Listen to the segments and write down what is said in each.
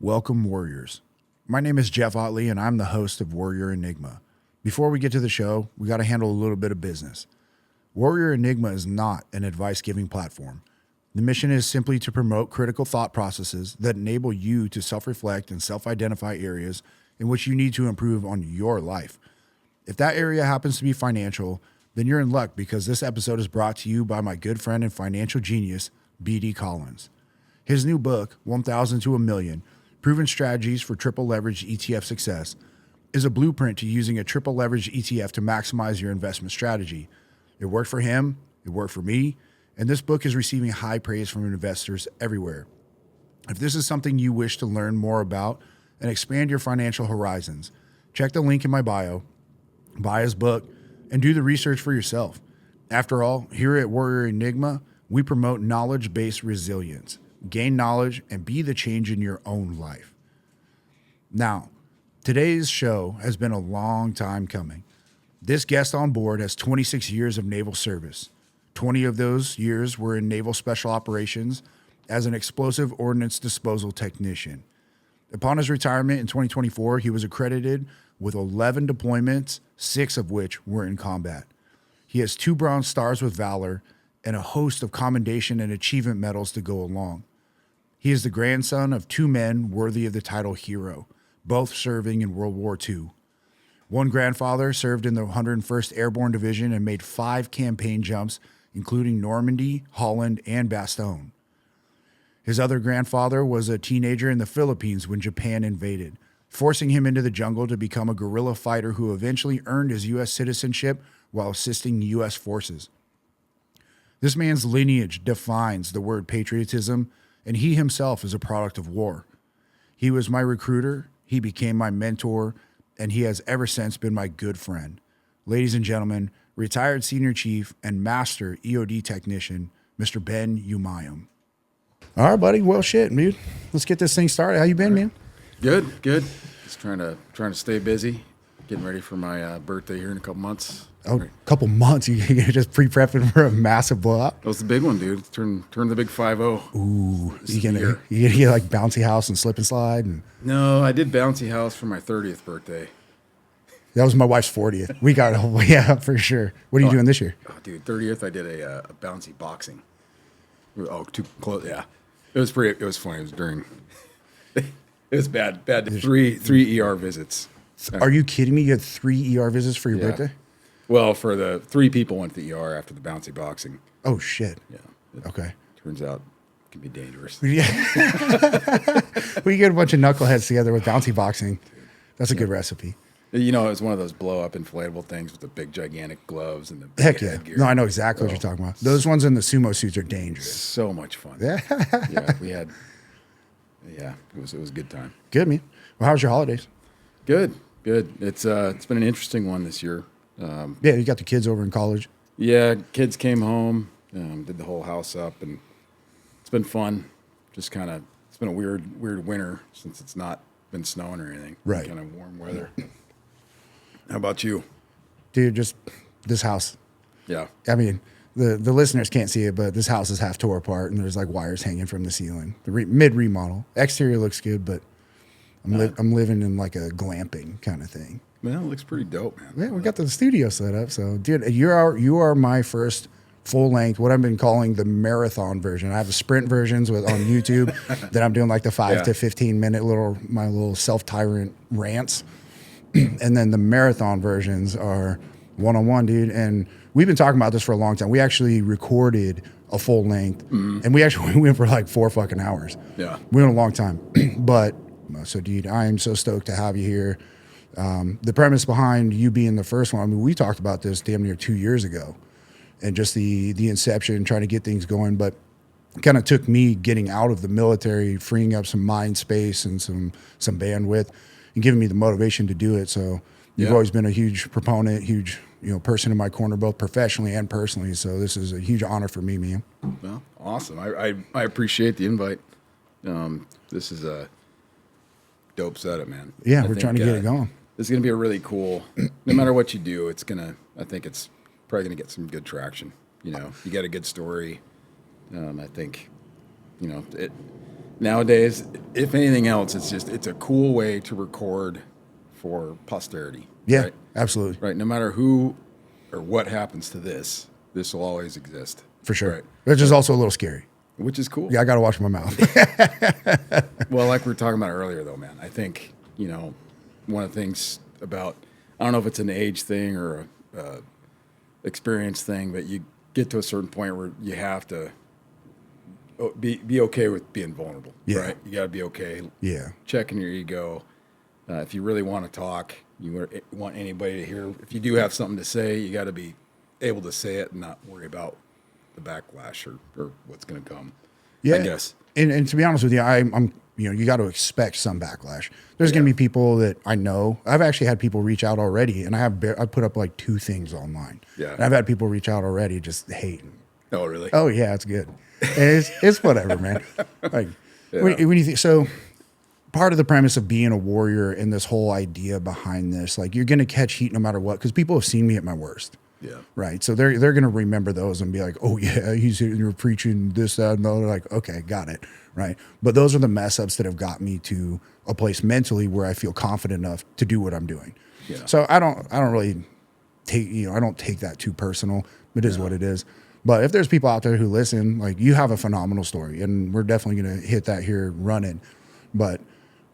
Welcome, Warriors. My name is Jeff Ottele, and I'm the host of Warrior Enigma. Before we get to the show, we got to handle a little bit of business. Warrior Enigma is not an advice-giving platform. The mission is simply to promote critical thought processes that enable you to self-reflect and self-identify areas in which you need to improve on your life. If that area happens to be financial, then you're in luck because this episode is brought to you by my good friend and financial genius, B.D. Collins. His new book, 1,000 to a Million, Proven Strategies for Triple Leveraged ETF Success, is a blueprint to using a triple leveraged ETF to maximize your investment strategy. It worked for him, it worked for me, and this book is receiving high praise from investors everywhere. If this is something you wish to learn more about and expand your financial horizons, check the link in my bio, buy his book, and do the research for yourself. After all, here at Warrior Enigma, we promote knowledge-based resilience. Gain knowledge and be the change in your own life. Now, today's show has been a long time coming. This guest on board has 26 years of naval service. 20 of those years were in naval special operations as an explosive ordnance disposal technician. Upon his retirement in 2024, he was accredited with 11 deployments, 6 of which were in combat. He has 2 Bronze Stars with Valor and a host of commendation and achievement medals to go along. He is the grandson of 2 men worthy of the title hero, both serving in World War II. One grandfather served in the 101st Airborne Division and made 5 campaign jumps, including Normandy, Holland, and Bastogne. His other grandfather was a teenager in the Philippines when Japan invaded, forcing him into the jungle to become a guerrilla fighter who eventually earned his U.S. citizenship while assisting U.S. forces. This man's lineage defines the word patriotism, and he himself is a product of war. He was my recruiter, he became my mentor, and he has ever since been my good friend. Ladies and gentlemen, retired senior chief and master EOD technician, Mr. Ben Umayam. All right, buddy. Well, shit, dude. Let's get this thing started. How you been, man? Good. Just trying to stay busy. Getting ready for my birthday here in a couple months. Oh, a couple months. You're just pre-prepping for a massive blowout? That was the big one, dude. Turn the big 5-0. Ooh. You gonna get like bouncy house and slip and slide? No, I did bouncy house for my 30th birthday. That was my wife's 40th. We got it. Yeah, for sure. What are you doing this year? Oh, dude, 30th, I did a bouncy boxing. Oh, too close. Yeah. It was funny. It was during, it was bad. 3 ER visits. Are you kidding me? You had 3 ER visits for your birthday? Well, for the 3 people went to the ER after the bouncy boxing. Oh, shit. Yeah. Okay. Turns out it can be dangerous. Yeah. We get a bunch of knuckleheads together with bouncy boxing. That's a good recipe. You know, it was one of those blow-up inflatable things with the big, gigantic gloves and the big Heck yeah. headgear. No, I know exactly what you're talking about. Those ones in the sumo suits are dangerous. So much fun. Yeah. It was a good time. Good, man. Well, how was your holidays? Good. It's been an interesting one this year. Yeah, you got the kids over in college. Yeah, kids came home, did the whole house up, and it's been fun. Just it's been a weird winter since it's not been snowing or anything. Right. Kind of warm weather. How about you? Dude, just this house. Yeah. I mean, the listeners can't see it, but this house is half tore apart, and there's like wires hanging from the ceiling. The mid-remodel. Exterior looks good, but I'm living in like a glamping kind of thing. Well, it looks pretty dope, man. Yeah, we got the studio set up. So, dude, you are my first full-length, what I've been calling the marathon version. I have the sprint versions on YouTube that I'm doing like the 5 to 15 minute my little self-tyrant rants. And then the marathon versions are one-on-one, dude. And we've been talking about this for a long time. We actually recorded a full length, and we went for like 4 fucking hours. Yeah. We went a long time. So, dude, I am so stoked to have you here. The premise behind you being the first one, I mean, we talked about this damn near 2 years ago, and just the inception, trying to get things going. But it kind of took me getting out of the military, freeing up some mind space and some bandwidth, and giving me the motivation to do it. So you've always been a huge proponent, huge person in my corner, both professionally and personally. So this is a huge honor for me, man. Well, awesome. I appreciate the invite. This is a dope setup, man. Yeah, we're trying to get it going. This is going to be a really cool, no matter what you do, I think it's probably going to get some good traction. You got a good story. I think, nowadays, if anything else, it's a cool way to record for posterity. Yeah, Right? absolutely. Right. No matter who or what happens to this will always exist. For sure. Right. Which is also a little scary. Which is cool. Yeah, I got to watch my mouth. Well, like we were talking about earlier, though, man, I think, one of the things about, I don't know if it's an age thing or a experience thing, but you get to a certain point where you have to be okay with being vulnerable. Yeah. Right. You got to be okay. Yeah. Checking your ego. If you really want to talk, you want anybody to hear. If you do have something to say, you got to be able to say it and not worry about the backlash or what's going to come. Yeah. I guess. And to be honest with you, I'm you got to expect some backlash. There's going to be people that I know. I've actually had people reach out already, and I put up like 2 things online. Yeah. And I've had people reach out already just hating. Oh, really? Oh yeah, it's good. And it's whatever, man. Like when you think so, part of the premise of being a warrior and this whole idea behind this, like you're going to catch heat no matter what, because people have seen me at my worst. Yeah. Right. So they're going to remember those and be like, oh yeah, you're preaching this, that, and the other. Like, okay, got it. Right. But those are the mess ups that have got me to a place mentally where I feel confident enough to do what I'm doing. Yeah. So I don't really take, I don't take that too personal. It is what it is. But if there's people out there who listen, like you have a phenomenal story, and we're definitely going to hit that here running. But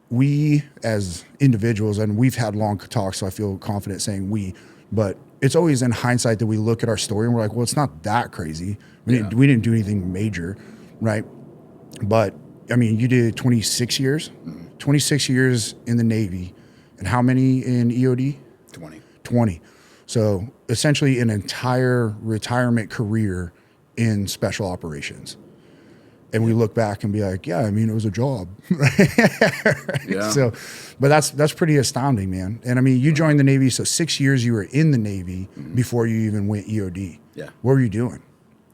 we as individuals, and we've had long talks, so I feel confident saying we, but it's always in hindsight that we look at our story and we're like, well, it's not that crazy. We didn't do anything major, right? But I mean, you did 26 years, 26 years in the Navy, and how many in EOD? 20. So essentially an entire retirement career in special operations. And we look back and be like, yeah, I mean, it was a job. Yeah. So, but that's pretty astounding, man. And I mean, you joined the Navy, so 6 years you were in the Navy before you even went EOD. Yeah. What were you doing?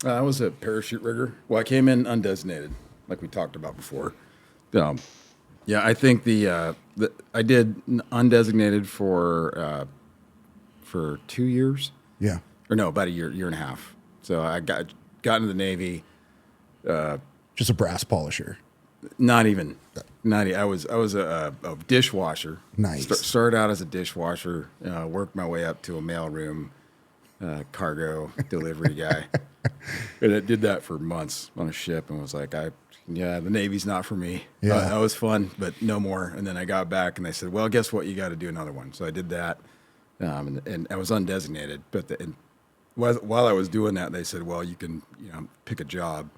I was a parachute rigger. Well, I came in undesignated, like we talked about before. Yeah, I think I did undesignated for 2 years. Yeah. Or no, about a year and a half. So I got into the Navy. Just a brass polisher. Not even. I was a dishwasher. Nice. Started out as a dishwasher. Worked my way up to a mailroom cargo delivery guy. And I did that for months on a ship, and was like, the Navy's not for me. Yeah. That was fun, but no more. And then I got back, and they said, well, guess what? You got to do another one. So I did that, and I was undesignated. But while I was doing that, they said, well, you can pick a job.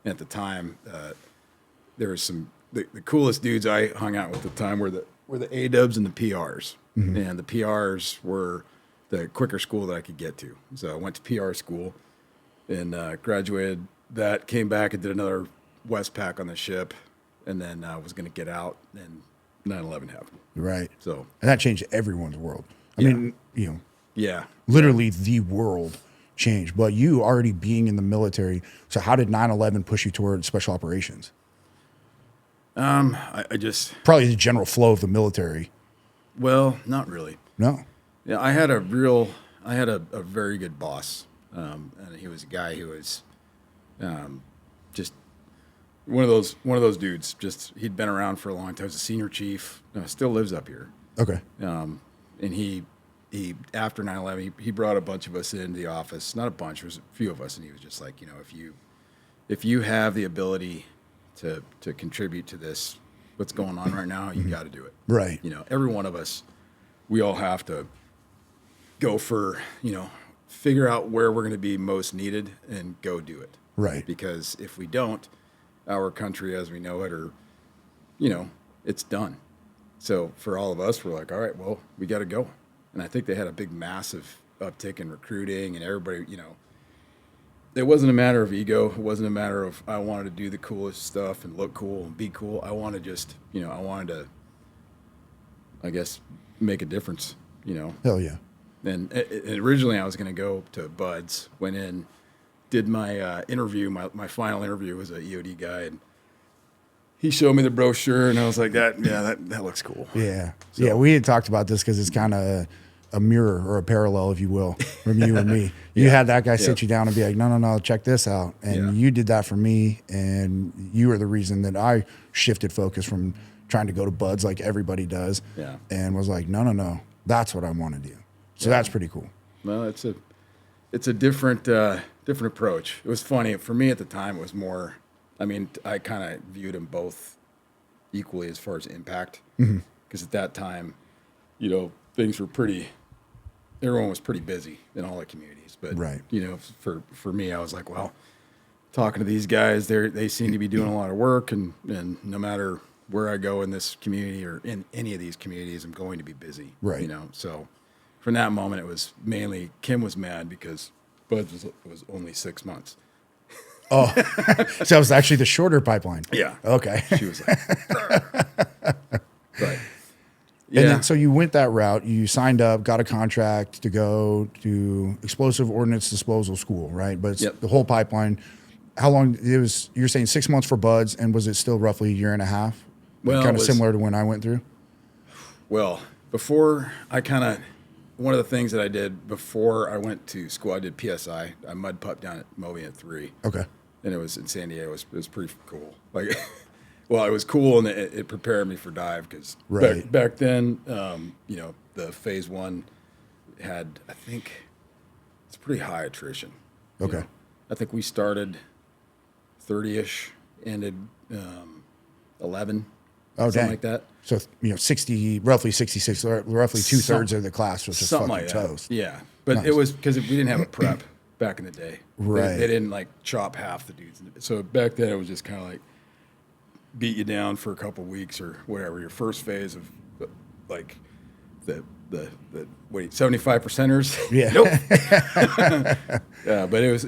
And at the time, there was the coolest dudes I hung out with at the time were the A-dubs and the PRs. Mm-hmm. And the PRs were the quicker school that I could get to. So I went to PR school and graduated that, came back and did another Westpac on the ship, and then I was going to get out, and 9/11 happened. Right. So, and that changed everyone's world. I mean, yeah, literally the world changed. But you already being in the military, so how did 9/11 push you toward special operations? I just probably the general flow of the military. Well, not really. No. Yeah, I had a very good boss, and he was a guy who was just one of those dudes. Just he'd been around for a long time. He was a senior chief. Still lives up here. Okay. And he after 9/11, he brought a bunch of us into the office. Not a bunch, there was a few of us, and he was just like, if you have the ability to contribute to this, what's going on right now, you got to do it. Right. Every one of us, we all have to go for, figure out where we're going to be most needed and go do it. Right. Because if we don't, our country as we know it, it's done. So for all of us, we're like, all right, well, we got to go. And I think they had a big, massive uptick in recruiting, and everybody, it wasn't a matter of ego. It wasn't a matter of I wanted to do the coolest stuff and look cool and be cool. I wanted just, I wanted to, I guess, make a difference, Hell yeah. And originally I was going to go to Bud's, went in, did my interview. My final interview was an EOD guy, and he showed me the brochure, and I was like, that looks cool. Yeah. So, yeah, we had talked about this because it's kind of a mirror or a parallel, if you will, from you and me. You had that guy sit you down and be like, no, check this out. And you did that for me. And you were the reason that I shifted focus from trying to go to buds like everybody does. Yeah. And was like, no, that's what I want to do. So that's pretty cool. Well, it's a different approach. It was funny for me at the time. It was more. I mean, I kind of viewed them both equally as far as impact, because at that time, things were everyone was pretty busy in all the communities. But for me, I was like, well, talking to these guys, they seem to be doing a lot of work, and no matter where I go in this community or in any of these communities, I'm going to be busy. Right. So from that moment, it was mainly Kim was mad because Bud was only 6 months. Oh, so it was actually the shorter pipeline. Yeah. Okay. She was like, but And then, so you went that route. You signed up, got a contract to go to Explosive Ordnance Disposal School, right? But it's the whole pipeline. How long? You're saying 6 months for buds, and was it still roughly a year and a half? Well, kind of similar to when I went through. Well, one of the things that I did before I went to school, I did PSI. I mud pupped down at Moby at 3. Okay. And it was in San Diego. It was pretty cool. Like, well, it was cool, and it prepared me for dive because back then, the phase 1 had, I think, it's pretty high attrition. Okay. I think we started 30-ish, ended 11. Something like that. So 60, roughly 66, roughly 2/3 of the class was just fucking like toast. Yeah, but it was because we didn't have a prep back in the day. Right. They didn't like chop half the dudes. So back then it was just kind of like beat you down for a couple weeks or whatever. Your first phase of like the 75%ers. Yeah. Nope. Yeah, but it was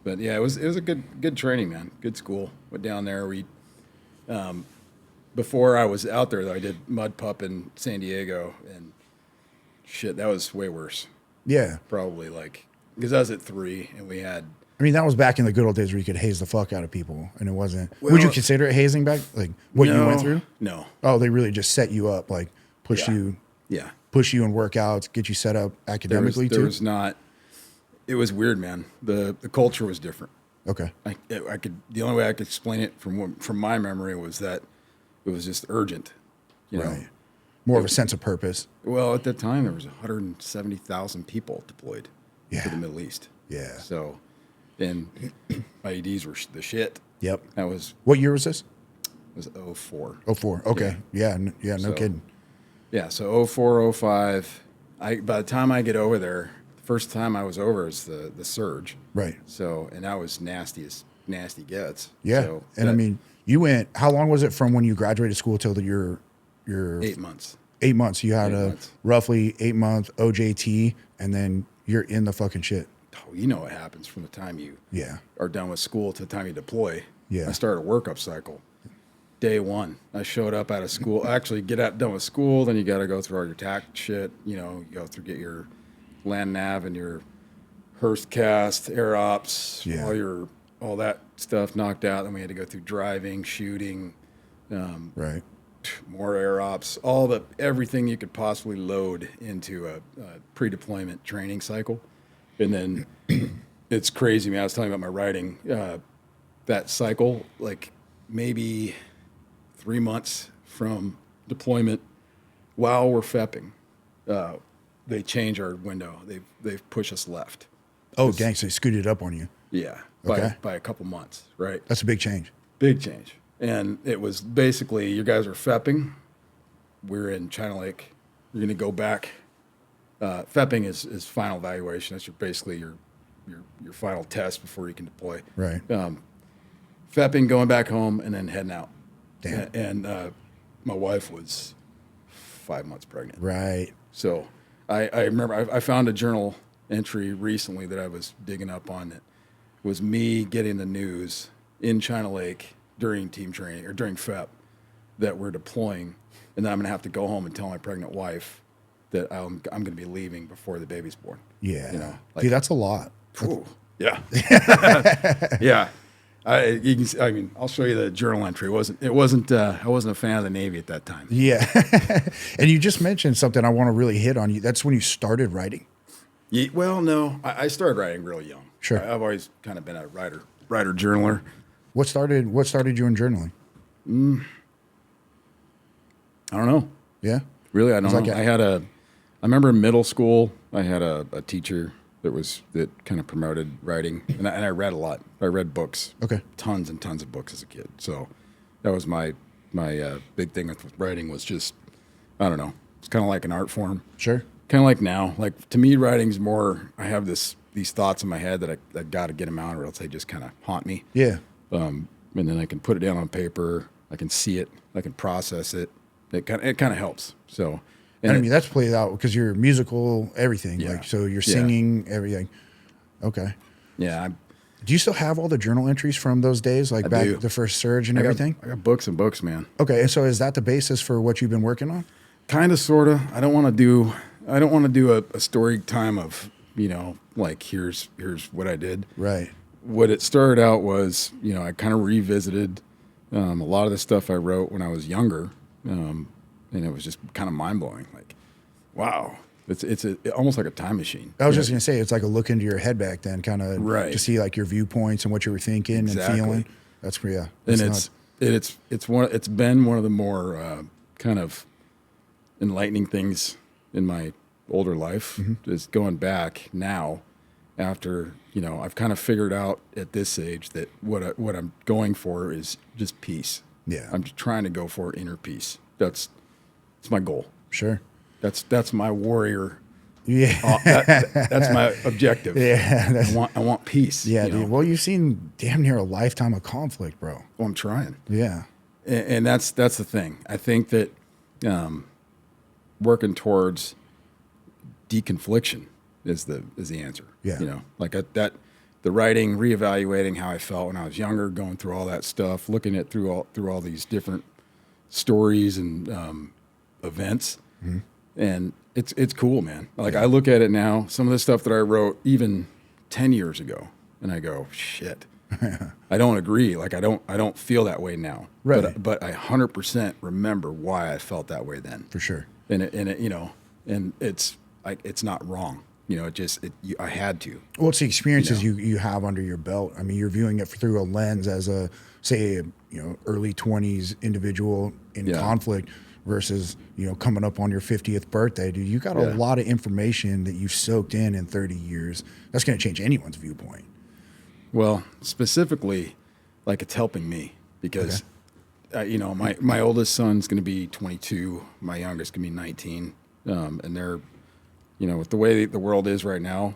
But yeah, it was a good training, man. Good school. Went down there. We before I was out there though, I did mud pup in San Diego, and shit, that was way worse. Yeah. Probably because I was at 3 and we had. I mean, that was back in the good old days where you could haze the fuck out of people, and it wasn't. Would you consider it hazing back, like what you went through? No. Oh, they really just set you up, like push you in workouts, get you set up academically there was not. It was weird, man. The culture was different. Okay. The only way I could explain it from my memory was that it was just urgent, you know. More of a sense of purpose. Well, at that time there was 170,000 people deployed to the Middle East. Yeah. So, and IEDs were the shit. Yep. That was. What year was this? It was 04. 04. Okay. Yeah. No kidding. Yeah. So 04, 05. By the time I get over there, the first time I was over is the surge. Right. So, and that was nasty as nasty gets. Yeah. So I mean, you went. How long was it from when you graduated school till your 8 months. 8 months. You had roughly 8-month OJT, and then you're in the fucking shit. Oh, you know what happens from the time you are done with school to the time you deploy. Yeah. I started a workup cycle. Day 1, I showed up out of school. Actually, done with school, then you got to go through all your TAC shit. You know, you go through, get your land nav and your Hearst cast, air ops, all that stuff knocked out. Then we had to go through driving, shooting, more air ops, everything you could possibly load into a pre-deployment training cycle. And then it's crazy, man. I was telling you about my writing. That cycle, like maybe 3 months from deployment, while we're FEPing, they change our window. They've pushed us left. Oh, dang! So they scooted up on you. Yeah, by a couple months, right? That's a big change. Big change. And it was basically, you guys are FEPing. We're in China Lake. You're going to go back. FEPing is final evaluation. That's basically your final test before you can deploy. Right. FEPing, going back home, and then heading out. Damn. And my wife was 5 months pregnant. Right. So I remember I found a journal entry recently that I was digging up on that was me getting the news in China Lake during team training or during FEP that we're deploying, and then I'm going to have to go home and tell my pregnant wife that I'm going to be leaving before the baby's born. Yeah. You know, dude, that's a lot. Yeah. Yeah. I mean, I'll show you the journal entry. I wasn't a fan of the Navy at that time. Yeah. And you just mentioned something I want to really hit on. You. That's when you started writing. Yeah, well, no, I started writing real young. Sure. I've always kind of been a writer journaler. What started you in journaling? I don't know. Yeah. Really, I don't know. I remember in middle school, I had a teacher that kind of promoted writing, and I read a lot. I read books. Okay. Tons and tons of books as a kid. So that was my big thing with writing was just, I don't know. It's kind of like an art form. Sure. Kind of like now. Like to me, writing's more. I have these thoughts in my head that I got to get them out, or else they just kind of haunt me. Yeah. And then I can put it down on paper. I can see it. I can process it. It kind of helps. So. And I mean, that's played out because you're musical, everything. Yeah. Like, so you're singing, everything. Okay. Yeah. Do you still have all the journal entries from those days, like back do. the first surge and everything? I got books and books, man. Okay. And so is that the basis for what you've been working on? Kind of, sort of. I don't want to do a story time of, like here's what I did. Right. What it started out was, I kind of revisited a lot of the stuff I wrote when I was younger. And it was just kind of mind blowing. Like, wow, it's almost like a time machine. I was just gonna say it's like a look into your head back then, kind of to see like your viewpoints and what you were thinking and feeling. That's yeah. And it's been one of the more kind of enlightening things in my older life. Is going back now after I've kind of figured out at this age that what I'm going for is just peace. Yeah, I'm just trying to go for inner peace. That's my goal. Sure. That's my warrior. Yeah. That's my objective. Yeah. I want peace. Yeah, dude. Well, you've seen damn near a lifetime of conflict, bro. Well, I'm trying. Yeah. And that's the thing. I think that working towards deconfliction is the answer. Yeah. Like that the writing, reevaluating how I felt when I was younger, going through all that stuff, looking at through all these different stories and events, and it's cool, man. Like I look at it now, some of the stuff that I wrote even 10 years ago, and I go, shit, I don't agree. Like I don't feel that way now, right? But I 100% remember why I felt that way then, for sure. And it's like it's not wrong. I had to. Well, it's the experiences you have under your belt. I mean, you're viewing it through a lens as a, say, early 20s individual in conflict versus, coming up on your 50th birthday. Dude, you got a lot of information that you've soaked in 30 years. That's going to change anyone's viewpoint. Well, specifically, like it's helping me because, my oldest son's going to be 22. My youngest going to be 19. And they're, with the way the world is right now,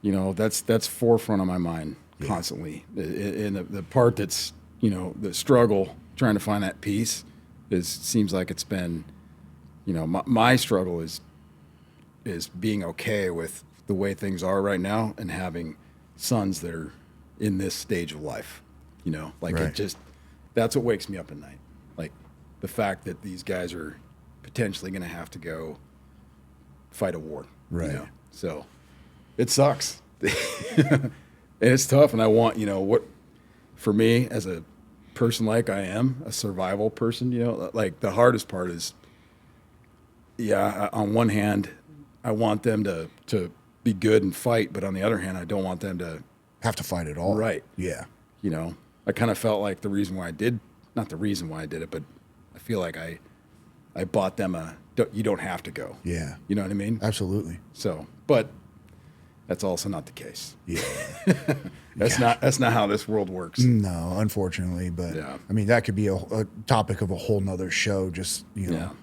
that's forefront of my mind constantly. And the part that's, the struggle trying to find that peace seems like it's been, my struggle is being okay with the way things are right now and having sons that are in this stage of life, it just, that's what wakes me up at night. Like the fact that these guys are potentially going to have to go fight a war. Right. So it sucks. And it's tough. And I want, for me as a person like I am, a survival person, like the hardest part is, on one hand, I want them to be good and fight, but on the other hand, I don't want them to have to fight at all. Right. Yeah. I kind of felt like the reason why I did, not the reason why I did it, but I feel like I bought them you don't have to go. Yeah. You know what I mean? Absolutely. So, but that's also not the case. Yeah. That's not how this world works. No, unfortunately. But I mean, that could be a topic of a whole nother show. Just,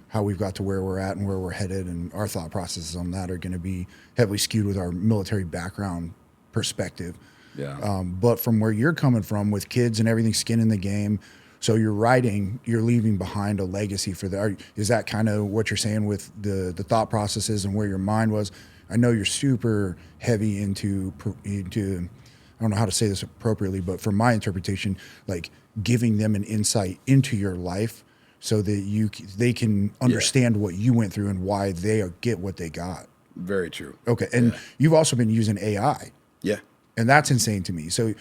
how we've got to where we're at and where we're headed, and our thought processes on that are going to be heavily skewed with our military background perspective. Yeah. But from where you're coming from with kids and everything, skin in the game, so you're writing, you're leaving behind a legacy for is that kind of what you're saying with the thought processes and where your mind was? I know you're super heavy into I don't know how to say this appropriately, but from my interpretation, like giving them an insight into your life so that they can understand what you went through and why they get what they got. Very true. Okay. And you've also been using AI. Yeah. And that's insane to me. So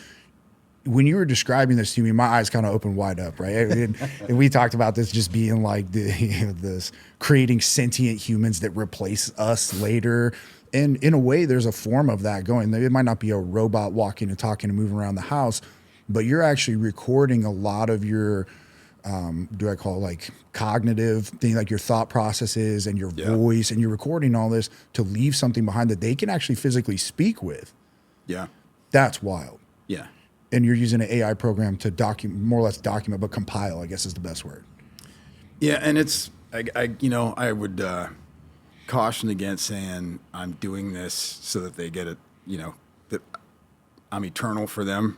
when you were describing this to me, my eyes kind of opened wide up, right? And we talked about this just being like this creating sentient humans that replace us later. And in a way, there's a form of that going. It might not be a robot walking and talking and moving around the house, but you're actually recording a lot of your, do I call it like cognitive thing, like your thought processes and your voice, and you're recording all this to leave something behind that they can actually physically speak with. Yeah. That's wild. Yeah. And you're using an AI program to document, more or less document, but compile, I guess is the best word. Yeah, and it's I would caution against saying I'm doing this so that they get it, that I'm eternal for them.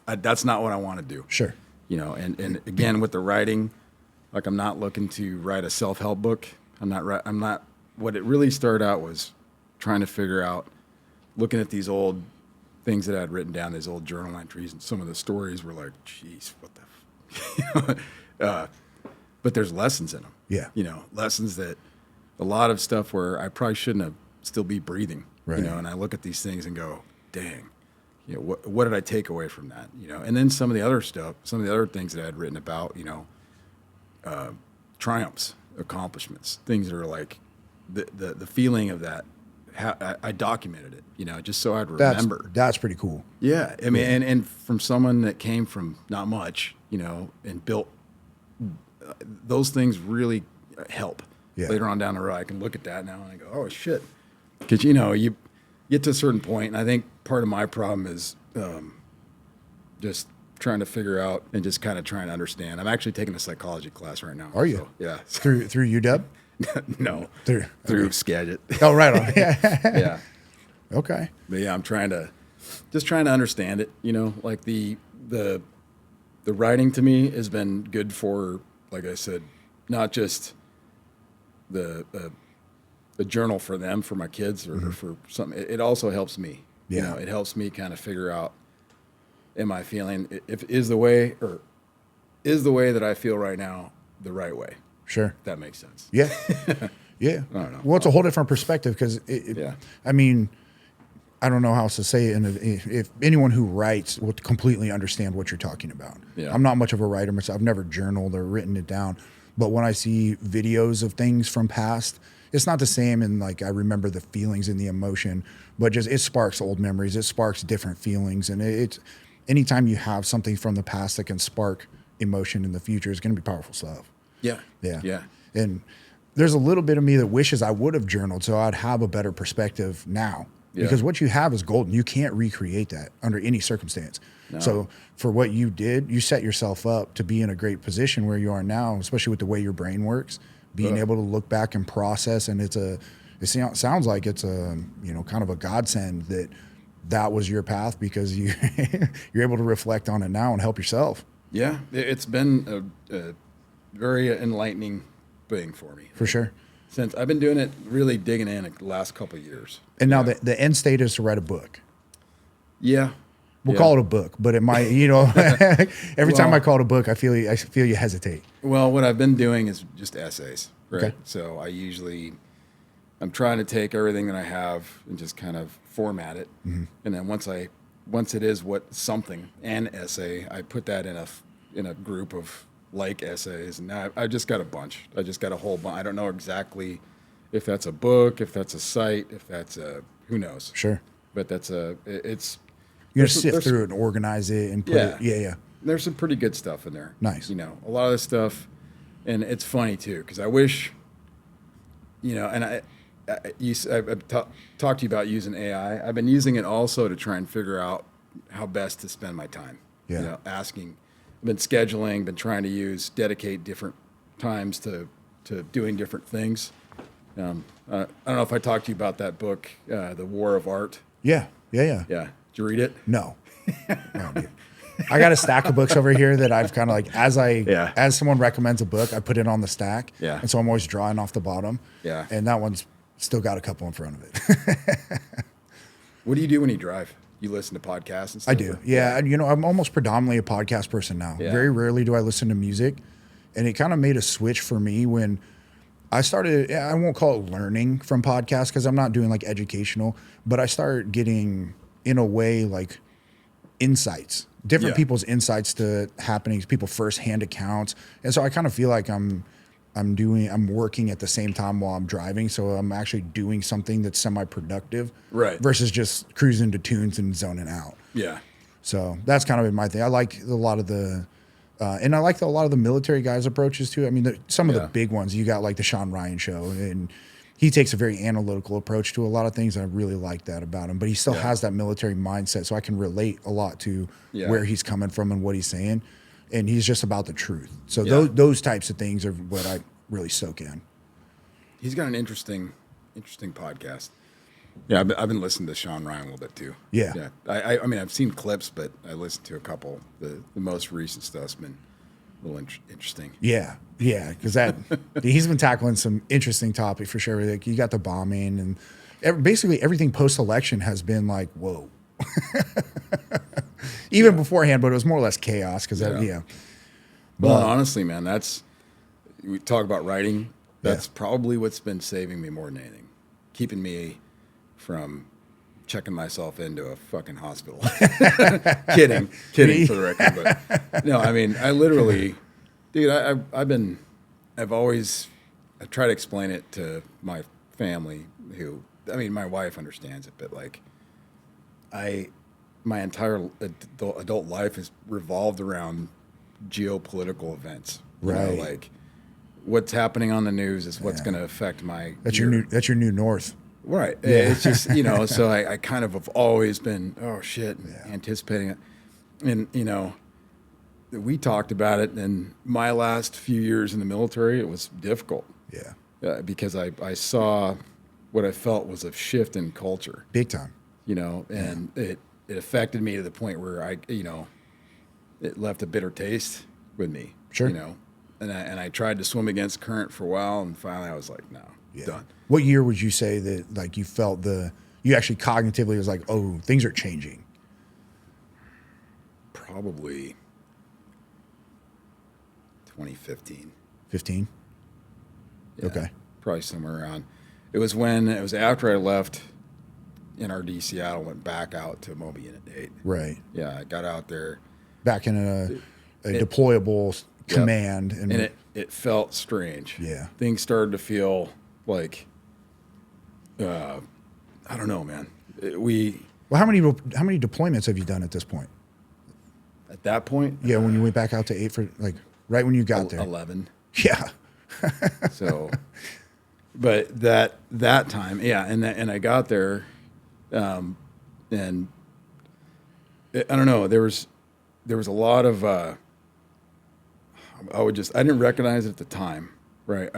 That's not what I want to do. Sure. And again with the writing, like I'm not looking to write a self-help book. I'm not. What it really started out was trying to figure out, looking at these old things that I'd written down, these old journal entries, and some of the stories were like, geez, what the but there's lessons in them. Yeah. Lessons that a lot of stuff where I probably shouldn't have still be breathing, right. And I look at these things and go, dang, what did I take away from that? And then some of the other stuff, some of the other things that I had written about, triumphs, accomplishments, things that are like the feeling of that. I documented it, just so I'd remember. That's pretty cool. Yeah, I mean, and from someone that came from not much, and built, those things really help. Yeah. Later on down the road, I can look at that now and I go, oh shit, because you get to a certain point, and I think part of my problem is just trying to figure out and just kind of trying to understand. I'm actually taking a psychology class right now. Are you? So, yeah. Through UW? No. Through Skagit. Oh, right on. Yeah. Yeah. Okay. But yeah, I'm trying to understand it. Like the writing to me has been good for, like I said, not just the journal for them, for my kids, or for something. It also helps me. Yeah. It helps me kind of figure out, am I feeling, is the way that I feel right now the right way? Sure. If that makes sense. Yeah. Yeah. I don't know. Well, it's a whole different perspective because, I mean, I don't know how else to say it. And if anyone who writes will completely understand what you're talking about. Yeah. I'm not much of a writer myself. I've never journaled or written it down. But when I see videos of things from past, it's not the same. And like, I remember the feelings and the emotion, but just, it sparks old memories. It sparks different feelings. And it's, anytime you have something from the past that can spark emotion in the future, it's going to be powerful stuff. Yeah. Yeah. Yeah. And there's a little bit of me that wishes I would have journaled so I'd have a better perspective now. Yeah. Because what you have is golden. You can't recreate that under any circumstance. No. So for what you did, you set yourself up to be in a great position where you are now, especially with the way your brain works, being able to look back and process. And it sounds like it's a, kind of a godsend that was your path, because you're able to reflect on it now and help yourself. Yeah. It's been a very enlightening thing for me. For sure. Since I've been doing it, really digging in the last couple of years. And now the end state is to write a book. Yeah. We'll call it a book, but it might, every time I call it a book, I feel you hesitate. Well, what I've been doing is just essays, right? Okay. So I'm trying to take everything that I have and just kind of format it. Mm-hmm. And then once it is an essay, I put that in a group of like essays, and now I just got a bunch. I just got a whole bunch. I don't know exactly if that's a book, if that's a site, if that's who knows. Sure. But it's you're gonna sift through it and organize it and put it. Yeah. There's some pretty good stuff in there. Nice. A lot of this stuff, and it's funny too, because I wish, and I've talked to you about using AI. I've been using it also to try and figure out how best to spend my time. Yeah. I've been scheduling, been trying to dedicate different times to doing different things. I don't know if I talked to you about that book, The War of Art. Yeah. Yeah. Did you read it? No, dude. I got a stack of books over here that I've kind of like, as someone recommends a book, I put it on the stack. Yeah. And so I'm always drawing off the bottom. Yeah. And that one's still got a couple in front of it. What do you do when you drive? You listen to podcasts and stuff? I do. Yeah. And, I'm almost predominantly a podcast person now. Yeah. Very rarely do I listen to music. And it kind of made a switch for me when I started, I won't call it learning from podcasts because I'm not doing like educational, but I started getting, in a way, like insights different Yeah. people's insights to happenings, people firsthand accounts. And so I kind of feel like I'm working at the same time while I'm driving. So I'm actually doing something that's semi-productive Right. versus just cruising to tunes and zoning out. Yeah. So that's kind of been my thing. I like a lot of the, and I like a lot of the military guys' approaches too. I mean, some of the Yeah. big ones, you got like the Sean Ryan show, and he takes a very analytical approach to a lot of things. And I really like that about him, but he still Yeah. has that military mindset. So I can relate a lot to Yeah. where he's coming from and what he's saying. And he's just about the truth. So Yeah. those types of things are what I really soak in. He's got an interesting podcast. Yeah, I've been listening to Sean Ryan a little bit too. Yeah. Yeah. I mean, I've seen clips, but I listened to a couple. The most recent stuff's been a little interesting. Yeah, yeah, because he's been tackling some interesting topics for sure. Like you got the bombing and basically everything post-election has been like, whoa. Even beforehand, but it was more or less chaos because Yeah. But Well, honestly, man, we talk about writing. That's probably what's been saving me more than anything, keeping me from checking myself into a fucking hospital. kidding for the record. But no, I mean, I literally, dude, I've tried to explain it to my family my wife understands it, but like my entire adult life has revolved around geopolitical events. You know, Right. like what's happening on the news is what's going to affect my that's year. your new north. Right. It's just, so I kind of have always been, oh shit, anticipating it. And, we talked about it in my last few years in the military. It was difficult. Yeah, Because I saw what I felt was a shift in culture, big time. and it affected me to the point where it left a bitter taste with me. Sure. And I tried to swim against current for a while, and finally I was like, no, done. What year would you say that like you felt you actually cognitively was like, oh, things are changing? Probably 2015. 15? Yeah, Okay. Probably somewhere around. It was after I left NRD Seattle, went back out to Mobile Unit 8. Right. Yeah, I got out there. Back in a deployable command. And it felt strange. Yeah. Things started to feel like, I don't know, man. Well, how many deployments have you done at this point? At that point, Yeah, when you went back out to 8 for like right when you got there. 11. Yeah. So, but that time, and I got there, and I don't know. There was a lot of I didn't recognize it at the time, right?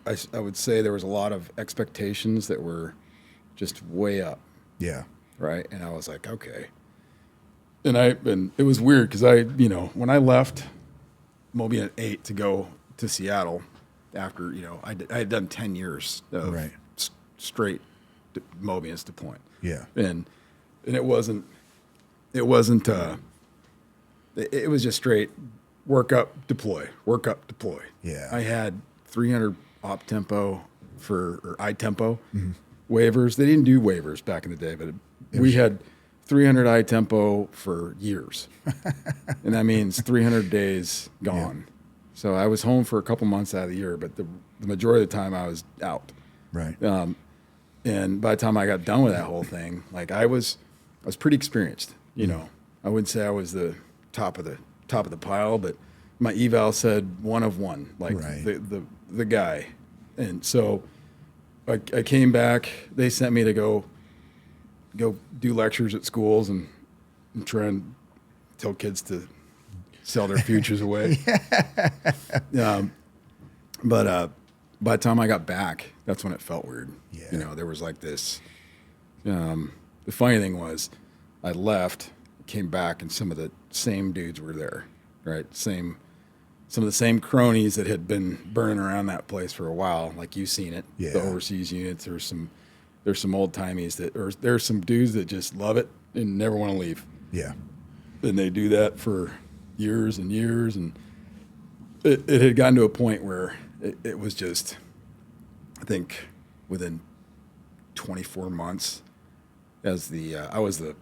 I would say there was a lot of expectations that were just way up, Yeah. right? And I was like, okay. And it was weird because when I left Mobile Unit 8 to go to Seattle after, I had done 10 years of Right. straight Mobius deployment. Yeah. And it was just straight work up, deploy. Yeah. I had 300 op tempo or I tempo waivers. They didn't do waivers back in the day, but we had 300 I tempo for years. And that means 300 days gone. Yeah. So I was home for a couple months out of the year, but the majority of the time I was out. Right. And by the time I got done with that whole thing, like I was pretty experienced. I wouldn't say I was the top of the pile, but my eval said one of one, like Right. the guy. And so I came back. They sent me to go do lectures at schools and try and tell kids to sell their futures away. But by the time I got back, that's when it felt weird. Yeah. There was like this. The funny thing was, I left, came back, and some of the same dudes were there, right? Some of the same cronies that had been burning around that place for a while, like you've seen it. Yeah. The overseas units. There's some old timies there's some dudes that just love it and never want to leave. Yeah. And they do that for years and years, and it had gotten to a point where it was just, I think, within 24 months, as I was the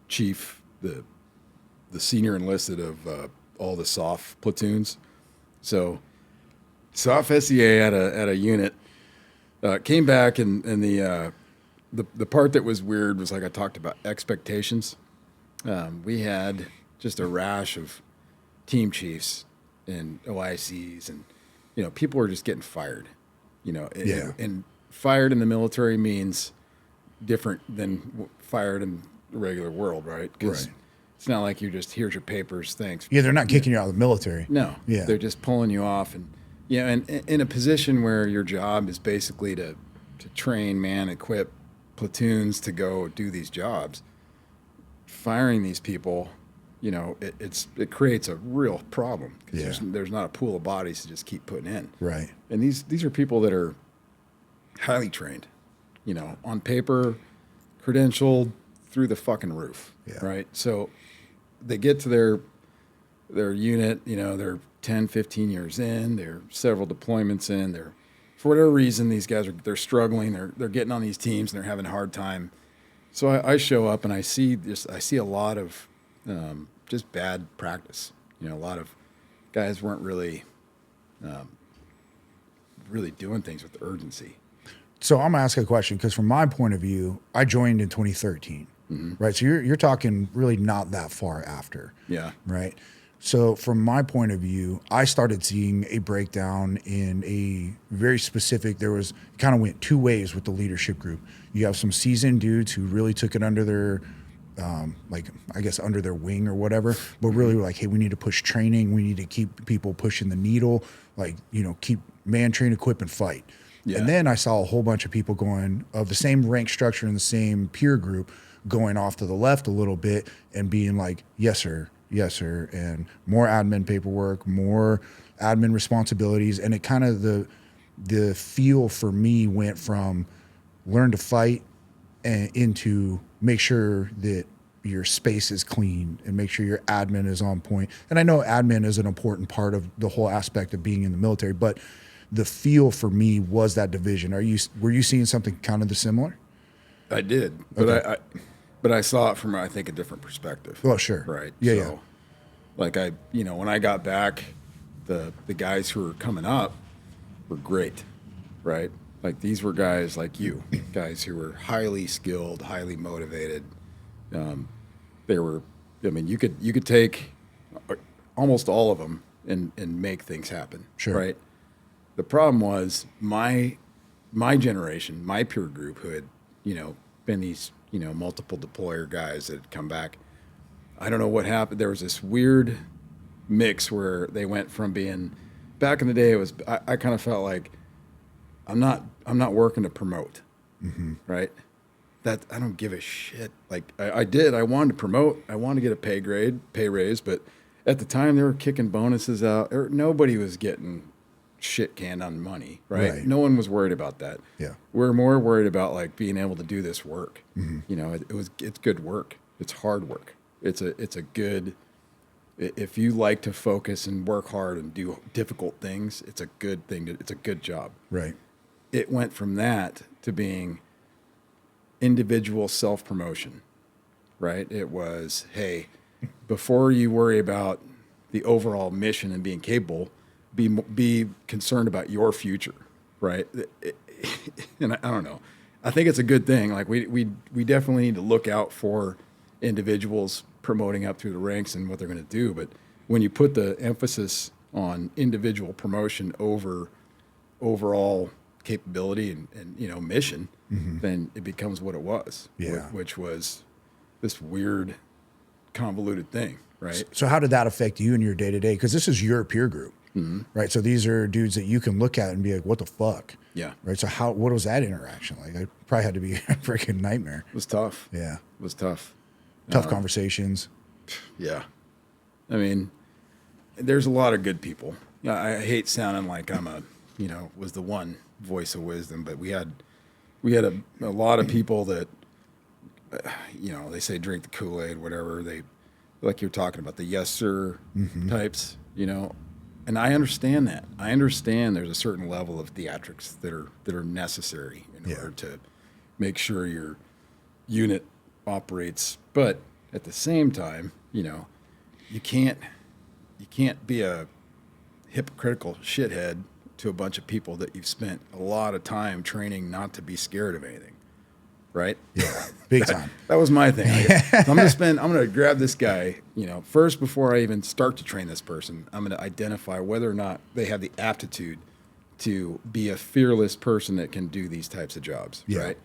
chief, the the senior enlisted of all the SOF platoons. So SOF SEA at a unit came back, and the part that was weird was, like I talked about, expectations. We had just a rash of team chiefs and OICs, and people were just getting fired. And fired in the military means different than fired in the regular world, right? Because it's not like you're just, here's your papers, thanks. Yeah, they're not kicking you out of the military. No, Yeah, they're just pulling you off, and and in a position where your job is basically to train, man, equip platoons to go do these jobs. Firing these people, it creates a real problem because there's not a pool of bodies to just keep putting in. Right. And these are people that are highly trained, on paper, credentialed through the fucking roof. Yeah. Right. So they get to their unit, they're 10, 15 years in, they're several deployments in, for whatever reason, these guys they're struggling, they're getting on these teams and they're having a hard time. So I show up and I see a lot of just bad practice. A lot of guys weren't really doing things with urgency. So I'm gonna ask a question because from my point of view, I joined in 2013, right? So you're talking really not that far after, Yeah. right? So from my point of view, I started seeing a breakdown in a very specific. There was kind of went two ways with the leadership group. You have some seasoned dudes who really took it under their, under their wing or whatever, but really were like, hey, we need to push training. We need to keep people pushing the needle, keep man, train, equip, and fight. Yeah. And then I saw a whole bunch of people going of the same rank structure and the same peer group going off to the left a little bit and being like, yes, sir. Yes, sir. And more admin paperwork, more admin responsibilities. And it kind of, the feel for me went from learn to fight and into make sure that your space is clean and make sure your admin is on point. And I know admin is an important part of the whole aspect of being in the military, but the feel for me was that division. Were you seeing something kind of similar? I did, but okay. But I saw it from, I think, a different perspective. Oh, sure. Right. Yeah, so, like when I got back, the guys who were coming up were great, right? Like these were guys like you, guys who were highly skilled, highly motivated. They were, you could take almost all of them and make things happen. Sure. Right. The problem was my generation, my peer group who had, been these, multiple deployer guys that had come back. I don't know what happened. There was this weird mix where they went from being, back in the day, it was, I kind of felt like I'm not working to promote, right? That I don't give a shit. Like I wanted to promote. I wanted to get a pay raise, but at the time they were kicking bonuses out. Nobody was getting shit canned on money, right? No one was worried about that. Yeah. We're more worried about like being able to do this work. It's good work. It's hard work. It's a good, if you like to focus and work hard and do difficult things, it's a good thing. It's a good job. Right. It went from that to being individual self-promotion, right? It was, hey, before you worry about the overall mission and being capable, be concerned about your future, right? And I don't know. I think it's a good thing. Like we definitely need to look out for individuals promoting up through the ranks and what they're going to do. But when you put the emphasis on individual promotion over overall capability and mission, then it becomes what it was, which was this weird, convoluted thing, right? So how did that affect you in your day-to-day? Because this is your peer group, right? So these are dudes that you can look at and be like, what the fuck? Yeah. Right. So what was that interaction like? It probably had to be a freaking nightmare. It was tough. Yeah. It was tough. Tough conversations. Yeah. I mean, there's a lot of good people. Yeah, I hate sounding like I'm was the one voice of wisdom, but we had a lot of people that, they say drink the Kool-Aid, whatever. They, like you're talking about, the yes sir types, and I understand that. I understand there's a certain level of theatrics that are necessary in order to make sure your unit operates. But at the same time, you can't be a hypocritical shithead to a bunch of people that you've spent a lot of time training not to be scared of anything, right? Yeah, big time. That was my thing. So I'm gonna grab this guy, first before I even start to train this person. I'm gonna identify whether or not they have the aptitude to be a fearless person that can do these types of jobs, right?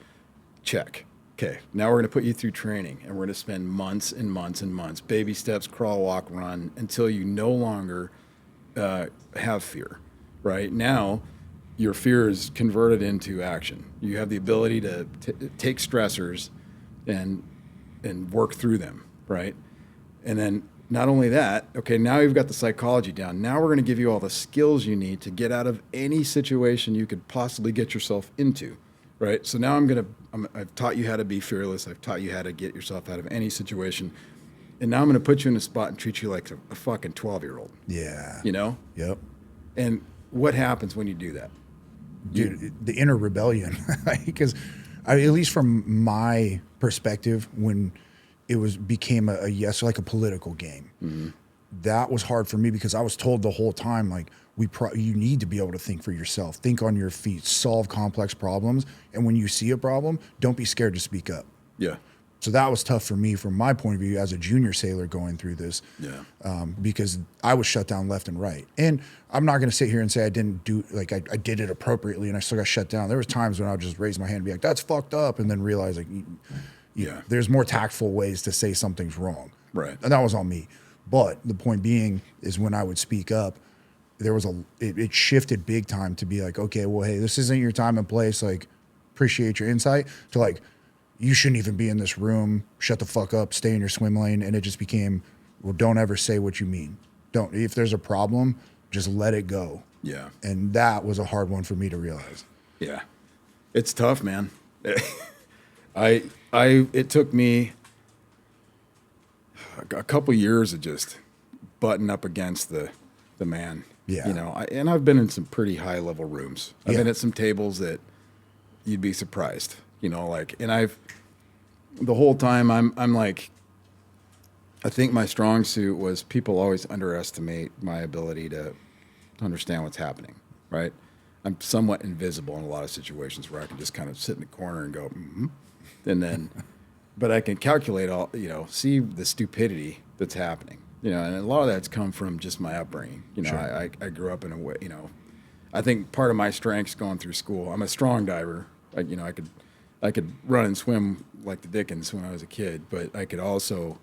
Check. Okay, now we're going to put you through training, and we're going to spend months and months and months, baby steps, crawl, walk, run, until you no longer have fear, right? Now, your fear is converted into action. You have the ability to take stressors and work through them, right? And then not only that, okay, now you've got the psychology down. Now we're going to give you all the skills you need to get out of any situation you could possibly get yourself into. Right. So now I've taught you how to be fearless. I've taught you how to get yourself out of any situation. And now I'm going to put you in a spot and treat you like a fucking 12-year-old. Yeah. Yep. And what happens when you do that? Dude, the inner rebellion. Because at least from my perspective, when it became a yes, like a political game, that was hard for me because I was told the whole time, like, you need to be able to think for yourself, think on your feet, solve complex problems. And when you see a problem, don't be scared to speak up. Yeah. So that was tough for me from my point of view as a junior sailor going through this. Yeah. Because I was shut down left and right. And I'm not going to sit here and say I didn't do, like, I did it appropriately and I still got shut down. There was times when I would just raise my hand and be like, that's fucked up. And then realize, like, there's more tactful ways to say something's wrong. Right. And that was on me. But the point being is when I would speak up, there was it shifted big time to be like, okay, well, hey, this isn't your time and place. Like, appreciate your insight, to like, you shouldn't even be in this room. Shut the fuck up. Stay in your swim lane. And it just became, well, don't ever say what you mean. If there's a problem, just let it go. Yeah. And that was a hard one for me to realize. Yeah. It's tough, man. It took me a couple years of just butting up against the man. Yeah. And I've been in some pretty high level rooms. I've been at some tables that you'd be surprised, and the whole time I'm like, I think my strong suit was people always underestimate my ability to understand what's happening, right? I'm somewhat invisible in a lot of situations where I can just kind of sit in the corner and go, and then, but I can calculate all, see the stupidity that's happening. And a lot of that's come from just my upbringing. Sure. I grew up in a way, I think part of my strengths going through school, I'm a strong diver. I could run and swim like the Dickens when I was a kid, but I could also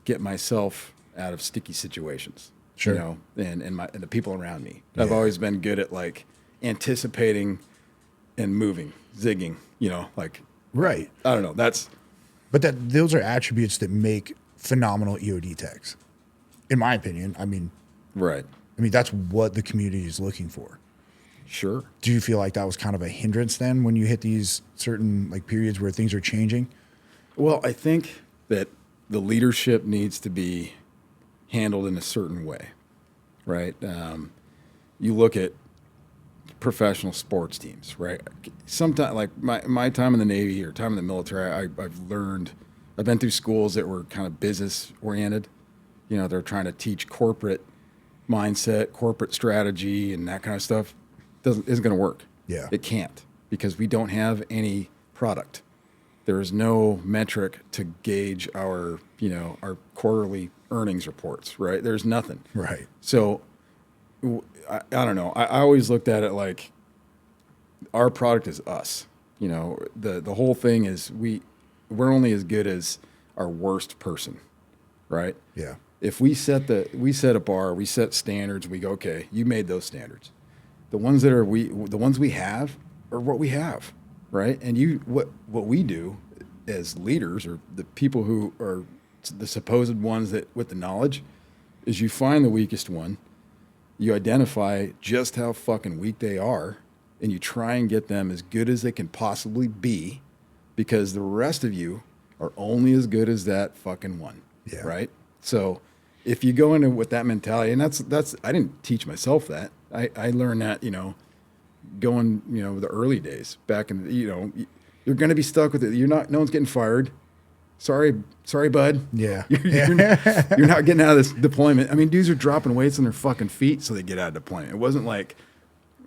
get myself out of sticky situations. Sure. And the people around me. I've always been good at like anticipating and moving, zigging, like. Right. I don't know. But those are attributes that make phenomenal EOD techs. In my opinion, right. That's what the community is looking for. Sure. Do you feel like that was kind of a hindrance then when you hit these certain like periods where things are changing? Well, I think that the leadership needs to be handled in a certain way, right? You look at professional sports teams, right? Sometimes, like my time in the Navy or time in the military, I've been through schools that were kind of business oriented. They're trying to teach corporate mindset, corporate strategy, and that kind of stuff. Isn't going to work. Yeah. It can't, because we don't have any product. There is no metric to gauge our quarterly earnings reports, right? There's nothing. Right. So I don't know. I always looked at it like our product is us. The whole thing is we're only as good as our worst person, right? Yeah. If we set a bar, we set standards, we go, okay, you made those standards. The ones we have are what we have, right? And what we do as leaders, or the people who are the supposed ones that with the knowledge, is you find the weakest one, you identify just how fucking weak they are, and you try and get them as good as they can possibly be, because the rest of you are only as good as that fucking one, right? So if you go into with that mentality, and that's I didn't teach myself that. I learned that, going, the early days back in, you're going to be stuck with it. No one's getting fired. sorry, bud. Yeah. You're not getting out of this deployment. I mean, dudes are dropping weights on their fucking feet so they get out of deployment. It wasn't like,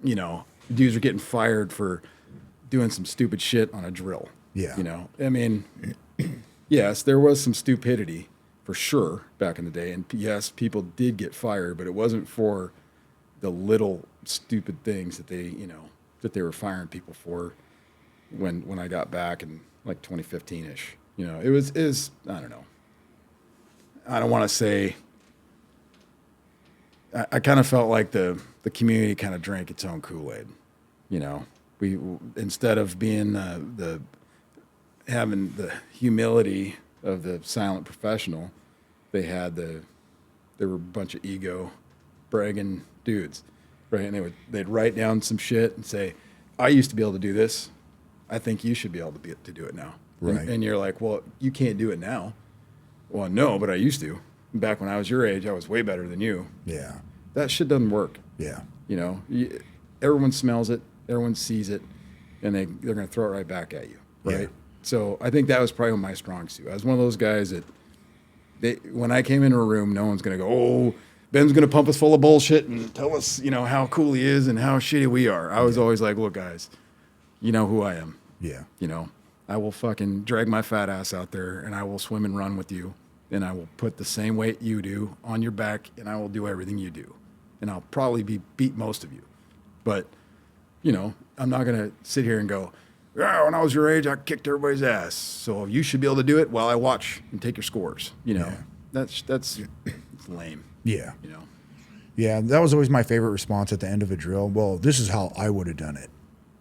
dudes are getting fired for doing some stupid shit on a drill. Yeah. I mean, yes, there was some stupidity for sure back in the day. And yes, people did get fired, but it wasn't for the little stupid things that they were firing people for when I got back in like 2015-ish. It was I don't know. I don't want to say. I kind of felt like the community kind of drank its own Kool-Aid. We instead of being having the humility of the silent professional, there were a bunch of ego bragging dudes, right? And they'd write down some shit and say, "I used to be able to do this. I think you should be able to do it now." Right. And you're like, "Well, you can't do it now." Well, no, but I used to. Back when I was your age, I was way better than you. Yeah. That shit doesn't work. Yeah. Everyone smells it, everyone sees it, and they're going to throw it right back at you, right? Yeah. So I think that was probably my strong suit. I was one of those guys that when I came into a room, no one's going to go, "Oh, Ben's going to pump us full of bullshit and tell us, how cool he is and how shitty we are." I was always like, "Look, guys, you know who I am. Yeah. I will fucking drag my fat ass out there and I will swim and run with you. And I will put the same weight you do on your back and I will do everything you do. And I'll probably beat most of you. But, I'm not going to sit here and go, "Yeah, when I was your age, I kicked everybody's ass. So you should be able to do it while I watch and take your scores." That's it's lame. Yeah. You know. Yeah, that was always my favorite response at the end of a drill. "Well, this is how I would have done it."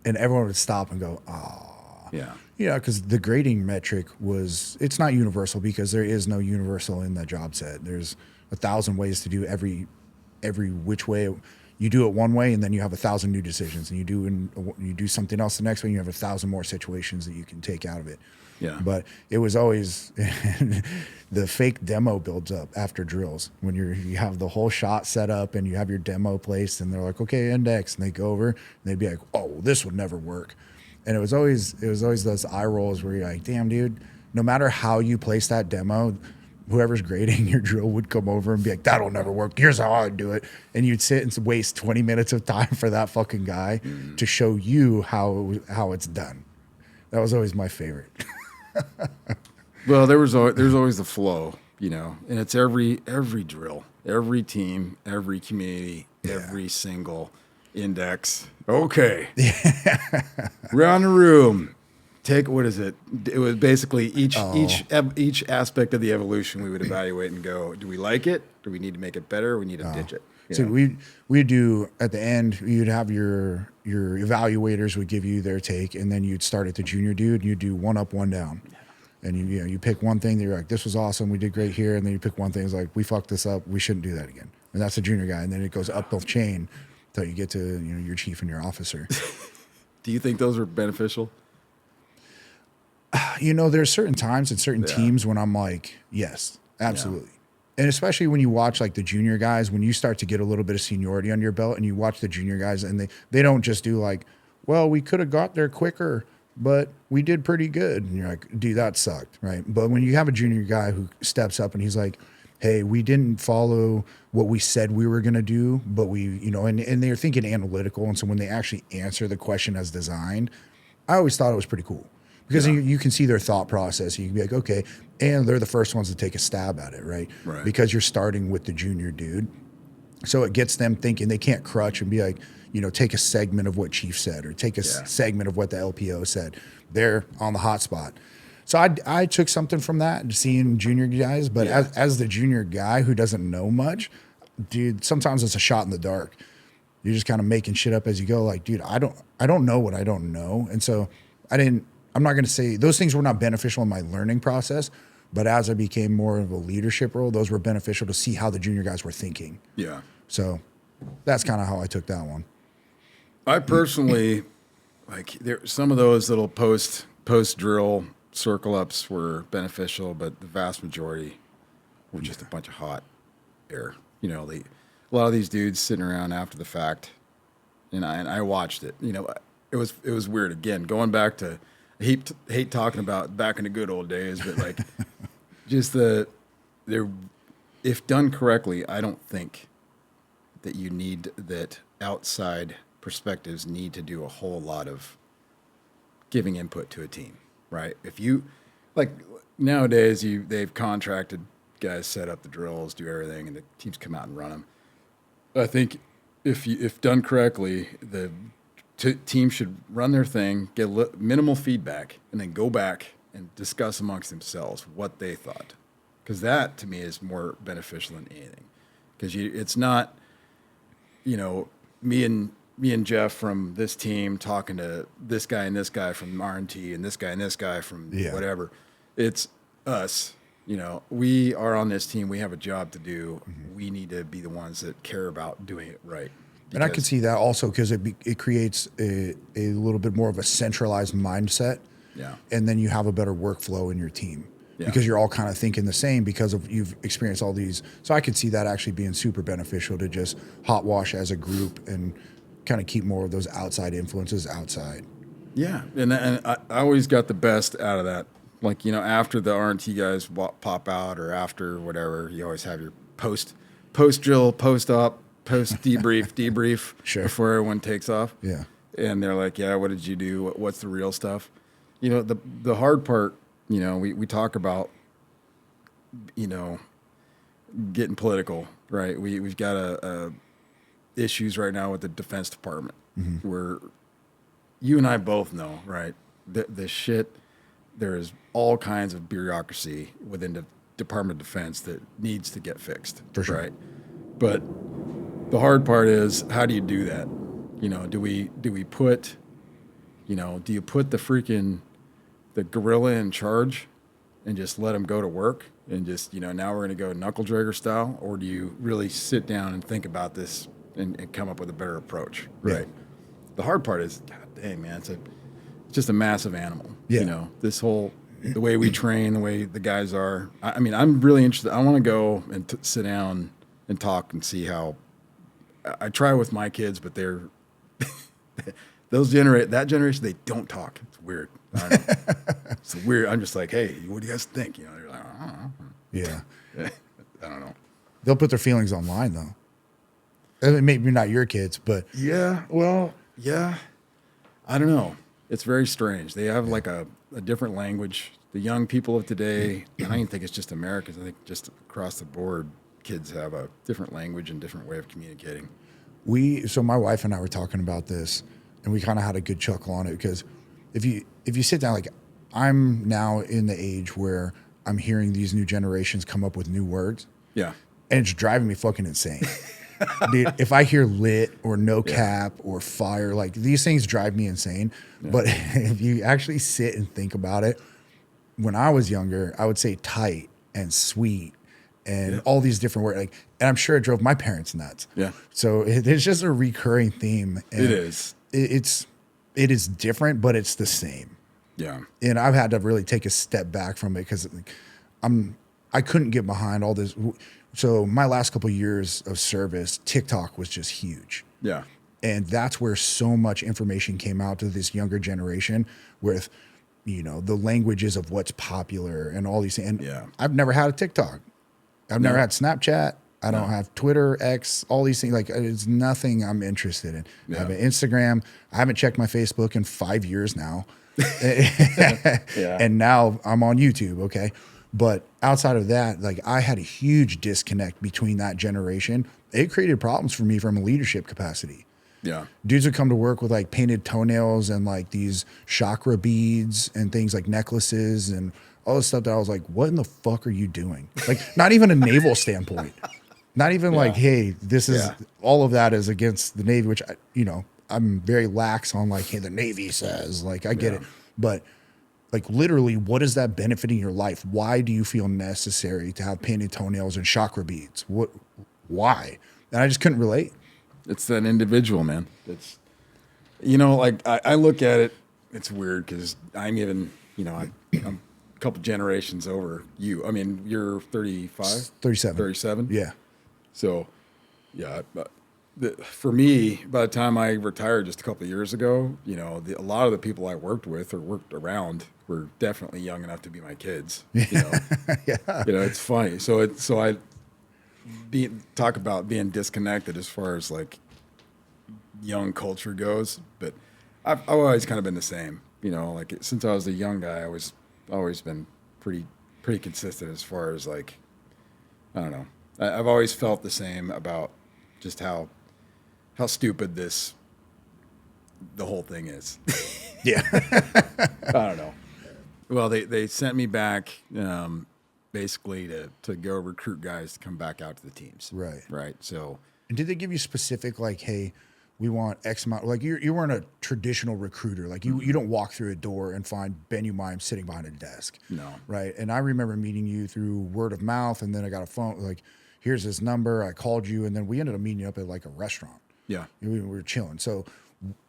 And everyone would stop and go, "Ah." Yeah. Yeah, because the grading metric it's not universal because there is no universal in the job set. There's 1,000 ways to do every which way. You do it one way, and then you have 1,000 new decisions, and you do something else the next way, and you have 1,000 more situations that you can take out of it. Yeah. But it was always the fake demo builds up after drills when you have the whole shot set up and you have your demo placed, and they're like, "Okay, index," and they go over and they'd be like, "Oh, this would never work." And it was always those eye rolls where you're like, "Damn, dude, no matter how you place that demo, whoever's grading your drill would come over and be like, 'That'll never work. Here's how I do it.'" And you'd sit and waste 20 minutes of time for that fucking guy to show you how it's done. That was always my favorite. Well, there's always the flow, and it's every drill, every team, every community, every single index. Okay. Around the room. What is it? It was basically each aspect of the evaluation we would evaluate and go, do we like it? Do we need to make it better? We need to ditch it. So we do at the end, you'd have your evaluators would give you their take, and then you'd start at the junior dude and you'd do one up, one down. And you pick one thing that you're like, "This was awesome, we did great here," and then you pick one thing that's like, "We fucked this up, we shouldn't do that again." And that's the junior guy, and then it goes up the chain until you get to your chief and your officer. Do you think those are beneficial? There's certain times and certain teams when I'm like, yes, absolutely. And especially when you watch like the junior guys, when you start to get a little bit of seniority under your belt and you watch the junior guys and they don't just do like, "Well, we could have got there quicker, but we did pretty good." And you're like, "Dude, that sucked," right? But when you have a junior guy who steps up and he's like, "Hey, we didn't follow what we said we were going to do, but and they're thinking analytical. And so when they actually answer the question as designed, I always thought it was pretty cool because you can see their thought process. You can be like, okay, and they're the first ones to take a stab at it, right? Right. Because you're starting with the junior dude. So it gets them thinking. They can't crutch and be like, take a segment of what Chief said or take a segment of what the LPO said. They're on the hot spot. So I took something from that, seeing junior guys, but as the junior guy who doesn't know much, dude, sometimes it's a shot in the dark. You're just kind of making shit up as you go. Like, dude, I don't know what I don't know. And so I'm not going to say those things were not beneficial in my learning process, but as I became more of a leadership role, those were beneficial to see how the junior guys were thinking. Yeah. So that's kind of how I took that one. I personally, some of those little post drill circle ups were beneficial, but the vast majority were just a bunch of hot air. A lot of these dudes sitting around after the fact, and I watched it. It was weird. Again, going back to hate talking about back in the good old days, but like just if done correctly, I don't think that outside perspectives need to do a whole lot of giving input to a team, right? If you like nowadays, they've contracted guys set up the drills, do everything, and the teams come out and run them. I think if done correctly, the team should run their thing, get minimal feedback, and then go back and discuss amongst themselves what they thought, because that to me is more beneficial than anything. Because it's not, me and Jeff from this team talking to this guy and this guy from R&T and this guy from whatever. It's us. We are on this team. We have a job to do. Mm-hmm. We need to be the ones that care about doing it right. And I can see that also because it creates a little bit more of a centralized mindset. Yeah. And then you have a better workflow in your team because you're all kind of thinking the same because of you've experienced all these. So I could see that actually being super beneficial to just hot wash as a group and kind of keep more of those outside influences outside. Yeah. And I always got the best out of that. Like, after the R&T guys pop out or after whatever, you always have your post drill, post-op, debrief sure. Before everyone takes off. Yeah. And they're like, yeah, what did you do? What's the real stuff? The hard part, we talk about, getting political, right? We've got a issues right now with the Defense Department where you and I both know, right? The shit, there is all kinds of bureaucracy within the Department of Defense that needs to get fixed. For sure. Right? But the hard part is, how do you do that? Do you put the gorilla in charge and just let him go to work and just, now we're going to go knuckle dragger style? Or do you really sit down and think about this and come up with a better approach? Right. Yeah. The hard part is, God dang, man, it's just a massive animal. Yeah. The way we train, the way the guys are. I'm really interested. I want to go and sit down and talk and see how. I try with my kids, but they're that generation. They don't talk. It's weird. I don't know. It's weird. I'm just like, hey, what do you guys think? They're like, I don't know. Yeah. I don't know. They'll put their feelings online though. I mean, maybe not your kids, but yeah. Well, yeah. I don't know. It's very strange. They have like a different language. The young people of today, and I don't even think it's just Americans. I think just across the board, kids have a different language and different way of communicating. So my wife and I were talking about this, and we kind of had a good chuckle on it because if you sit down, like I'm now in the age where I'm hearing these new generations come up with new words. Yeah. And it's driving me fucking insane. Dude, if I hear lit or no cap or fire, like these things drive me insane. Yeah. But if you actually sit and think about it, when I was younger, I would say tight and sweet and all these different words. Like, and I'm sure it drove my parents nuts. Yeah. So it's just a recurring theme. And it is. It is different, but it's the same. Yeah. And I've had to really take a step back from it because I couldn't get behind all this. So my last couple of years of service, TikTok was just huge. Yeah. And that's where so much information came out to this younger generation with, the languages of what's popular and all these things. And I've never had a TikTok. I've never had Snapchat. I don't have Twitter, X, all these things. Like, it's nothing I'm interested in. I have an Instagram. I haven't checked my Facebook in 5 years now. And now I'm on YouTube. Okay. But outside of that, like I had a huge disconnect between that generation. It created problems for me from a leadership capacity. Yeah. Dudes would come to work with like painted toenails and like these chakra beads and things like necklaces and all this stuff that I was like, what in the fuck are you doing? Like, not even a naval standpoint. Not even like, hey, this is all of that is against the Navy, which I'm very lax on like, hey, the Navy says, like, I get it. But like literally, what is that benefiting your life? Why do you feel necessary to have painted toenails and chakra beads? Why? And I just couldn't relate. It's that individual, man. It's, like I look at it, it's weird because I'm even, I'm a couple generations over you. I mean, you're 35? 37. 37? Yeah. So, for me, by the time I retired just a couple of years ago, a lot of the people I worked with or worked around were definitely young enough to be my kids. Yeah. It's funny. Talk about being disconnected as far as like young culture goes, but I've always kind of been the same. Like since I was a young guy, I was always been pretty consistent as far as like, I don't know. I've always felt the same about just how stupid the whole thing is. Yeah. I don't know. Well, they sent me back basically to go recruit guys to come back out to the teams. Right. Right. So, And did they give you specific, like, hey, we want X amount? Like, you weren't a traditional recruiter. Like, you don't walk through a door and find Ben Umayam sitting behind a desk. No. Right. And I remember meeting you through word of mouth, and then I got a phone, like, here's his number. I called you, and then we ended up meeting up at, like, a restaurant. yeah. We were chilling. So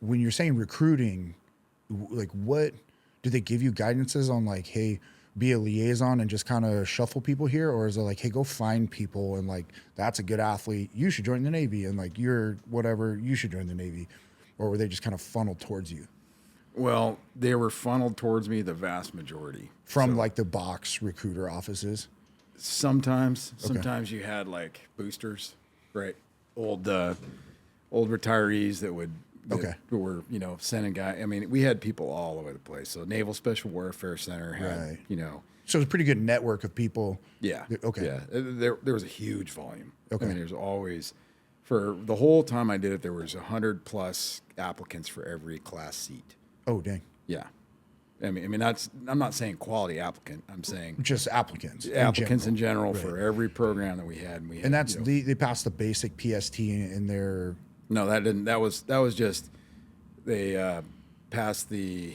when you're saying recruiting, like, what do they give you guidances on, like, hey, be a liaison and just kind of shuffle people here? Or is it like, hey, go find people and like, that's a good athlete, you should join the Navy, and like, you're whatever, you should join the Navy? Or were they just kind of funneled towards you Well, they were funneled towards me the vast majority. from like the box recruiter offices? Sometimes you had like boosters, right? Old retirees that were sending guys. I mean, we had people all over the place. So Naval Special Warfare Center had Right. So it was a pretty good network of people. yeah, Okay. yeah. There was a huge volume. Okay. I mean, there's always for the whole time I did it, there was 100+ applicants for every class seat. Oh, dang. Yeah. I mean that's. I'm not saying quality applicant. I'm saying Just applicants. in general Right. for every program that we had. And that's they passed the basic PST in their. No, that didn't. That was just they passed the.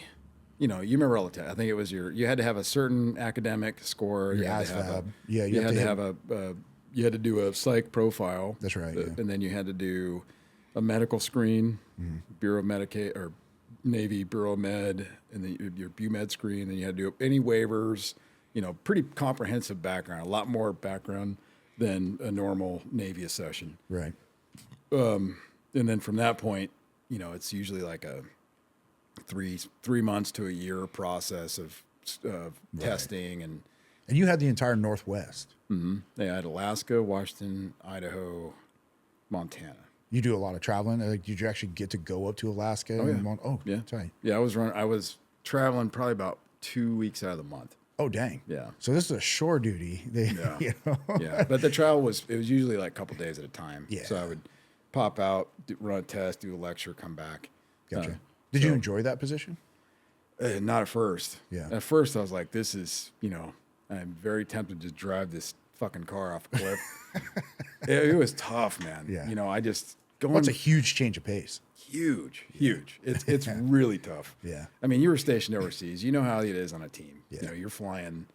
You remember all the time. I think it was you had to have a certain academic score. You had to have you had to do a psych profile. That's right. Yeah. And then you had to do a medical screen, Bureau of Medicaid or Navy Bureau of Med, and then your BUMED screen. Then you had to do any waivers. Pretty comprehensive background. A lot more background than a normal Navy accession. Right. And then from that point, it's usually like a 3 months to a year process of testing and And you had the entire Northwest. they had Alaska, Washington, Idaho, Montana. You do a lot of traveling. Like, did you actually get to go up to Alaska? Yeah. Tight. Yeah, I was traveling probably about 2 weeks out of the month. Oh, dang. Yeah. So this is a shore duty. Yeah. Yeah. But the travel was usually like a couple days at a time. Yeah. So I would pop out, run a test, do a lecture, come back. Gotcha. Did you enjoy that position? Not at first. Yeah. At first I was like, this is, I'm very tempted to drive this fucking car off a cliff. it was tough, man. Yeah. I just going. Well, it's a huge change of pace. Huge. It's really tough. Yeah. I mean, you were stationed overseas. You know how it is on a team. Yeah. You're flying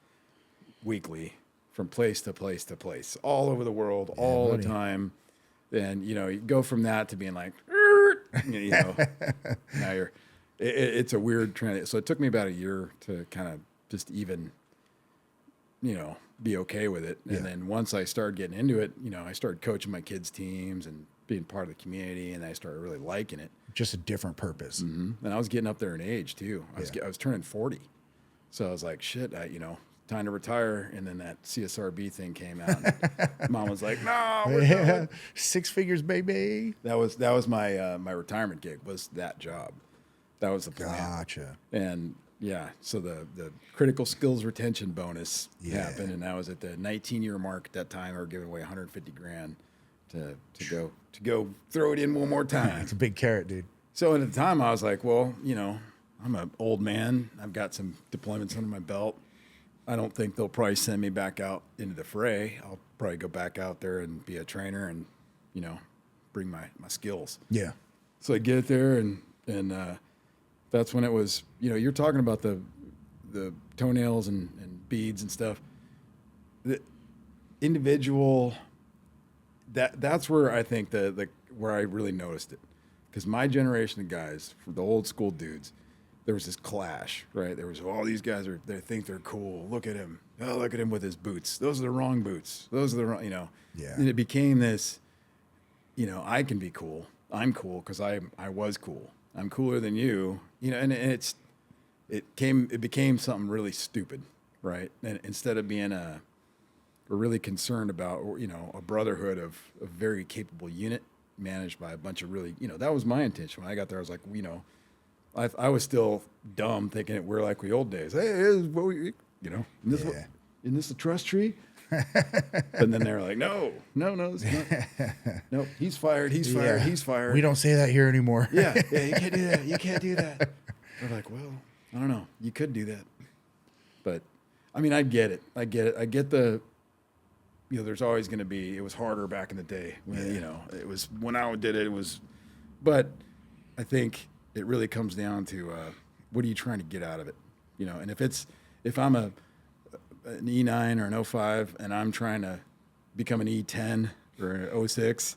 weekly from place to place to place, all over the world, all buddy. the time. And you go from that to being like, now it's a weird trend. So it took me about a year to kind of just even, be okay with it. Yeah. And then once I started getting into it, I started coaching my kids' teams and being part of the community, and I started really liking it. Just a different purpose. And I was getting up there in age too. I was turning 40, so I was like, shit, time to retire. And then that CSRB thing came out. And Mom was like, no, we're done. 6 figures, baby. That was my my retirement gig, was that job. That was the plan. Gotcha. And yeah, so the critical skills retention bonus Yeah. happened, and I was at the 19-year mark at that time. I were giving away 150 grand to go throw it in one more time. It's a big carrot, dude. So at the time, I was like, well, I'm an old man. I've got some deployments under my belt. I don't think they'll probably send me back out into the fray. I'll probably go back out there and be a trainer and, bring my skills. Yeah. So I get there, and that's when it was, you're talking about the toenails and beads and stuff. The individual, that's where I think where I really noticed it. Because my generation of guys, for the old school dudes, there was this clash, right? There was all these guys they think they're cool. Look at him. Oh, look at him with his boots. Those are the wrong boots. Those are the wrong, Yeah. And it became this I can be cool. I'm cool because I was cool. I'm cooler than you, and it became something really stupid, right? And instead of being we're really concerned about, a brotherhood of a very capable unit managed by a bunch of really, that was my intention. When I got there, I was like, I was still dumb thinking we're like the old days. Hey, isn't this a trust tree? But then they're like, no, it's not. No, he's fired. He's fired. Yeah. He's fired. We don't say that here anymore. Yeah, you can't do that. You can't do that. We're like, well, I don't know. You could do that. But, I mean, I get it. I get the, there's always going to be, it was harder back in the day. When, it was, when I did it, it was, but I think it really comes down to what are you trying to get out of it? And if I'm an E9 or an 05 and I'm trying to become an E10 or an 06,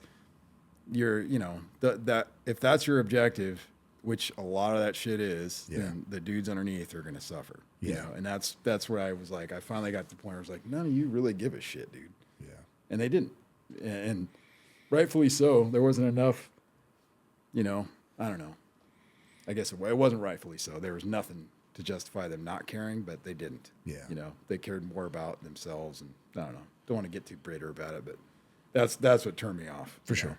that if that's your objective, which a lot of that shit is, then the dudes underneath are going to suffer. And that's where I was like, I finally got to the point where I was like, none of you really give a shit, dude. Yeah. And they didn't. And rightfully so. There wasn't enough, I don't know. I guess it wasn't rightfully so. There was nothing to justify them not caring, but they didn't. Yeah. They cared more about themselves, and I don't know. Don't want to get too bitter about it, but that's what turned me off. For sure.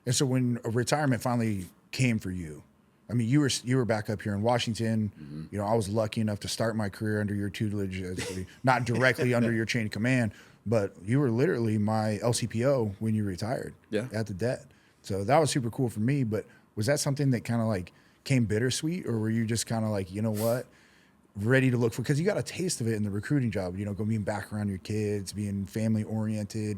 And so when a retirement finally came for you, I mean, you were back up here in Washington. Mm-hmm. I was lucky enough to start my career under your tutelage, not directly under your chain of command, but you were literally my LCPO when you retired at the det. So that was super cool for me. But was that something that kind of like came bittersweet, or were you just kind of like, you know what, ready to look for, because you got a taste of it in the recruiting job, being back around your kids, being family oriented,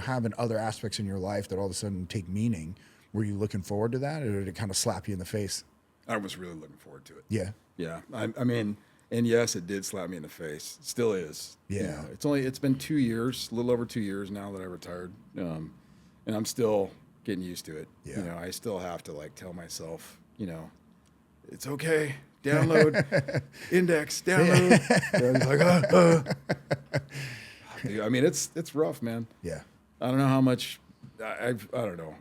having other aspects in your life that all of a sudden take meaning. Were you looking forward to that, or did it kind of slap you in the face? I was really looking forward to it. Yeah. Yeah. I mean, and yes, it did slap me in the face. It still is. Yeah. It's been 2 years, a little over 2 years now that I retired. And I'm still getting used to it. Yeah. I still have to tell myself, it's okay. Download, index, download. Like, Dude, I mean, it's rough, man. Yeah. I don't know how much. I don't know.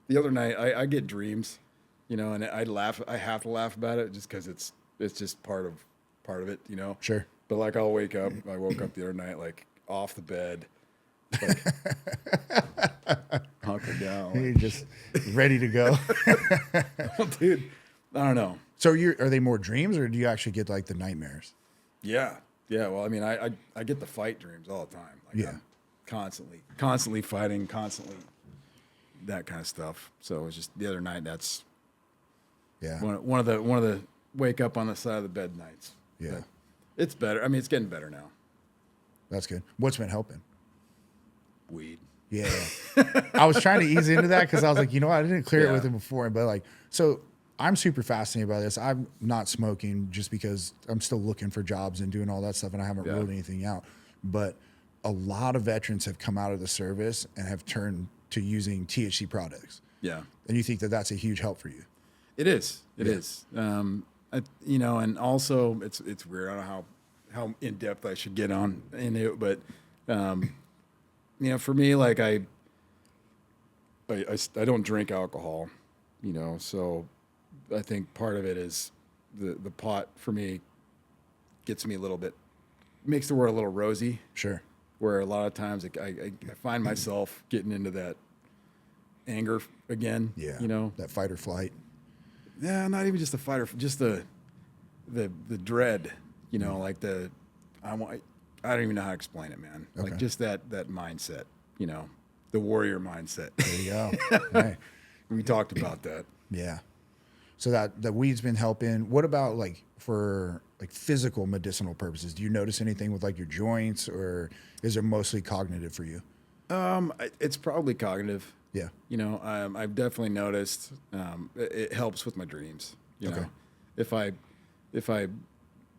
The other night I get dreams, and I laugh. I have to laugh about it just because it's just part of it, Sure. But I'll wake up. I woke up the other night off the bed, hunkered down. You're just ready to go. Dude, I don't know. So are they more dreams, or do you actually get the nightmares? Yeah. Well, I mean, I get the fight dreams all the time. I'm constantly fighting, constantly that kind of stuff. So it was just the other night. That's one of the wake up on the side of the bed nights. Yeah, but it's better. I mean, it's getting better now. That's good. What's been helping? Weed. Yeah, I was trying to ease into that because I was like, I didn't clear it with him before, but so I'm super fascinated by this. I'm not smoking just because I'm still looking for jobs and doing all that stuff, and I haven't ruled anything out. But a lot of veterans have come out of the service and have turned to using THC products. Yeah. And you think that that's a huge help for you? It is. It is. And also it's weird. I don't know how in depth I should get on in it, but for me, I don't drink alcohol, so I think part of it is the pot for me gets me a little bit, makes the world a little rosy. Sure. Where a lot of times I find myself getting into that anger again. Yeah. That fight or flight. Yeah, not even just the fight or just the dread. I don't even know how to explain it, man. Okay. Just that mindset. The warrior mindset. There you go. Right. We talked about that. Yeah. So that weed's been helping. What about for physical medicinal purposes? Do you notice anything with your joints, or is it mostly cognitive for you? It's probably cognitive. Yeah. I've definitely noticed it helps with my dreams. Okay. If I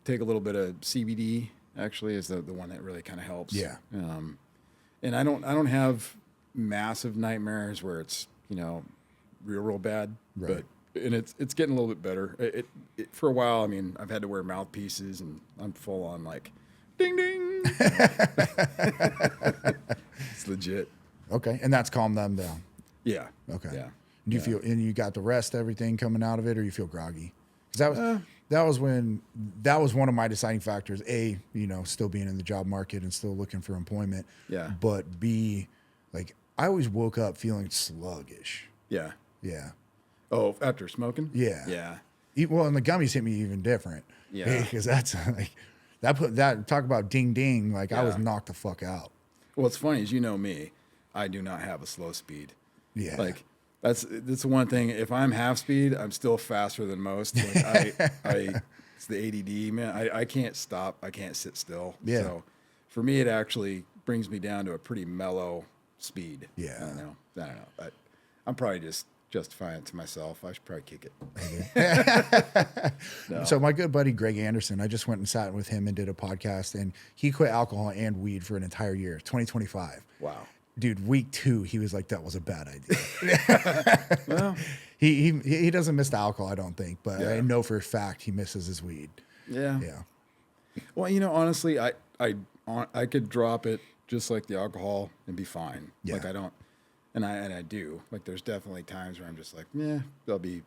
take a little bit of CBD, actually, is the one that really kind of helps. Yeah. And I don't have massive nightmares where it's real bad. Right. But and it's getting a little bit better. It for a while. I mean, I've had to wear mouthpieces, and I'm full on ding ding. It's legit. Okay, and that's calmed them down. Yeah. Okay. Yeah. Do you feel, and you got the rest, everything coming out of it, or you feel groggy? Because that was one of my deciding factors. A, still being in the job market and still looking for employment. Yeah. But B, like I always woke up feeling sluggish. Yeah. Yeah. Oh, after smoking? Yeah. Yeah. Well, and the gummies hit me even different. Yeah. Because that's like that talk about ding ding. Like I was Yeah. knocked the fuck out. Well, it's funny, as you know me, I do not have a slow speed. Yeah. Like that's one thing. If I'm half speed, I'm still faster than most. Like it's the ADD, man. I can't stop. I can't sit still. Yeah. So for me, it actually brings me down to a pretty mellow speed. Yeah. I don't know. I'm probably just justifying it to myself. I should probably kick it. No. So my good buddy Greg Anderson, I just went and sat with him and did a podcast, and he quit alcohol and weed for an entire year, 2025. Wow. Dude, week 2, he was like, that was a bad idea. Well, he doesn't miss the alcohol, I don't think, but Yeah. I know for a fact he misses his weed. yeah. Yeah. Well, honestly, I could drop it just like the alcohol and be fine. Yeah. Like I don't, and I do. Like there's definitely times where I'm just like, yeah, they'll be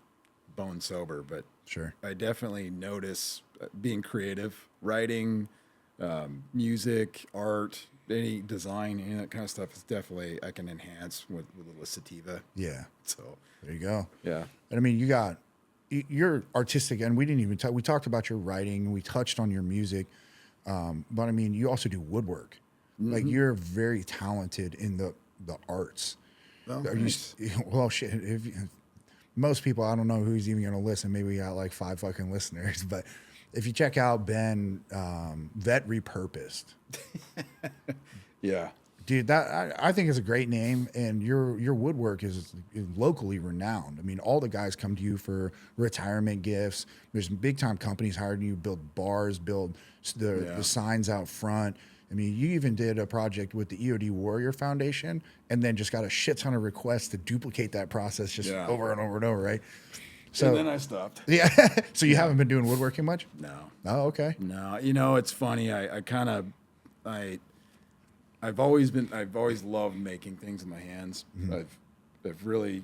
bone sober, but Sure. I definitely notice being creative, writing, music, art, any design, any of that kind of stuff is definitely I can enhance with a little sativa. Yeah. So There you go. yeah, And I mean, you're artistic, and we didn't even we talked about your writing, we touched on your music, but I mean, you also do woodwork. Like you're very talented in the arts. well, Are you? Well, shit. Most people, I don't know who's even going to listen. Maybe we got like 5 fucking listeners, but if you check out Ben, Vet Repurposed, yeah, dude, that I think is a great name, and your woodwork is locally renowned. I mean, all the guys come to you for retirement gifts. There's big time companies hiring you, build bars, build the signs out front. I mean, you even did a project with the EOD Warrior Foundation, and then just got a shit ton of requests to duplicate that process just over and over and over, right? So and then I stopped. yeah. So you haven't been doing woodworking much? No. Oh, okay. No, it's funny. I've always loved making things in my hands. I've really,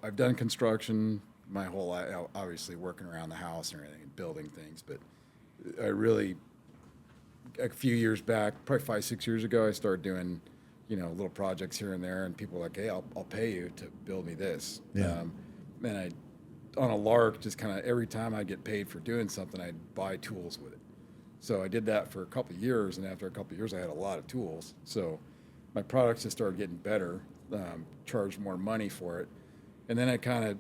I've done construction my whole life, obviously working around the house and everything and building things, but I really, a few years back, probably 5-6 years ago, I started doing, little projects here and there, and people were like, hey, I'll pay you to build me this. Yeah. And I, on a lark, just kind of every time I get paid for doing something, I'd buy tools with it. So I did that for a couple of years, and after a couple of years, I had a lot of tools. So my products just started getting better, charged more money for it, and then it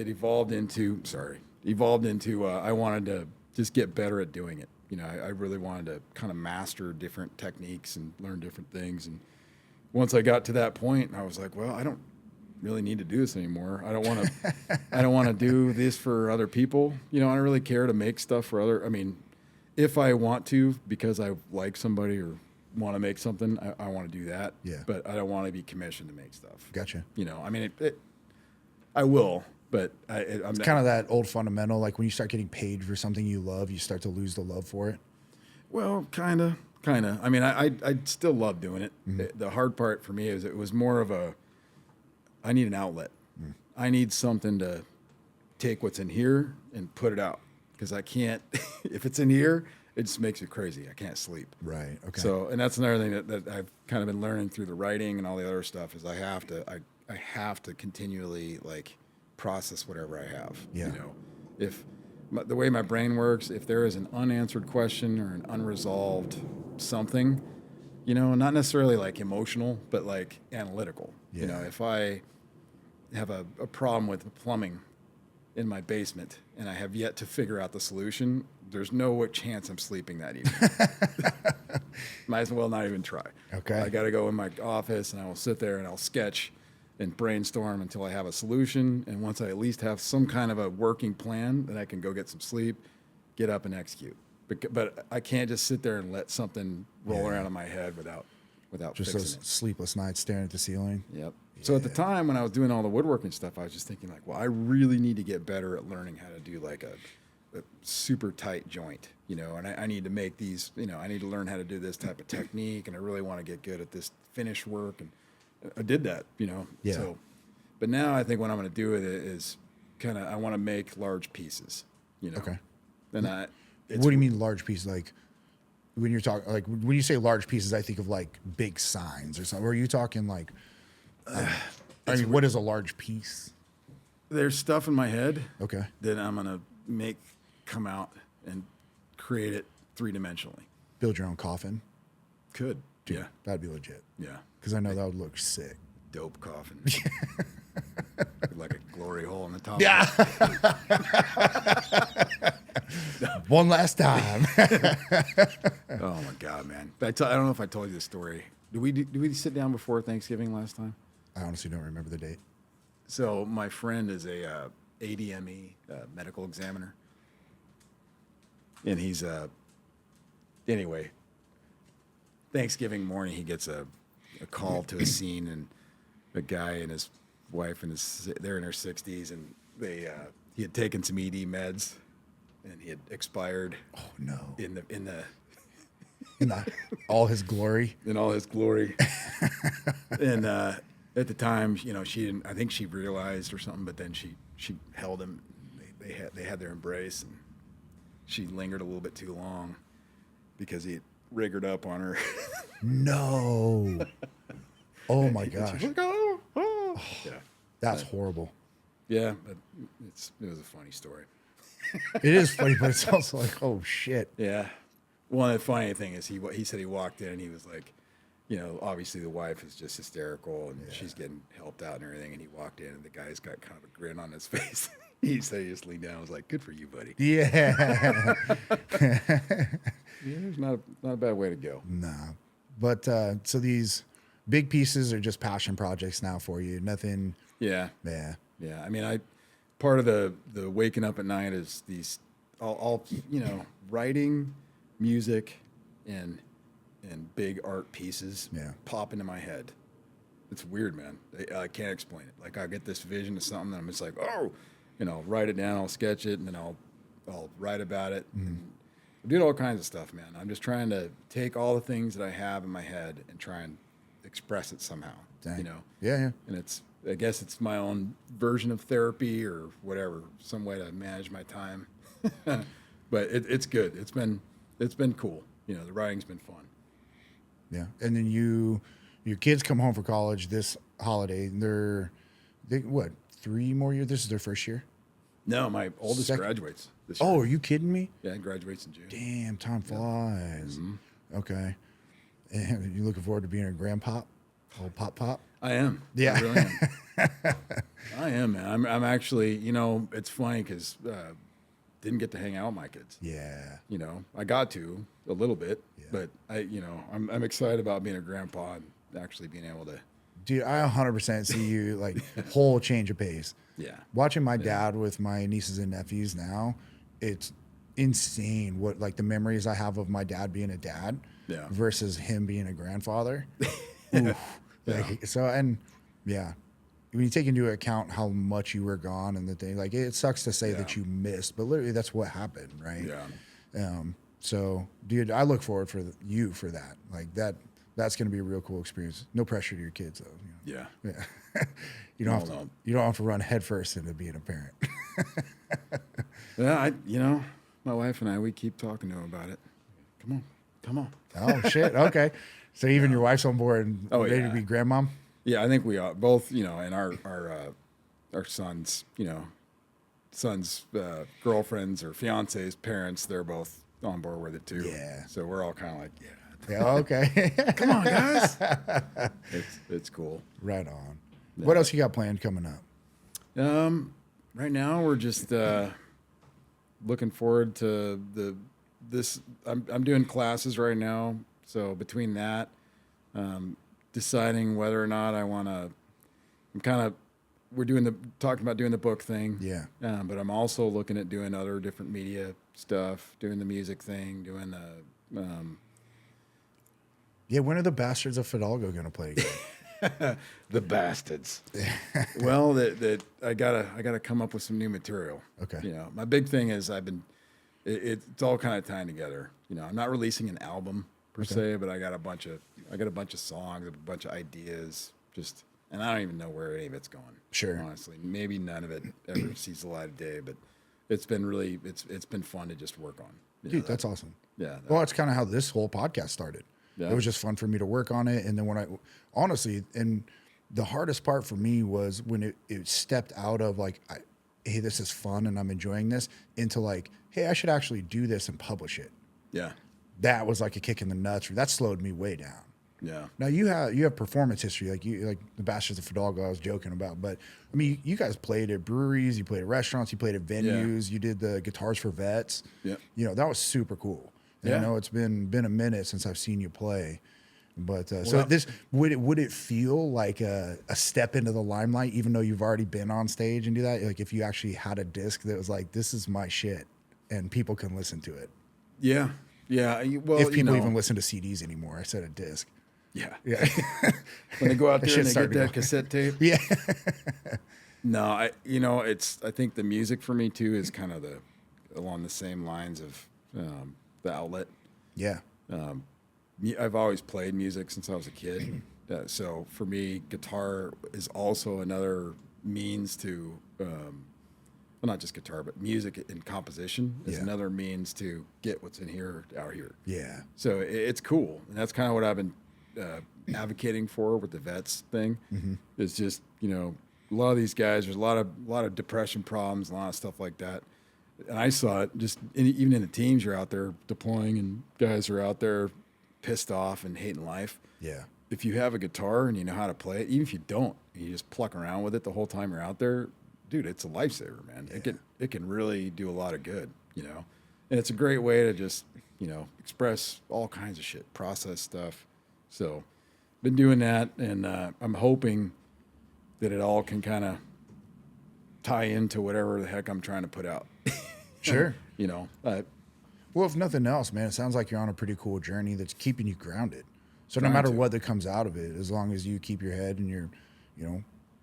evolved into I wanted to just get better at doing it. I really wanted to kind of master different techniques and learn different things. And once I got to that point, I was like, well, I don't really need to do this anymore. I don't want to do this for other people. I don't really care to make stuff for other. I mean, if I want to, because I like somebody or want to make something, I want to do that. Yeah. But I don't want to be commissioned to make stuff. Gotcha. I mean, I will, but I'm Kind of that old fundamental, like when you start getting paid for something you love, you start to lose the love for it. Well, kind of. I mean, I still love doing it. Mm-hmm. The hard part for me is it was more of I need an outlet. I need something to take what's in here and put it out, because I can't, if it's in here, it just makes me crazy. I can't sleep. Right. Okay. So, and that's another thing that I've kind of been learning through the writing and all the other stuff is I have to continually process whatever I have. Yeah. If the way my brain works, if there is an unanswered question or an unresolved something, not necessarily emotional, but analytical. Yeah. If I have a problem with the plumbing in my basement and I have yet to figure out the solution, there's no chance I'm sleeping that evening. Might as well not even try. Okay. I got to go in my office and I will sit there and I'll sketch and brainstorm until I have a solution. And once I at least have some kind of a working plan, then I can go get some sleep, get up and execute. But I can't just sit there and let something roll around in my head without Just fixing those it. sleepless nights staring at the ceiling. Yep. So at the time when I was doing all the woodworking stuff, I was just thinking well, I really need to get better at learning how to do a super tight joint, and I need to make these, I need to learn how to do this type of technique, and I really want to get good at this finish work. And I did that, Yeah. So But now I think what I'm going to do with it is kind of I want to make large pieces. Okay. And What do you mean large pieces? Like when you're talking, like when you say large pieces, I think of like big signs or something. Or are you talking like, I mean, what is a large piece? There's stuff in my head Okay. that I'm going to make come out and create it 3-dimensionally. Build your own coffin. Could. Dude, Yeah. that'd be legit. Yeah. Because I know that would look sick. Dope coffin. Like a glory hole in the top. Yeah. One last time. Oh my God, man. I don't know if I told you this story. Did we sit down before Thanksgiving last time? I honestly don't remember the date. So my friend is a ADME medical examiner, and he's anyway. Thanksgiving morning, he gets a call to a scene, and a guy and his wife and they're in their 60s, and he had taken some ED meds, and he had expired. Oh no! In All his glory. In all his glory. And at the time, she didn't. I think she realized or something, but then she held him. They had their embrace, and she lingered a little bit too long because he had riggered up on her. No. Oh my gosh. She's like, oh. Yeah. That's horrible. Yeah, but it was a funny story. It is funny, but it's also like, oh shit. Yeah. One of the funny thing is he said he walked in and he was like, obviously the wife is just hysterical and she's getting helped out and everything. And he walked in and the guy's got kind of a grin on his face. He said he just leaned down and was like, good for you, buddy. Yeah. Yeah, it's not a bad way to go. Nah. But so these big pieces are just passion projects now for you. Nothing. Yeah. Yeah. Yeah. I mean, part of the waking up at night is these all writing, music, and big art pieces pop into my head. It's weird, man. I can't explain it. Like I get this vision of something and I'm just like, oh, write it down, I'll sketch it, and then I'll write about it. Mm. And I'm doing all kinds of stuff, man. I'm just trying to take all the things that I have in my head and try and express it somehow. Dang. Yeah. And I guess it's my own version of therapy or whatever, some way to manage my time. But it's good. It's been cool. The writing's been fun. Yeah. And then your kids come home for college this holiday. They what, 3 more years? This is their first year? No, my oldest graduates this year. Oh, are you kidding me? Yeah, it graduates in June. Damn, time flies. Mm-hmm. Okay. And you looking forward to being a grandpop? Old pop? I am. Yeah. I really am. I am, man. I'm actually, it's funny because didn't get to hang out with my kids. Yeah. I got to a little bit, but I'm excited about being a grandpa and actually being able to. Dude, I 100% see you like whole change of pace. Yeah. Watching my dad with my nieces and nephews now, it's insane what like the memories I have of my dad being a dad versus him being a grandfather. Oof. Like, so, and yeah, when you take into account how much you were gone and the thing, like it sucks to say that you missed, but literally that's what happened, right? Yeah. So, dude, I look forward for you for that. Like that's going to be a real cool experience. No pressure to your kids though. Yeah. You don't have to run headfirst into being a parent. Yeah, my wife and I, we keep talking to him about it. Come on. Oh shit. Okay. So even your wife's on board and ready to be grandmom? Yeah, I think we are both, and our sons, son's girlfriends or fiance's parents, they're both on board with it too. Yeah. So we're all kind of like, Yeah, okay. come on, guys. It's cool. Right on. Yeah. What else you got planned coming up? Right now we're just looking forward to this. I'm doing classes right now, so between that, deciding whether or not I want to. We're talking about doing the book thing. Yeah. But I'm also looking at doing other different media stuff, doing the music thing, doing the. Yeah, when are the Bastards of Fidalgo going to play again? The bastards. Well, that I gotta come up with some new material. Okay. My big thing is it's all kind of tying together. I'm not releasing an album per se, but I got a bunch of songs, a bunch of ideas, just and I don't even know where any of it's going. Sure. Honestly, maybe none of it ever sees the light of day, but it's been really, it's been fun to just work on. Dude, that's awesome. Yeah. Well, that's kind of how this whole podcast started. Yeah. It was just fun for me to work on it. And then when I, honestly, and the hardest part for me was when it stepped out of like, hey, this is fun and I'm enjoying this, into like, hey, I should actually do this and publish it. Yeah. That was like a kick in the nuts. That slowed me way down. Yeah. Now you have performance history, like the Bastards of Fidalgo I was joking about, but I mean you guys played at breweries, you played at restaurants, you played at venues, you did the Guitars for Vets. Yeah. You know, that was super cool. And Yeah. I know it's been a minute since I've seen you play. But so Well, this would it feel like a step into the limelight, even though you've already been on stage and do that? Like if you actually had a disc that was like, this is my shit and people can listen to it. Yeah. Yeah. Well, If people even listen to CDs anymore, I said a disc. Yeah. Yeah. When they go out there shit and they get started that going. cassette tape. Yeah. No, I think the music for me too is kind of along the same lines of the outlet. Yeah. I've always played music since I was a kid. So for me, guitar is also another means to, well, not just guitar, but music and composition is Yeah. another means to get what's in here out here. Yeah. So it's cool. And that's kind of what I've been advocating for with the vets thing. Is just, a lot of these guys, there's a lot of depression problems, a lot of stuff like that. And I saw it just even in the teams you're out there deploying and guys are out there pissed off and hating life. Yeah. If you have a guitar and you know how to play it, even if you don't, you just pluck around with it the whole time you're out there, dude, it's a lifesaver, man. Yeah. It can really do a lot of good, And it's a great way to just, express all kinds of shit, process stuff. So been doing that, and I'm hoping that it all can kind of tie into whatever the heck I'm trying to put out. Sure. Well, if nothing else, man, it sounds like you're on a pretty cool journey that's keeping you grounded. So no Trying matter to. what that comes out of it, as long as you keep your head and you're,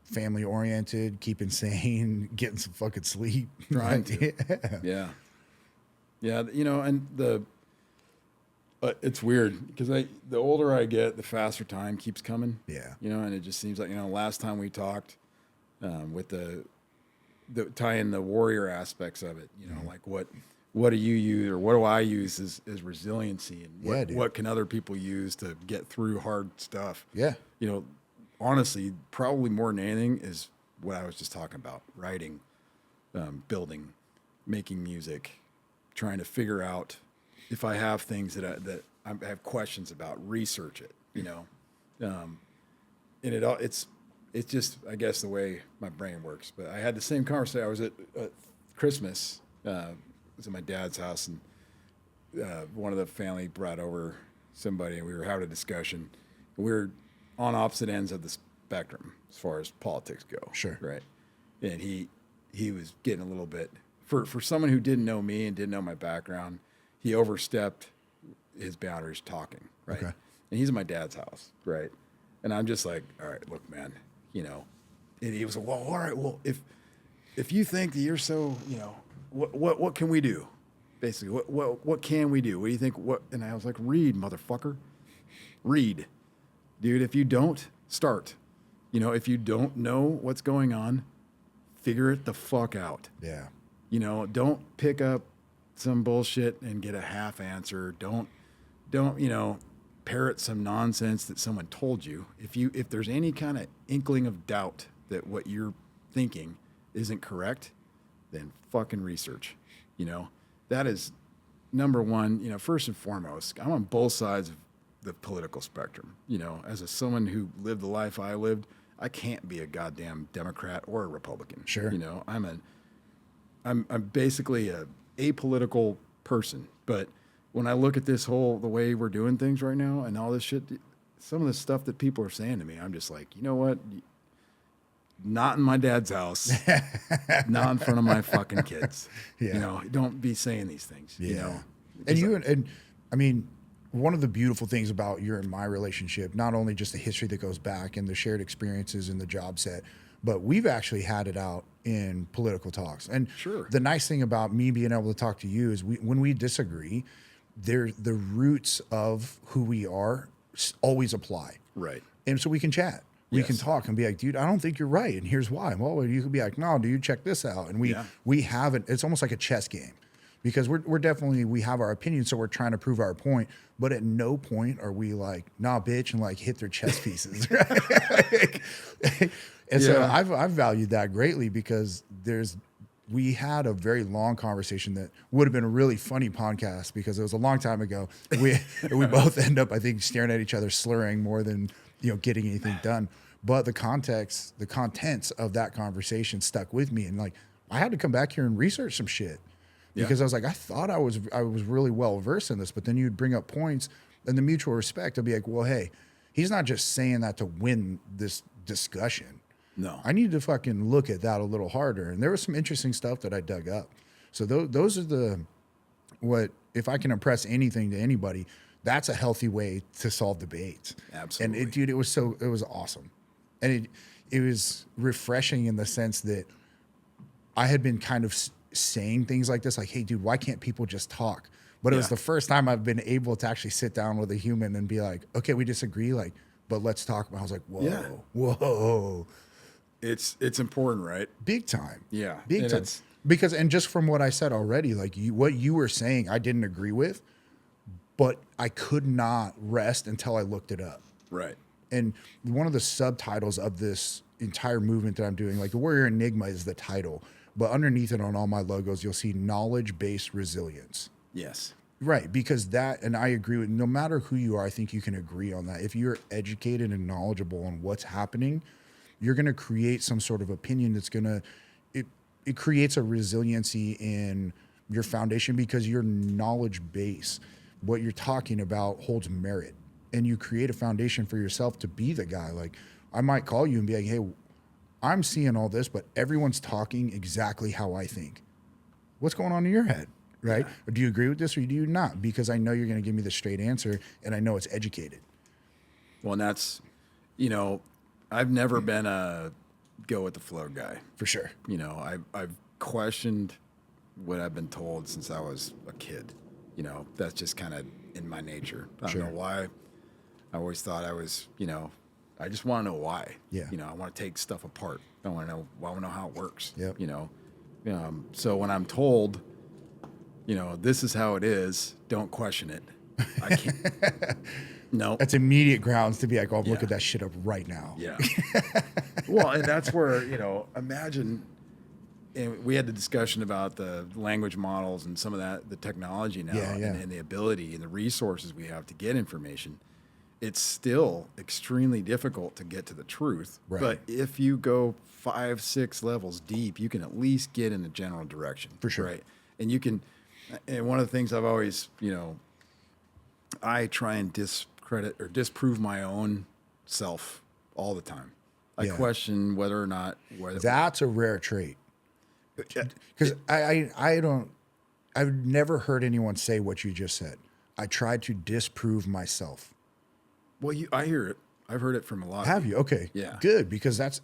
family oriented, keeping sane, getting some fucking sleep. Trying to. Yeah. Yeah, and it's weird because the older I get, the faster time keeps coming. Yeah. And it just seems like, last time we talked with the tie in the warrior aspects of it, like what do you use or what do I use as resiliency, and what can other people use to get through hard stuff? Yeah. Honestly, probably more than anything is what I was just talking about: writing, building, making music, trying to figure out if I have things that I have questions about, research it, and it's just, I guess, the way my brain works. But I had the same conversation. I was at Christmas. I was at my dad's house, and one of the family brought over somebody, and we were having a discussion. We were on opposite ends of the spectrum as far as politics go. Sure. Right. And he was getting a little bit, for someone who didn't know me and didn't know my background, he overstepped his boundaries talking. Right. Okay. And he's at my dad's house. Right. And I'm just like, all right, look, man, and he was like, well, all right, well, if you think that you're so, what can we do? Basically, what can we do? What do you think? And I was like, read, motherfucker. Read. Dude, if you don't, start. If you don't know what's going on, figure it the fuck out. Yeah. Don't pick up some bullshit and get a half answer. Don't parrot some nonsense that someone told you. If there's any kind of inkling of doubt that what you're thinking isn't correct, then fucking research. That is number one. First and foremost, I'm on both sides of the political spectrum. As someone who lived the life I lived, I can't be a goddamn Democrat or a Republican. Sure. I'm basically a apolitical person, but when I look at the way we're doing things right now and all this shit, some of the stuff that people are saying to me, I'm just like, you know what? Not in my dad's house, not in front of my fucking kids. Yeah. Don't be saying these things. Yeah. And I mean, one of the beautiful things about your and my relationship, not only just the history that goes back and the shared experiences in the job set, but we've actually had it out in political talks. And Sure. The nice thing about me being able to talk to you is when we disagree, the roots of who we are always apply. Right. And so we can chat. We can Yes. talk and be like, dude, I don't think you're right, and here's why. Well, you could be like, no, dude, check this out, and we have it. It's almost like a chess game, because we're definitely, we have our opinion, so we're trying to prove our point. But at no point are we like, nah, bitch, and like hit their chess pieces. Right? And so Yeah. I've valued that greatly, because we had a very long conversation that would have been a really funny podcast, because it was a long time ago. We both end up, I think, staring at each other, slurring more than getting anything done. But the contents of that conversation stuck with me, and like I had to come back here and research some shit, because I was like, I thought I was really well versed in this, but then you'd bring up points and the mutual respect. I'd be like, well, hey, he's not just saying that to win this discussion. No. I need to fucking look at that a little harder. And there was some interesting stuff that I dug up. So those are if I can impress anything to anybody, that's a healthy way to solve debates. Absolutely. And dude, it was awesome. And it was refreshing in the sense that I had been kind of saying things like this, like, hey, dude, why can't people just talk? But it was the first time I've been able to actually sit down with a human and be like, okay, we disagree, like, but let's talk. I was like, whoa. It's important, right? Big time. Yeah. Big And time. Because, and just from what I said already, like what you were saying, I didn't agree with, but I could not rest until I looked it up. Right. And one of the subtitles of this entire movement that I'm doing, like the Warrior Enigma is the title, but underneath it on all my logos, you'll see knowledge-based resilience. Yes. Right, because that, and I agree with, no matter who you are, I think you can agree on that. If you're educated and knowledgeable on what's happening, you're going to create some sort of opinion that's going to, it creates a resiliency in your foundation, because your knowledge base, what you're talking about, holds merit. And you create a foundation for yourself to be the guy. Like, I might call you and be like, hey, I'm seeing all this, but everyone's talking exactly how I think. What's going on in your head? Right? Yeah. Or do you agree with this or do you not? Because I know you're going to give me the straight answer, and I know it's educated. Well, and that's, I've never been a go with the flow guy. For sure. I've questioned what I've been told since I was a kid. That's just kind of in my nature. I don't know why. I always thought I was, I just want to know why. Yeah. I want to take stuff apart. I want to know how it works. Yep. So when I'm told, this is how it is, don't question it. I can't. No. That's immediate grounds to be like, oh, look Yeah. at that shit up right now. Yeah. Well, and that's where, imagine, and we had the discussion about the language models and some of that, the technology now, Yeah. And the ability and the resources we have to get information. It's still extremely difficult to get to the truth. Right. But if you go 5, 6 levels deep, you can at least get in the general direction. For sure. Right. And you can, and one of the things I've always, I try and discredit or disprove my own self all the time. I Yeah. question whether or not That's a rare trait. Because I've never heard anyone say what you just said. I try to disprove myself. Well, I hear it. I've heard it from a lot. Have of you? people. Okay. Yeah. Good, because that's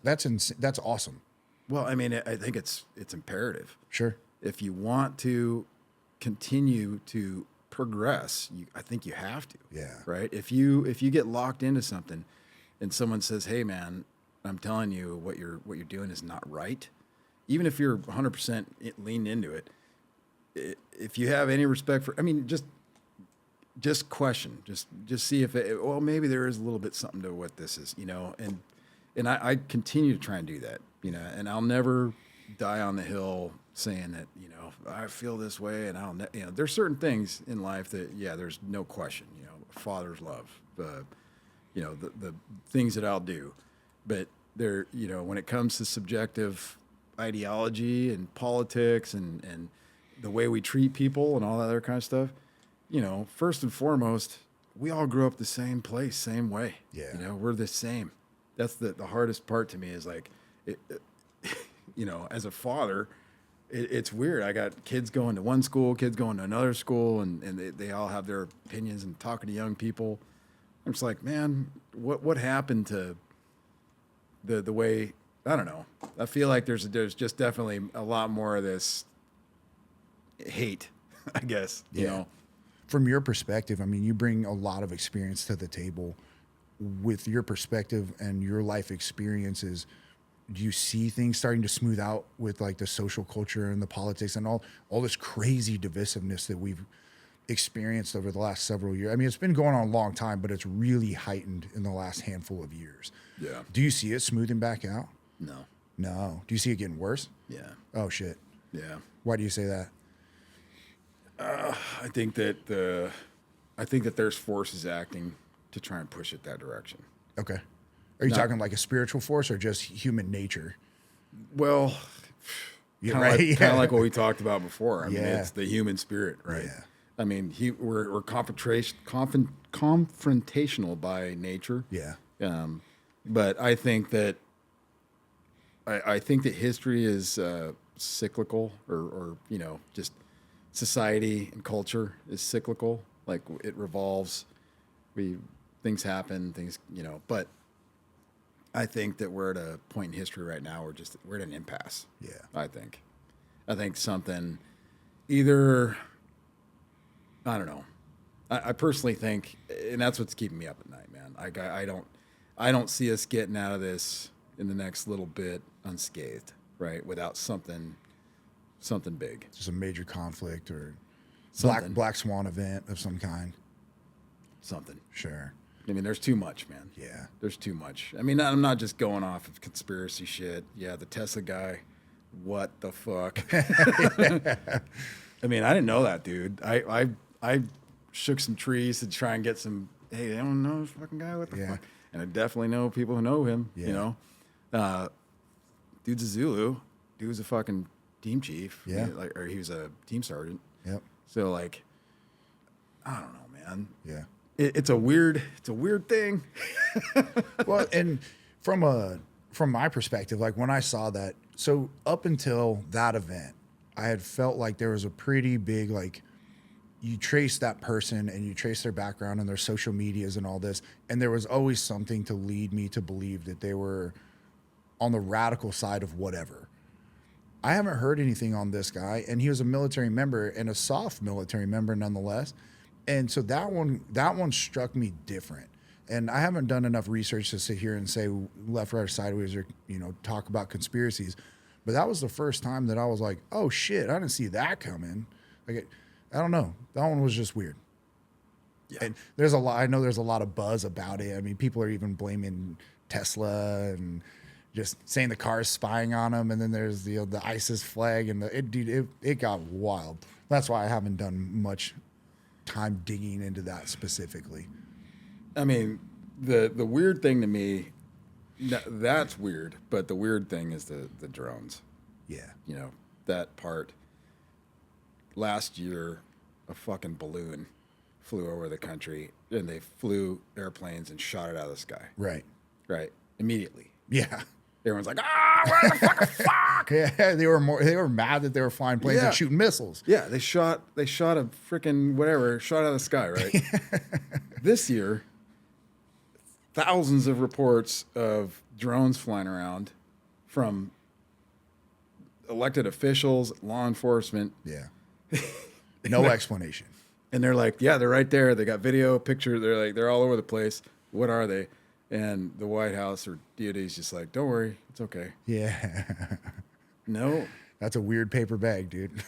awesome. Well, I mean, I think it's imperative. Sure. If you want to continue to progress, I think you have to. Yeah. Right. If you get locked into something, and someone says, "Hey, man, I'm telling you what you're doing is not right," even if you're 100% leaned into it, if you have any respect for, I mean, just question, just see if well, maybe there is a little bit something to what this is, and I continue to try and do that, and I'll never die on the hill saying that, I feel this way, and there's certain things in life that, there's no question, father's love, the things that I'll do, but there, when it comes to subjective ideology and politics and the way we treat people and all that other kind of stuff, first and foremost, we all grew up the same place, same way. Yeah. We're the same. That's the hardest part to me is like, as a father, it's weird. I got kids going to one school, kids going to another school, and they all have their opinions and talking to young people. I'm just like, man, what happened to the way, I don't know. I feel like there's just definitely a lot more of this hate, I guess, From your perspective, I mean, you bring a lot of experience to the table with your perspective and your life experiences, do you see things starting to smooth out with like the social culture and the politics and all this crazy divisiveness that we've experienced over the last several years? I mean, it's been going on a long time, but it's really heightened in the last handful of years. Yeah. Do you see it smoothing back out? No. No. Do you see it getting worse? Yeah. Oh shit. Yeah. Why do you say that? I think that there's forces acting to try and push it that direction. Okay. Are you talking like a spiritual force or just human nature? Well, Yeah, kind right. of like what we talked about before. I mean, it's the human spirit, right? Yeah. I mean, we're confrontational by nature. Yeah. But I think that history is cyclical, or just society and culture is cyclical. Like it revolves. Things happen. But I think that we're at a point in history right now where we're at an impasse. Yeah. I think something either. I don't know. I personally think, and that's what's keeping me up at night, man. I don't see us getting out of this in the next little bit unscathed, right? Without something big. Just a major conflict or Something. black swan event of some kind. Something. Sure. I mean, there's too much, man. Yeah. There's too much. I mean, I'm not just going off of conspiracy shit. Yeah, the Tesla guy. What the fuck? I mean, I didn't know that, dude. I shook some trees to try and get some. Hey, I don't know this fucking guy. What the fuck? And I definitely know people who know him. Yeah. Dude's a Zulu. Dude was a fucking team chief. Yeah. Or he was a team sergeant. Yep. So like, I don't know, man. Yeah. It's a weird thing. Well, and from my perspective, like when I saw that, so up until that event, I had felt like there was a pretty big, like, you trace that person and you trace their background and their social medias and all this, and there was always something to lead me to believe that they were on the radical side of whatever. I haven't heard anything on this guy, and he was a military member and a soft military member nonetheless. And so that one struck me different. And I haven't done enough research to sit here and say left, right, or sideways, or talk about conspiracies. But that was the first time that I was like, oh shit, I didn't see that coming. Like, I don't know. That one was just weird. Yeah. And I know there's a lot of buzz about it. I mean, people are even blaming Tesla and just saying the car is spying on them. And then there's the ISIS flag, and it got wild. That's why I haven't done much time digging into that specifically. I mean, the weird thing to me, that's weird, but the weird thing is the drones. Yeah. That part. Last year, a fucking balloon flew over the country, and they flew airplanes and shot it out of the sky. Right. Right. Immediately. Yeah. Everyone's like, what the fucking fuck? Yeah, they were mad that they were flying planes and shooting missiles. Yeah, they shot a freaking whatever, shot out of the sky, right? This year, thousands of reports of drones flying around from elected officials, law enforcement. Yeah. No explanation. And they're like, yeah, they're right there. They got video, picture. They're all over the place. What are they? And the White House or DOD's just like, don't worry, it's okay. Yeah. No. That's a weird paper bag, dude.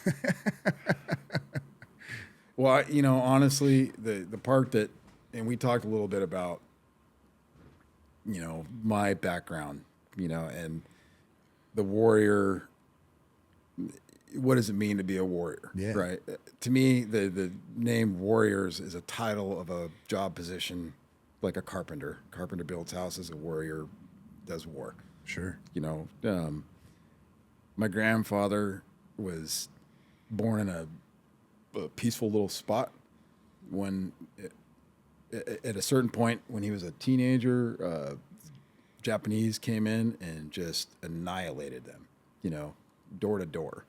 Well, honestly, the part that, and we talked a little bit about, my background, and the warrior. What does it mean to be a warrior? Yeah. Right. To me, the name warriors is a title of a job position, like a carpenter. Carpenter builds houses. A warrior does war. Sure. My grandfather was born in a peaceful little spot. At a certain point, when he was a teenager, Japanese came in and just annihilated them, door to door,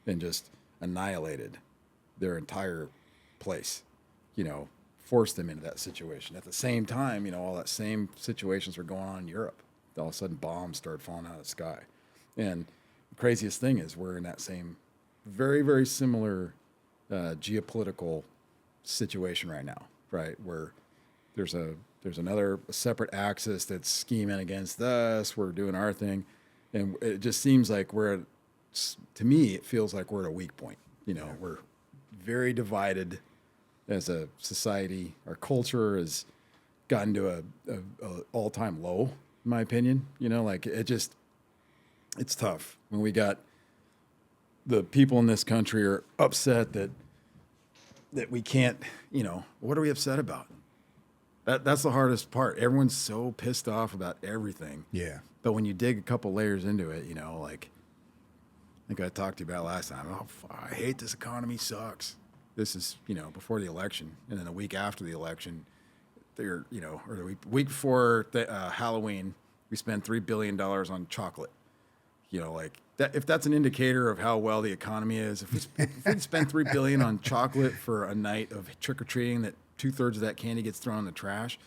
and just annihilated their entire place, forced them into that situation. At the same time, all that same situations were going on in Europe. All of a sudden, bombs started falling out of the sky. And the craziest thing is we're in that same very, very similar geopolitical situation right now, right? Where there's another separate axis that's scheming against us. We're doing our thing, and it just seems like to me, it feels like we're at a weak point. We're very divided as a society. Our culture has gotten to a all-time low, in my opinion. Like it's tough when we got the people in this country are upset that we can't, what are we upset about? That's the hardest part. Everyone's so pissed off about everything. Yeah. But when you dig a couple layers into it, like I think I talked to you about last time. Oh, I hate this economy, sucks. This is, before the election. And then a week after the election, or the week before Halloween, we spent $3 billion on chocolate. Like that, if that's an indicator of how well the economy is, if we spend $3 billion on chocolate for a night of trick or treating, that 2/3 of that candy gets thrown in the trash,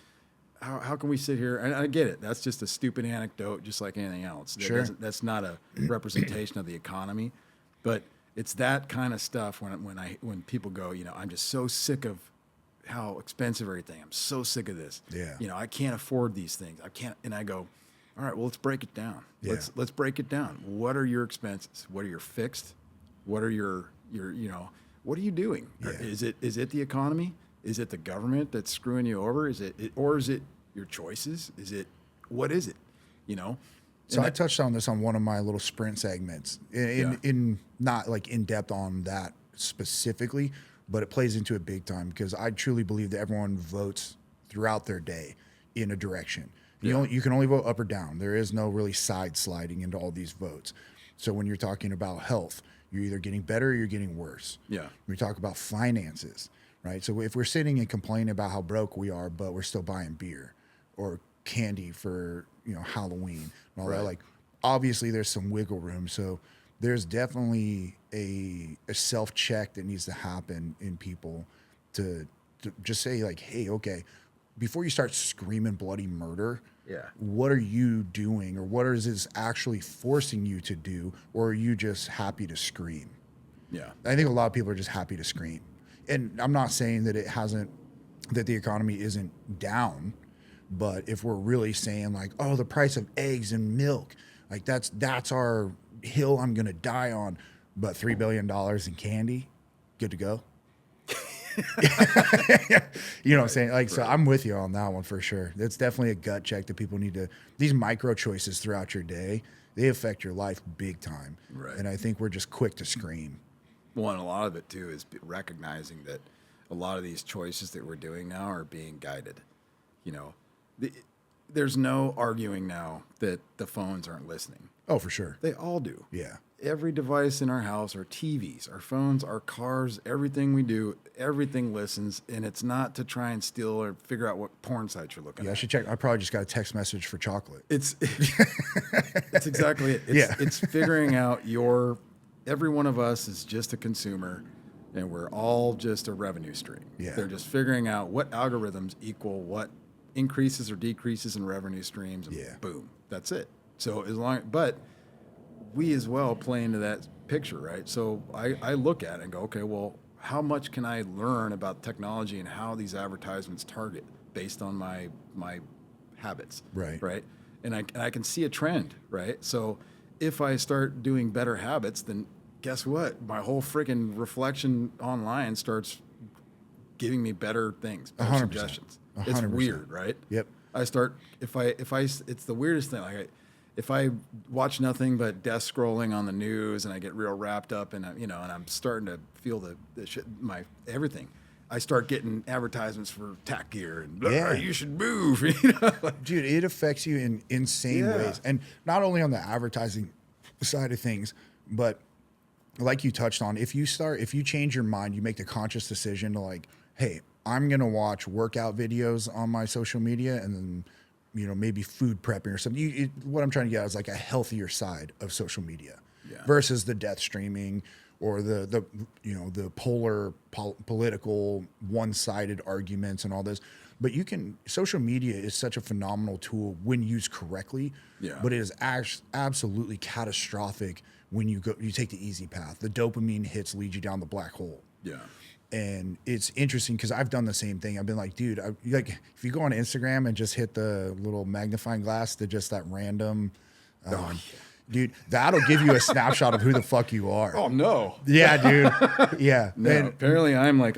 how can we sit here? And I get it. That's just a stupid anecdote, just like anything else. Sure. That's not a representation of the economy, but it's that kind of stuff when people go, I'm just so sick of how expensive everything. I'm so sick of this. Yeah. I can't afford these things. I can't. And I go, all right, well, let's break it down. Yeah. Let's break it down. What are your expenses? What are your fixed? What are your what are you doing? Yeah. Is it the economy? Is it the government that's screwing you over? Is it your choices? What is it? So I touched on this on one of my little sprint segments in not like in depth on that specifically, but it plays into it big time because I truly believe that everyone votes throughout their day in a direction. You can only vote up or down. There is no really side sliding into all these votes. So when you're talking about health, you're either getting better or you're getting worse. Yeah. When we talk about finances, right? So if we're sitting and complaining about how broke we are, but we're still buying beer or candy for, Halloween and all that, like obviously there's some wiggle room. So there's definitely a self-check that needs to happen in people to just say like, hey, okay, before you start screaming bloody murder, what are you doing, or what is this actually forcing you to do, or are you just happy to scream? Yeah. I think a lot of people are just happy to scream. And I'm not saying that that the economy isn't down, but if we're really saying like, oh, the price of eggs and milk, like that's our hill I'm going to die on, but $3 billion in candy, good to go. You know what I'm saying? Like, so I'm with you on that one for sure. It's definitely a gut check that people need to, these micro choices throughout your day, they affect your life big time. Right. And I think we're just quick to scream. Well, and a lot of it too is recognizing that a lot of these choices that we're doing now are being guided. There's no arguing now that the phones aren't listening. Oh, for sure. They all do. Yeah. Every device in our house, our TVs, our phones, our cars, everything we do, everything listens, and it's not to try and steal or figure out what porn sites you're looking Yeah, at. I should check. I probably just got a text message for chocolate. It's exactly it. It's figuring out every one of us is just a consumer, and we're all just a revenue stream. Yeah. They're just figuring out what algorithms equal what increases or decreases in revenue streams, and boom, that's it. So but we as well play into that picture, right? So I look at it and go, okay, well, how much can I learn about technology and how these advertisements target based on my habits, right? And I can see a trend, right? So if I start doing better habits, then guess what? My whole freaking reflection online starts giving me better things, better 100%. Suggestions. 100%. It's weird, right? Yep. I start it's the weirdest thing. Like if I watch nothing but death scrolling on the news and I get real wrapped up in and I'm starting to feel the shit, everything. I start getting advertisements for tack gear and you should move. Dude, it affects you in insane ways. And not only on the advertising side of things, but like you touched on, if you change your mind, you make the conscious decision to like, hey, I'm going to watch workout videos on my social media and then, maybe food prepping or something. What I'm trying to get at is like a healthier side of social media versus the death streaming or the polar political one-sided arguments and all this. But social media is such a phenomenal tool when used correctly, but it is absolutely catastrophic when you take the easy path. The dopamine hits lead you down the black hole. Yeah. And it's interesting because I've done the same thing. I've been like, dude, like if you go on Instagram and just hit the little magnifying glass to just that random, dude, that'll give you a snapshot of who the fuck you are. Oh no. Yeah, dude. Yeah. No, And apparently I'm like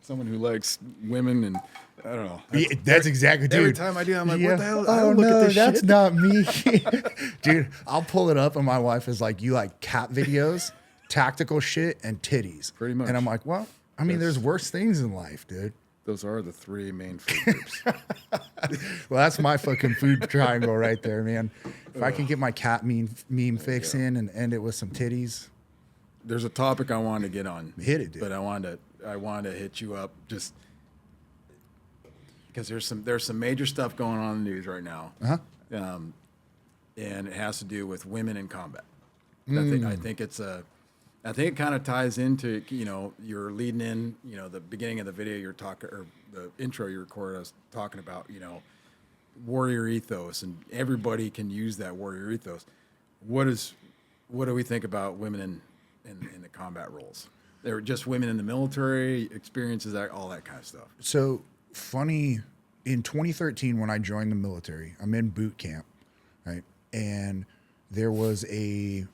someone who likes women, and I don't know. that's exactly, dude. Every time I do, I'm like, what the hell? I Oh don't look no, at this that's shit. not me, dude. I'll pull it up, and my wife is like, "You like cat videos, tactical shit, and titties." Pretty much. And I'm like, "Well, I mean, there's worse things in life, dude." Those are the three main food groups. Well, that's my fucking food triangle right there, man. If I can get my cat meme fix in and end it with some titties, There's a topic I wanted to get on. Hit it, dude. But I wanted to hit you up just because there's some major stuff going on in the news right now. And it has to do with women in combat. I think it kind of ties into, you're leading in, the beginning of the video you're talking, or the intro you recorded, I was talking about, warrior ethos, and everybody can use that warrior ethos. What do we think about women in the combat roles? They're just women in the military, experiences, all that kind of stuff. So funny, in 2013, when I joined the military, I'm in boot camp, right? And within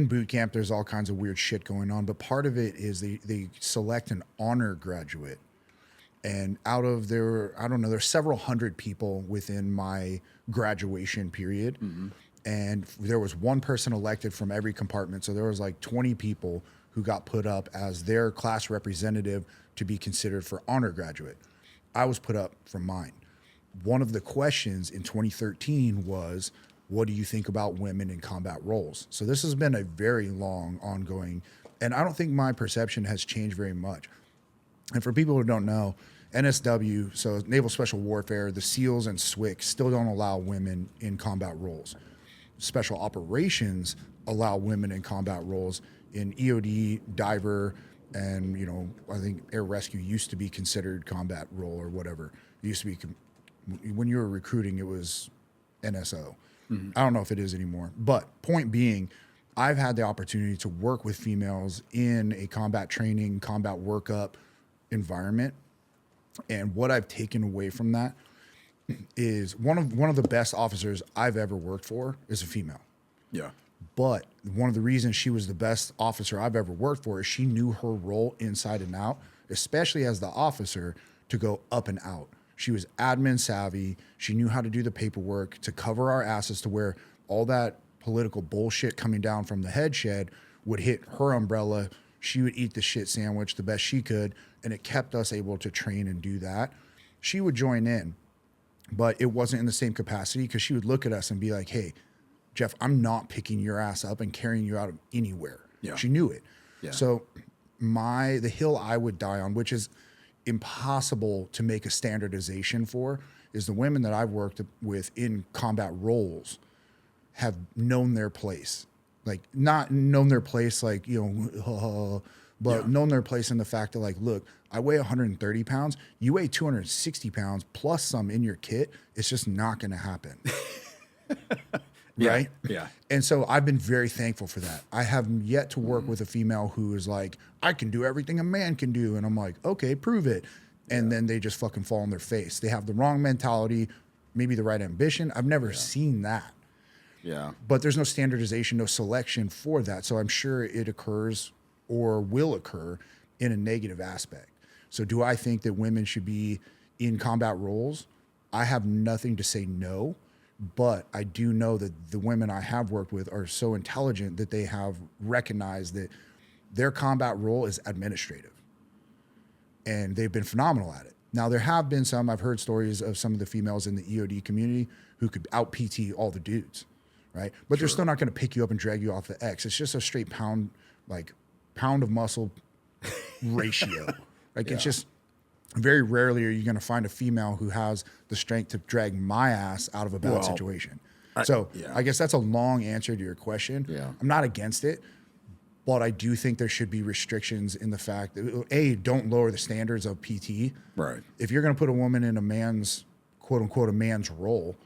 boot camp, there's all kinds of weird shit going on, but part of it is they select an honor graduate. And out of there's several hundred people within my graduation period. Mm-hmm. And there was one person elected from every compartment. So there was like 20 people who got put up as their class representative to be considered for honor graduate. I was put up for mine. One of the questions in 2013 was, what do you think about women in combat roles? So this has been a very long ongoing, and I don't think my perception has changed very much. And for people who don't know, NSW, so Naval Special Warfare, the SEALs and SWCS still don't allow women in combat roles. Special Operations allow women in combat roles in EOD, diver, and I think air rescue used to be considered combat role or whatever. It used to be when you were recruiting, it was NSO. Mm-hmm. I don't know if it is anymore. But point being, I've had the opportunity to work with females in a combat training, combat workup environment. And what I've taken away from that is one of the best officers I've ever worked for is a female. Yeah. But one of the reasons she was the best officer I've ever worked for is she knew her role inside and out, especially as the officer, to go up and out. She was admin savvy. She knew how to do the paperwork to cover our asses to where all that political bullshit coming down from the head shed would hit her umbrella. She would eat the shit sandwich the best she could, and it kept us able to train and do that. She would join in, but it wasn't in the same capacity because she would look at us and be like, hey, Jeff, I'm not picking your ass up and carrying you out of anywhere. Yeah. She knew it. Yeah. So the hill I would die on, which is impossible to make a standardization for, is the women that I've worked with in combat roles have known their place. Like, not known their place like, but known their place in the fact that, like, look, I weigh 130 pounds. You weigh 260 pounds plus some in your kit. It's just not going to happen. Right? Yeah. And so I've been very thankful for that. I have yet to work with a female who is like, I can do everything a man can do. And I'm like, okay, prove it. And then they just fucking fall on their face. They have the wrong mentality, maybe the right ambition. I've never seen that. Yeah. But there's no standardization, no selection for that. So I'm sure it occurs or will occur in a negative aspect. So do I think that women should be in combat roles? I have nothing to say no. But I do know that the women I have worked with are so intelligent that they have recognized that their combat role is administrative. And they've been phenomenal at it. Now, there have been I've heard stories of some of the females in the EOD community who could out PT all the dudes, right? But they're still not going to pick you up and drag you off the X. It's just a straight pound of muscle ratio. It's just, very rarely are you going to find a female who has the strength to drag my ass out of a bad situation. I guess that's a long answer to your question. Yeah. I'm not against it, but I do think there should be restrictions in the fact that, don't lower the standards of PT. Right. If you're going to put a woman in a man's, quote unquote, a man's role,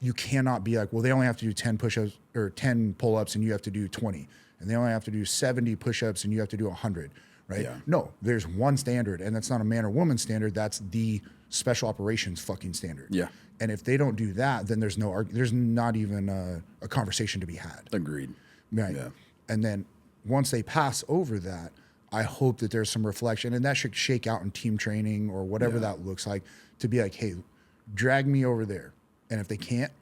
you cannot be like, well, they only have to do 10 push-ups or 10 pull-ups and you have to do 20. And they only have to do 70 push-ups and you have to do 100. right? Yeah. No, there's one standard, and that's not a man or woman standard. That's the special operations fucking standard. Yeah. And if they don't do that, then there's there's not even a conversation to be had. Agreed. Right. Yeah. And then once they pass over that, I hope that there's some reflection, and that should shake out in team training or whatever that looks like, to be like, hey, drag me over there. And if they can't,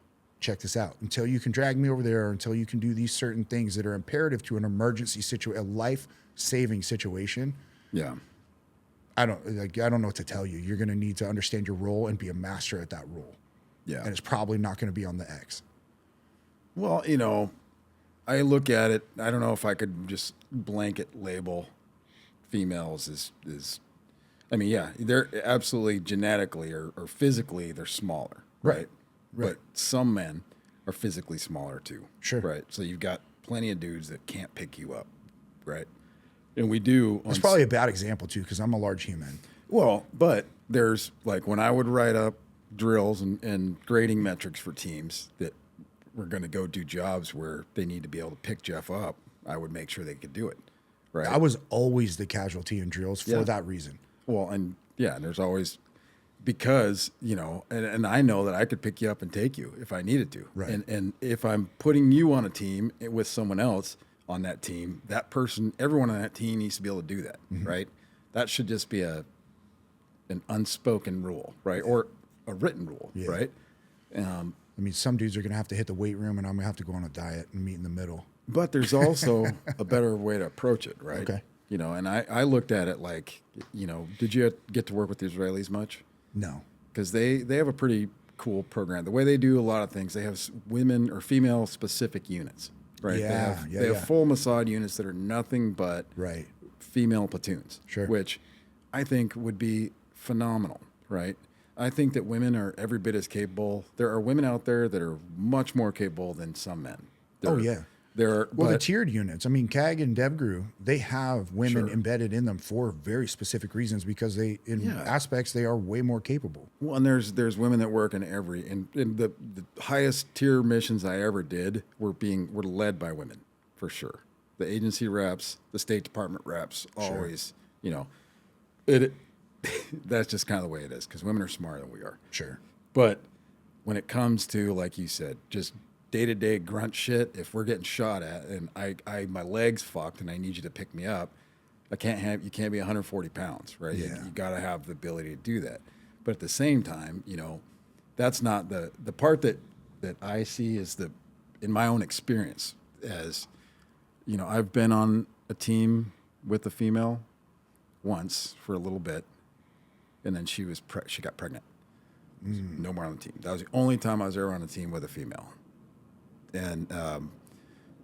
check this out. Until you can drag me over there, or until you can do these certain things that are imperative to an emergency situation, a life-saving situation, Yeah. I don't know what to tell you. You're going to need to understand your role and be a master at that role. Yeah. And it's probably not going to be on the X. Well, I look at it, I don't know if I could just blanket label females as I mean, yeah, they're absolutely genetically or physically, they're smaller, right? But some men are physically smaller too. Sure. Right. So you've got plenty of dudes that can't pick you up, right? And we do. It's probably a bad example too, because I'm a large human. Well, but there's like when I would write up drills and grading metrics for teams that were going to go do jobs where they need to be able to pick Jeff up, I would make sure they could do it. Right. I was always the casualty in drills for that reason. Well, and there's always, because, and I know that I could pick you up and take you if I needed to. Right. And if I'm putting you on a team with someone else on that team, that person, everyone on that team needs to be able to do that. Right. That should just be an unspoken rule, right? Or a written rule, right? I mean, some dudes are going to have to hit the weight room, and I'm going to have to go on a diet and meet in the middle. But there's also a better way to approach it, right? Okay. And I looked at it like, did you get to work with the Israelis much? No. Because they have a pretty cool program. The way they do a lot of things, they have women or female specific units, right? Yeah, they have full Mossad units that are nothing but female platoons, Sure. which I think would be phenomenal, right? I think that women are every bit as capable. There are women out there that are much more capable than some men. The tiered units. I mean, CAG and DevGru, they have women embedded in them for very specific reasons, because aspects they are way more capable. Well, and there's women that work in and the highest tier missions I ever did were led by women, for sure. The agency reps, the State Department reps, always, that's just kind of the way it is, because women are smarter than we are. Sure. But when it comes to, like you said, just day-to-day grunt shit, if we're getting shot at and my leg's fucked and I need you to pick me up, you can't be 140 pounds, right? Yeah. You got to have the ability to do that. But at the same time, that's not the part that I see is in my own experience as, I've been on a team with a female once for a little bit, and then she got pregnant. No more on the team. That was the only time I was ever on a team with a female. And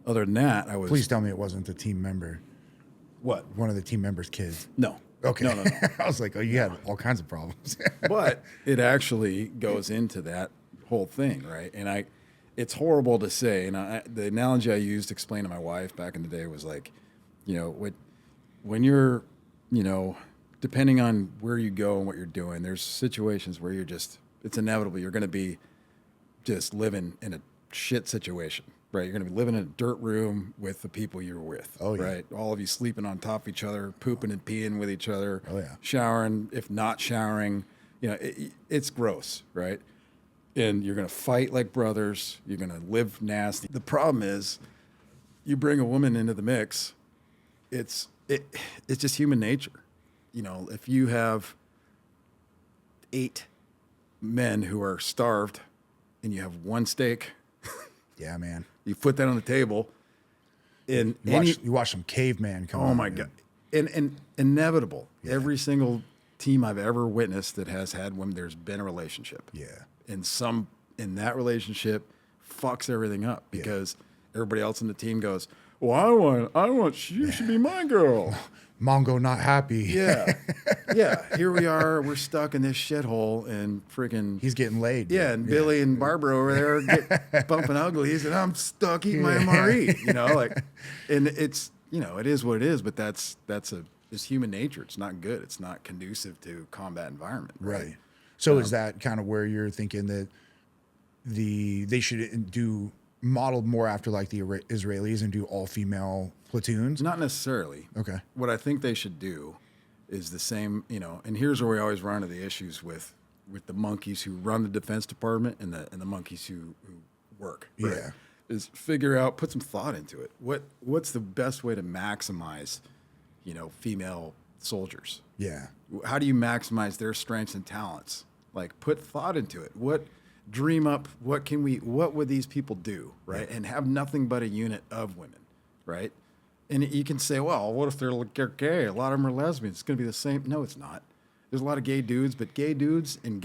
other than that, I was. Please tell me it wasn't the team member. What? One of the team members' kids. No. Okay. No. I was like, oh, you had all kinds of problems. But it actually goes into that whole thing, right? And it's horrible to say. And the analogy I used to explain to my wife back in the day was like, when you're, depending on where you go and what you're doing, there's situations where it's inevitable. You're going to be just living in a shit situation, right? You're going to be living in a dirt room with the people you're with, right? All of you sleeping on top of each other, pooping and peeing with each other, showering, if not showering, it's gross, right? And you're going to fight like brothers. You're going to live nasty. The problem is you bring a woman into the mix, it's just human nature. If you have 8 men who are starved and you have one steak, yeah, man. You put that on the table, and you watch some caveman come. Oh my God! And inevitable. Yeah. Every single team I've ever witnessed that has had women, there's been a relationship. Yeah. And in that relationship fucks everything up, because everybody else in the team goes, "Well, I want you should be my girl." Mongo not happy. Yeah. Here we are. We're stuck in this shithole, and freaking he's getting laid. Yeah, and Billy and Barbara over there get bumping uglies, and I'm stuck eating my MRE. And it's it is what it is. But it's human nature. It's not good. It's not conducive to combat environment. Right. So is that kind of where you're thinking that they should do modeled more after like the Israelis and do all female platoons? Not necessarily. Okay. What I think they should do is the same, and here's where we always run into the issues with the monkeys who run the Defense Department and the monkeys who work. Right? Yeah. Is figure out, put some thought into it. What's the best way to maximize, female soldiers? Yeah. How do you maximize their strengths and talents? Like, put thought into it. Dream up, what would these people do, right? And have nothing but a unit of women, right? And you can say, well, what if they're gay? A lot of them are lesbians. It's going to be the same. No, it's not. There's a lot of gay dudes, but gay dudes and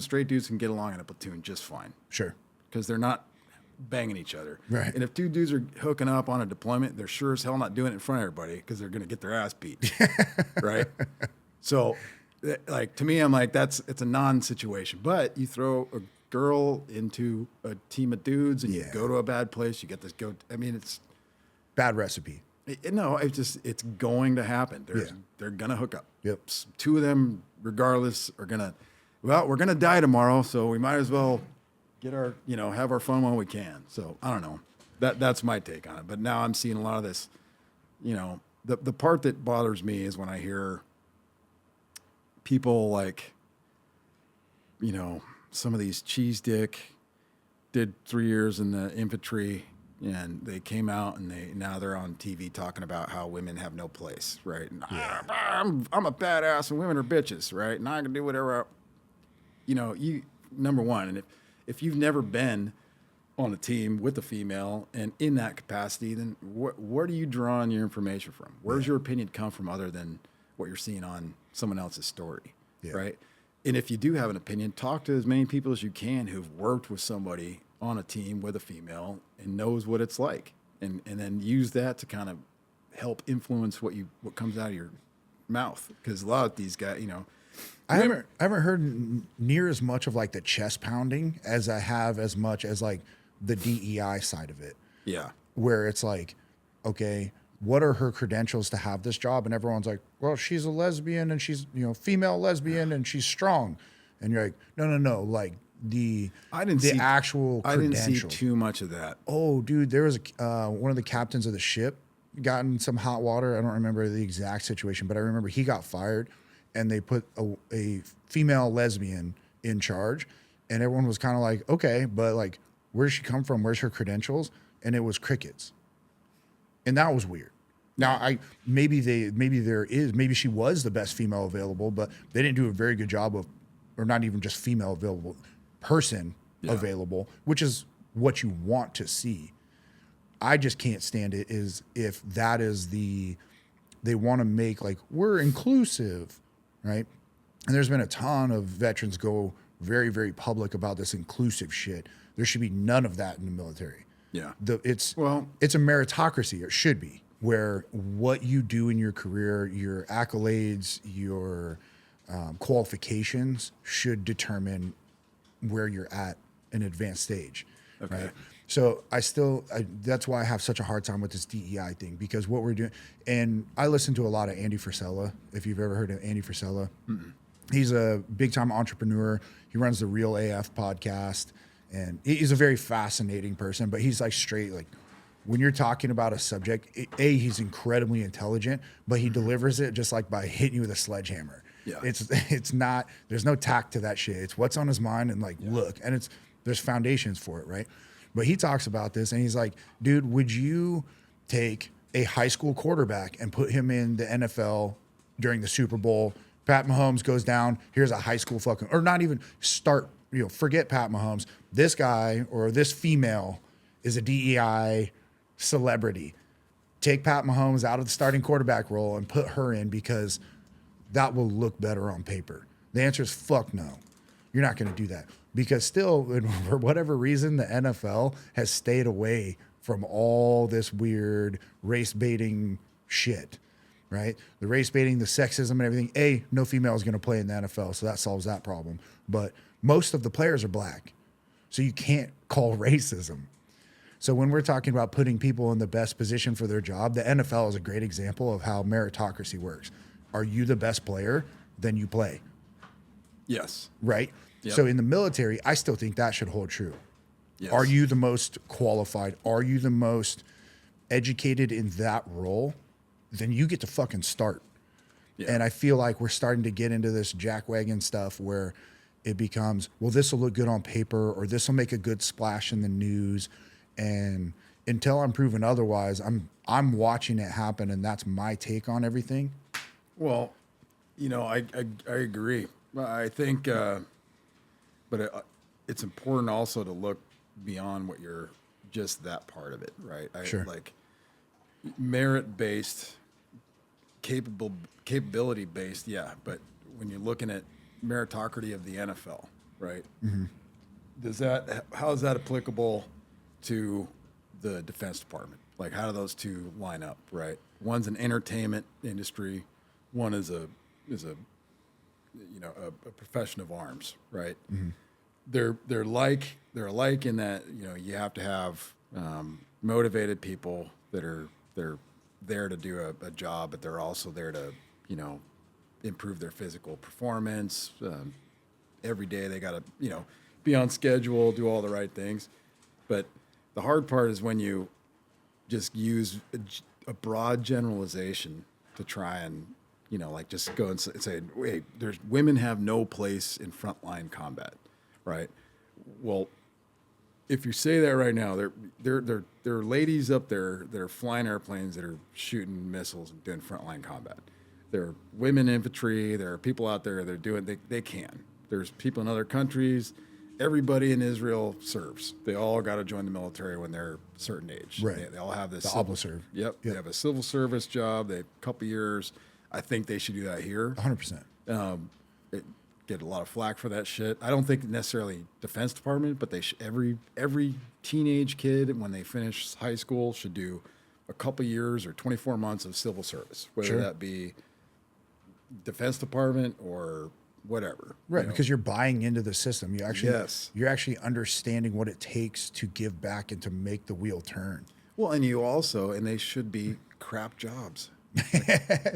straight dudes can get along in a platoon just fine. Sure. Because they're not banging each other. Right. And if two dudes are hooking up on a deployment, they're sure as hell not doing it in front of everybody because they're going to get their ass beat. Right. So, like, to me, I'm like, it's a non-situation. But you throw a girl into a team of dudes and you go to a bad place, you get this it's bad recipe. It's going to happen. They're going to hook up. Yep. Two of them, regardless, are going to, we're going to die tomorrow, so we might as well get our, have our fun while we can. So I don't know. That's my take on it. But now I'm seeing a lot of this, the part that bothers me is when I hear people like, some of these cheese dick did 3 years in the infantry and they came out and now they're on TV talking about how women have no place, right? And I'm a badass and women are bitches, right? And I can do whatever. Number one, and if you've never been on a team with a female and in that capacity, then where do you draw on your information from? Where's your opinion come from other than what you're seeing on someone else's story, right? And if you do have an opinion, talk to as many people as you can who've worked with somebody on a team with a female and knows what it's like, and then use that to kind of help influence what comes out of your mouth. Because a lot of these guys, I haven't heard near as much of like the chest pounding as I have as much as like the DEI side of it. Yeah. Where it's like, okay, what are her credentials to have this job? And everyone's like, well, she's a lesbian and she's, female lesbian and she's strong. And you're like, no, like actual credential. I didn't see too much of that. Oh, dude, there was one of the captains of the ship got in some hot water. I don't remember the exact situation, but I remember he got fired and they put a female lesbian in charge. And everyone was kind of like, okay, but like, where does she come from? Where's her credentials? And it was crickets. And that was weird. Now, maybe she was the best female available, but they didn't do a very good job of, or not even just female available, person available, which is what you want to see. I just can't stand it is if that is they want to make like, we're inclusive, right? And there's been a ton of veterans go very, very public about this inclusive shit. There should be none of that in the military. Yeah. It's a meritocracy, or should be, where what you do in your career, your accolades, your qualifications should determine where you're at an advanced stage. Okay. Right? So that's why I have such a hard time with this DEI thing, because what we're doing, and I listen to a lot of Andy Frisella, if you've ever heard of Andy Frisella. Mm-mm. He's a big time entrepreneur. He runs the Real AF podcast, and he's a very fascinating person, but he's like straight, like when you're talking about a subject, he's incredibly intelligent, but he delivers it just like by hitting you with a sledgehammer. Yeah. It's not, there's no tact to that shit. It's what's on his mind and like, look, and there's foundations for it, right? But he talks about this and he's like, dude, would you take a high school quarterback and put him in the NFL during the Super Bowl? Pat Mahomes goes down, here's a high school or not even forget Pat Mahomes. This guy or this female is a DEI celebrity. Take Pat Mahomes out of the starting quarterback role and put her in, because that will look better on paper. The answer is fuck no. You're not going to do that, because still, for whatever reason, the NFL has stayed away from all this weird race baiting shit, right? The race baiting, the sexism and everything. No female is going to play in the NFL, so that solves that problem. But most of the players are black, so you can't call racism. So when we're talking about putting people in the best position for their job, the NFL is a great example of how meritocracy works. Are you the best player? Then you play. Yes. Right? Yep. So in the military, I still think that should hold true. Yes. Are you the most qualified? Are you the most educated in that role? Then you get to fucking start. Yeah. And I feel like we're starting to get into this jackwagon stuff where it becomes, well, this will look good on paper, or this will make a good splash in the news. And until I'm proven otherwise, I'm watching it happen, and that's my take on everything. Well, I agree. I think, but it's important also to look beyond what you're just that part of it, right? Sure. Like merit-based, capability-based, yeah. But when you're looking at meritocracy of the NFL, right? Mm-hmm. How is that applicable to the Defense Department? Like, how do those two line up, right? One's an entertainment industry, one is a profession of arms, right? Mm-hmm. They're alike in that you have to have motivated people that are they're there to do a job, but they're also there to improve their physical performance. Every day they got to be on schedule, do all the right things. But the hard part is when you just use a broad generalization to try and just go and say, wait, women have no place in frontline combat, right? Well, if you say that right now, there are ladies up there that are flying airplanes that are shooting missiles and doing frontline combat. There are women infantry. There are people out there that are doing they can. There's people in other countries. Everybody in Israel serves. They all got to join the military when they're a certain age. Right. They all have this. The obliserve. Yep. They have a civil service job. They have a couple years. I think they should do that here. 100%. Get a lot of flack for that shit. I don't think necessarily Defense Department, but they every teenage kid when they finish high school should do a couple years or 24 months of civil service, whether that be Defense Department or whatever. Right, because you're buying into the system. You're actually understanding what it takes to give back and to make the wheel turn. Well, and they should be crap jobs.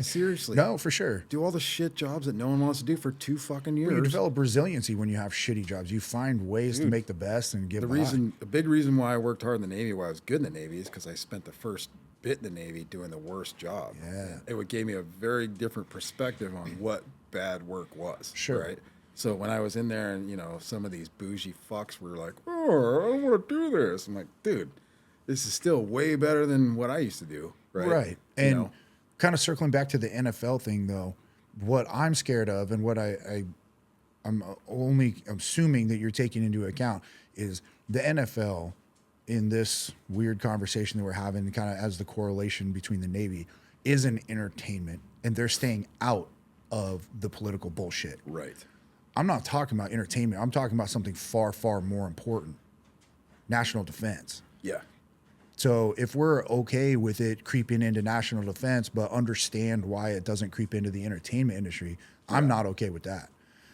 Seriously. No, for sure. Do all the shit jobs that no one wants to do for 2 fucking years. Well, you develop resiliency when you have shitty jobs. You find ways to make the best and give back. A big reason why I worked hard in the Navy, why I was good in the Navy, is because I spent the first bit in the Navy doing the worst job. Yeah. It gave me a very different perspective on what bad work was. Sure. Right? So when I was in there and, some of these bougie fucks were like, oh, I don't want to do this. I'm like, dude, this is still way better than what I used to do. Right. Right. And kind of circling back to the NFL thing, though, what I'm scared of and what I'm only assuming that you're taking into account is the NFL in this weird conversation that we're having, kind of as the correlation between the Navy, is an entertainment, and they're staying out of the political bullshit. Right. I'm not talking about entertainment. I'm talking about something far, far more important. National defense. Yeah. So if we're okay with it creeping into national defense, but understand why it doesn't creep into the entertainment industry, I'm not okay with that.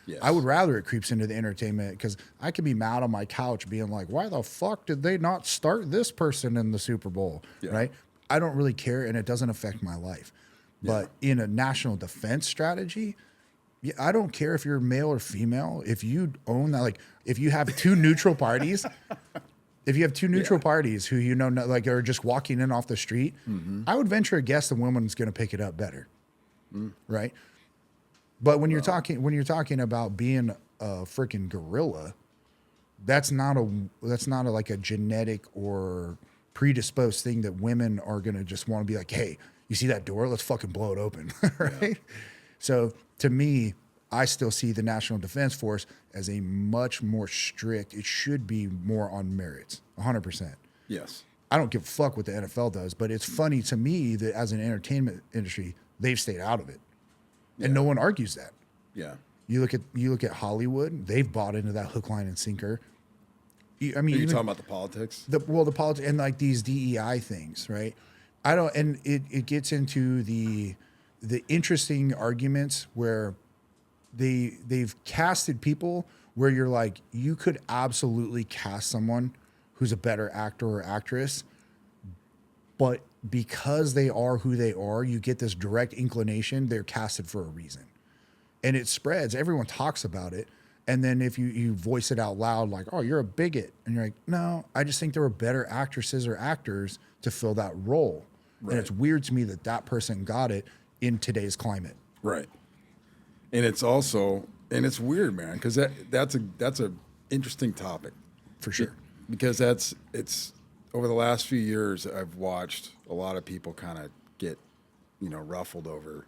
Yes. I would rather it creeps into the entertainment, because I could be mad on my couch being like, why the fuck did they not start this person in the Super Bowl? Yeah. Right? I don't really care, and it doesn't affect my life. But in a national defense strategy, I don't care if you're male or female. If you own that, like if you have two neutral parties, if you have two neutral parties who like are just walking in off the street, I would venture a guess the woman's going to pick it up better, right? But when you're talking about being a freaking gorilla, that's not like a genetic or predisposed thing that women are going to just want to be like, hey, you see that door? Let's fucking blow it open, right? Yeah. So to me, I still see the National Defense Force as a much more strict, it should be more on merits, 100%. Yes. I don't give a fuck what the NFL does, but it's funny to me that as an entertainment industry, they've stayed out of it. And no one argues that. Yeah. You look at Hollywood, they've bought into that hook, line, and sinker. I mean, are you talking about the politics? The politics and like these DEI things, right? And it gets into the interesting arguments where they've casted people where you're like, you could absolutely cast someone who's a better actor or actress, but because they are who they are, you get this direct inclination they're casted for a reason. And it spreads. Everyone talks about it. And then if you voice it out loud, like, oh, you're a bigot. And you're like, no, I just think there were better actresses or actors to fill that role. Right. And it's weird to me that that person got it in today's climate. Right. And it's also, and it's weird, man, because that's a interesting topic. For sure. Because it's over the last few years, I've watched a lot of people kind of get, ruffled over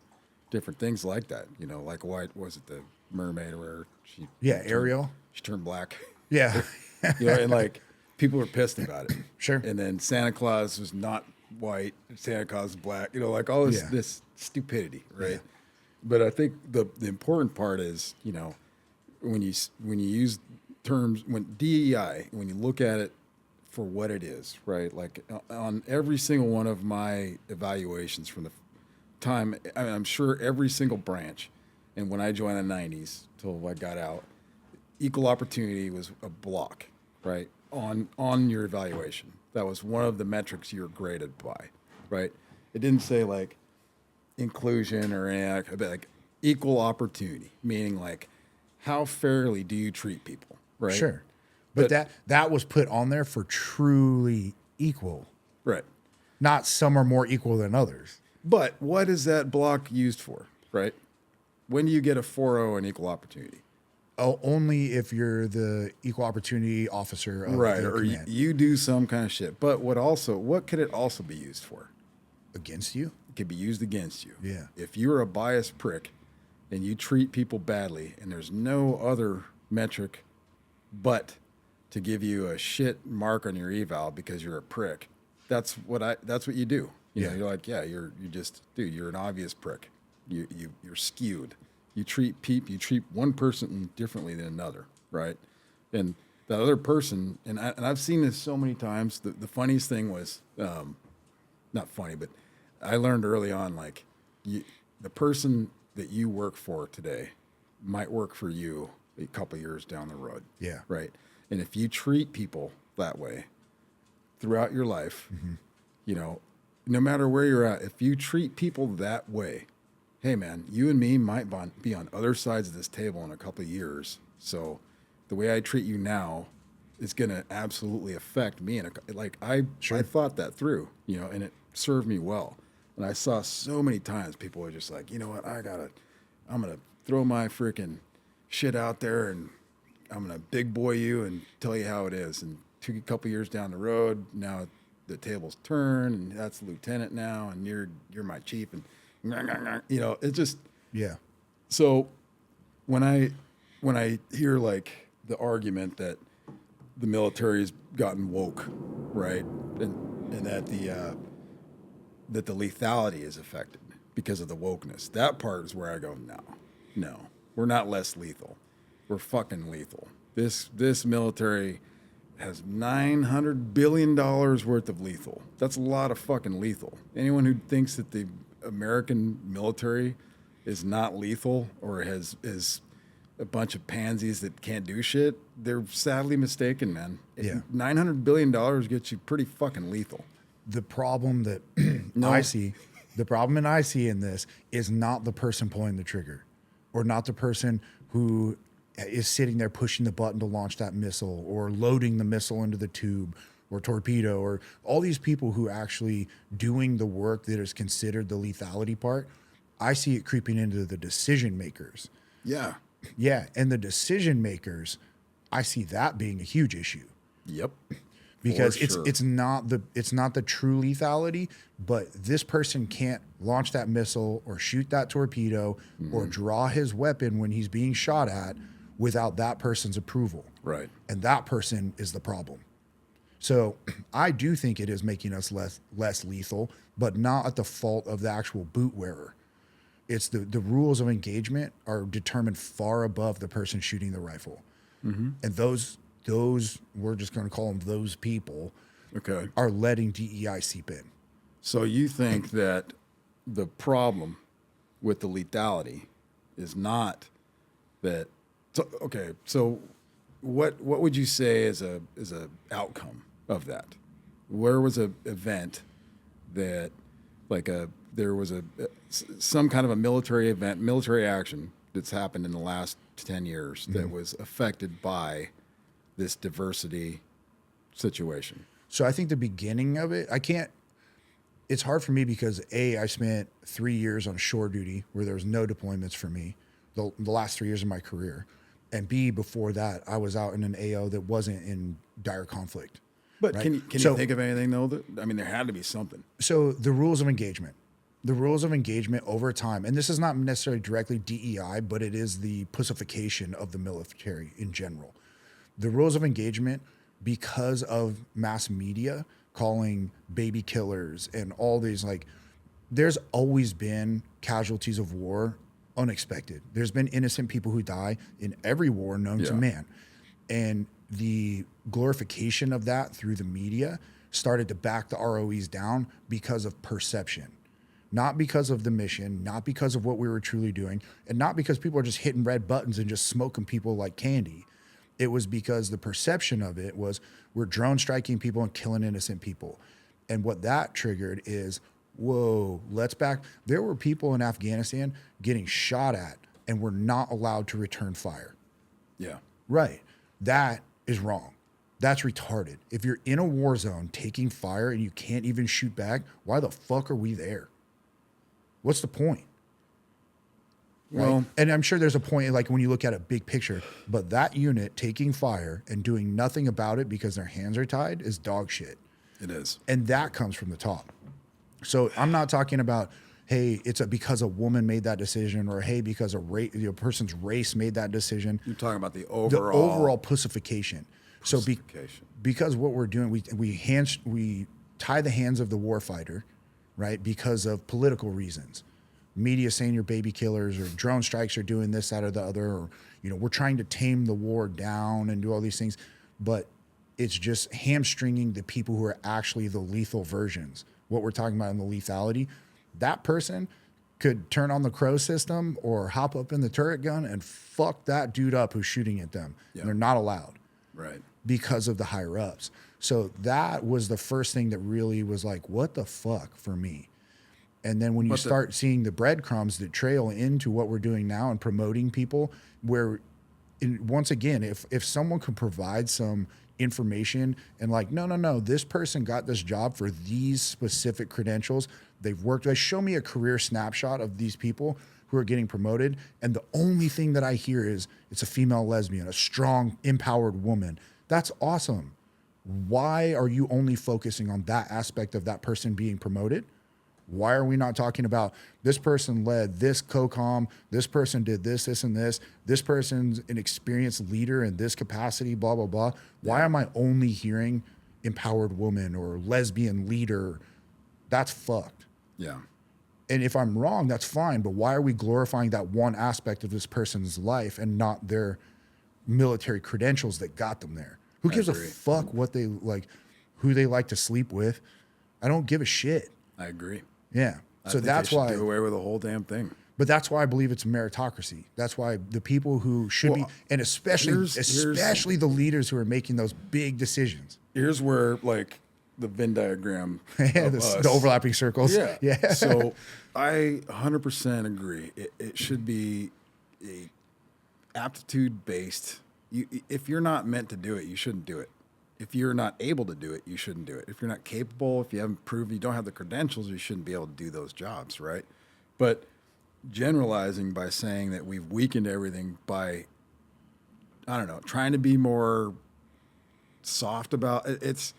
different things like that. Like was it the mermaid where she Ariel. She turned black. Yeah. And like people were pissed about it. Sure. And then Santa Claus was not white, Santa Claus is black. Like all this stupidity, right? Yeah. But I think the important part is, when you use terms, when DEI, when you look at it for what it is, right? Like on every single one of my evaluations from the time, I'm sure every single branch, and when I joined in the 90s till I got out, equal opportunity was a block, right? On your evaluation. That was one of the metrics you were graded by, right? It didn't say like inclusion or anything, but like equal opportunity, meaning like how fairly do you treat people, right? Sure. But that was put on there for truly equal. Right. Not some are more equal than others. But what is that block used for, right? When do you get a 4.0 in equal opportunity? Oh, only if you're the equal opportunity officer of right, the or command. you do some kind of shit. But what could it also be used for? Against you? It could be used against you. Yeah. If you're a biased prick and you treat people badly and there's no other metric but to give you a shit mark on your eval because you're a prick, that's what you do. You're like, you're an obvious prick. You're skewed. You treat one person differently than another, right? And the other person, and I've seen this so many times. The funniest thing was, not funny, but I learned early on, like, the person that you work for today might work for you a couple years down the road. Yeah. Right. And if you treat people that way throughout your life, no matter where you're at, if you treat people that way, hey man, you and me might be on other sides of this table in a couple of years. So the way I treat you now is going to absolutely affect me. And I thought that through, and it served me well. And I saw so many times people were just like, you know what, I'm going to throw my freaking shit out there and I'm going to big boy you and tell you how it is. And a couple years down the road, now the tables turn and that's the lieutenant now. And you're my chief. And it's just, yeah. So when I hear like the argument that the military's gotten woke, right? And that the lethality is affected because of the wokeness. That part is where I go, no, we're not less lethal. We're fucking lethal. This military has $900 billion worth of lethal. That's a lot of fucking lethal. Anyone who thinks that the American military is not lethal or is a bunch of pansies that can't do shit, they're sadly mistaken, man. Yeah. $900 billion gets you pretty fucking lethal. The problem that I see in this is not the person pulling the trigger or not the person who is sitting there pushing the button to launch that missile or loading the missile into the tube or torpedo or all these people who are actually doing the work that is considered the lethality part. I see it creeping into the decision makers. Yeah. Yeah. And the decision makers, I see that being a huge issue. Yep. Because sure. it's not the true lethality, but this person can't launch that missile or shoot that torpedo or draw his weapon when he's being shot at without that person's approval. Right. And that person is the problem. So I do think it is making us less lethal, but not at the fault of the actual boot wearer. It's the rules of engagement are determined far above the person shooting the rifle. Mm-hmm. And those we're just going to call them those people, okay, are letting DEI seep in. So you think that the problem with the lethality is not that? So, okay, so what would you say is a outcome of that? Where was an event that, like there was some kind of a military event, military action that's happened in the last 10 years that was affected by this diversity situation? So I think the beginning of it, it's hard for me because I spent 3 years on shore duty where there was no deployments for me, the last 3 years of my career. And B, before that, I was out in an AO that wasn't in dire conflict. But right? can you think of anything though? I mean, there had to be something. So the rules of engagement over time, and this is not necessarily directly DEI, but it is the pussification of the military in general. The rules of engagement, because of mass media calling baby killers and all these, like, there's always been casualties of war unexpected. There's been innocent people who die in every war known to man. And the glorification of that through the media started to back the ROEs down because of perception, not because of the mission, not because of what we were truly doing, and not because people are just hitting red buttons and just smoking people like candy. It was because the perception of it was we're drone striking people and killing innocent people. And what that triggered is, whoa, let's back. There were people in Afghanistan getting shot at and were not allowed to return fire. Yeah. Right. That is wrong. That's retarded. If you're in a war zone taking fire and you can't even shoot back, why the fuck are we there? What's the point? Right? Well, And I'm sure there's a point, like when you look at a big picture, but that unit taking fire and doing nothing about it because their hands are tied is dog shit. it is. And that comes from the top. So I'm not talking about, hey, because a woman made that decision, or hey, because a person's race made that decision. You're talking about the The overall overall pussification. So because what we're doing, we tie the hands of the warfighter, right? Because of political reasons. Media saying you're baby killers, or drone strikes are doing this, that, or the other, or we're trying to tame the war down and do all these things, but it's just hamstringing the people who are actually the lethal versions. What we're talking about in the lethality, that person could turn on the crow system or hop up in the turret gun and fuck that dude up who's shooting at them. Yeah. And they're not allowed. Right. Because of the higher ups. So that was the first thing that really was like, what the fuck for me? And then when you start seeing the breadcrumbs that trail into what we're doing now and promoting people, where once again, if someone could provide some information and like, no, this person got this job for these specific credentials. They've worked. Like, show me a career snapshot of these people who are getting promoted. And the only thing that I hear is it's a female lesbian, a strong, empowered woman. That's awesome. Why are you only focusing on that aspect of that person being promoted? Why are we not talking about this person led this COCOM, this person did this, and this person's an experienced leader in this capacity, blah, blah, blah. Why am I only hearing empowered woman or lesbian leader? That's fucked. Yeah. And if I'm wrong, that's fine. But why are we glorifying that one aspect of this person's life and not their military credentials that got them there? Who gives a fuck what they like, who they like to sleep with? I don't give a shit. I agree. Yeah. So that's they should why do away with the whole damn thing. But that's why I believe it's meritocracy. That's why the people who should be, and especially the leaders who are making those big decisions. Here's where like the Venn diagram. Yeah, the overlapping circles. Yeah. Yeah. So I 100% agree. It should be a aptitude based. If you're not meant to do it, you shouldn't do it. If you're not able to do it, you shouldn't do it. If you're not capable, if you haven't proved you don't have the credentials, you shouldn't be able to do those jobs, right? But generalizing by saying that we've weakened everything by, I don't know, trying to be more soft about it. It's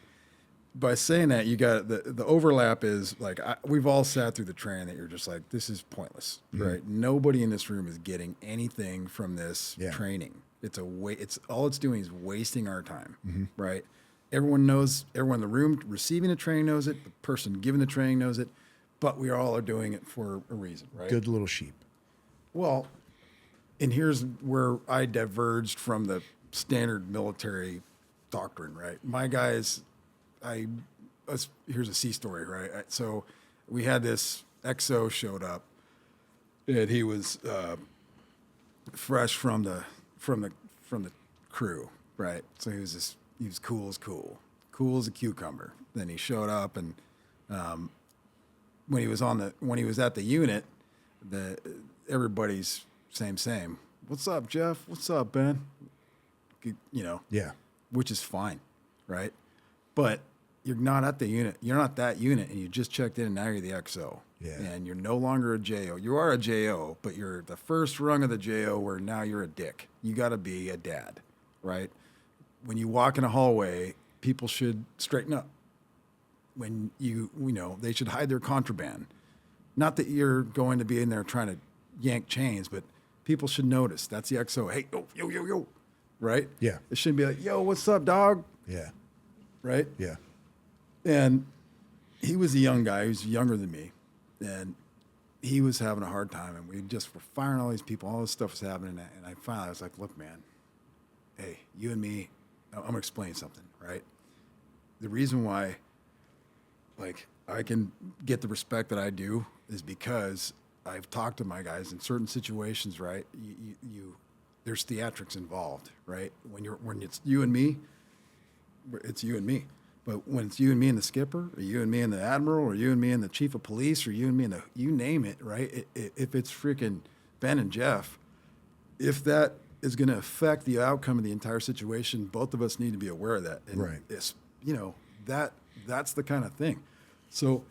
by saying that you got the overlap is like we've all sat through the training that you're just like, this is pointless, right? Nobody in this room is getting anything from this training. It's all it's doing is wasting our time, right? Everyone knows, everyone in the room receiving the training knows it, the person giving the training knows it, but we all are doing it for a reason, right? Good little sheep. Well, and here's where I diverged from the standard military doctrine, right? My guys, here's a sea story, right? So we had this XO showed up, and he was fresh from the crew, right? So he was cool as a cucumber. Then he showed up, and when he was at the unit, everybody's same. What's up, Jeff? What's up, Ben? You know, Yeah. which is fine, right? But you're not at the unit. You're not that unit, and you just checked in, and now you're the XO. Yeah. And you're no longer a JO. You are a JO, but you're the first rung of the JO where now you're a dick. You got to be a dad, right? When you walk in a hallway, people should straighten up. When you know, they should hide their contraband. Not that you're going to be in there trying to yank chains, but people should notice. That's the XO. Hey, yo, right? Yeah. It shouldn't be like, yo, what's up, dog? Yeah. Right? Yeah. And he was a young guy. He was younger than me. And he was having a hard time. And we just were firing all these people. All this stuff was happening. And I was like, look, man, hey, you and me, I'm going to explain something, right? The reason why, like, I can get the respect that I do is because I've talked to my guys in certain situations, right? There's theatrics involved, right? When it's you and me, it's you and me. But when it's you and me and the skipper, or you and me and the admiral, or you and me and the chief of police, or you and me and you name it, right? If it's freaking Ben and Jeff, if that is going to affect the outcome of the entire situation, both of us need to be aware of that. And Right. It's, that's the kind of thing. So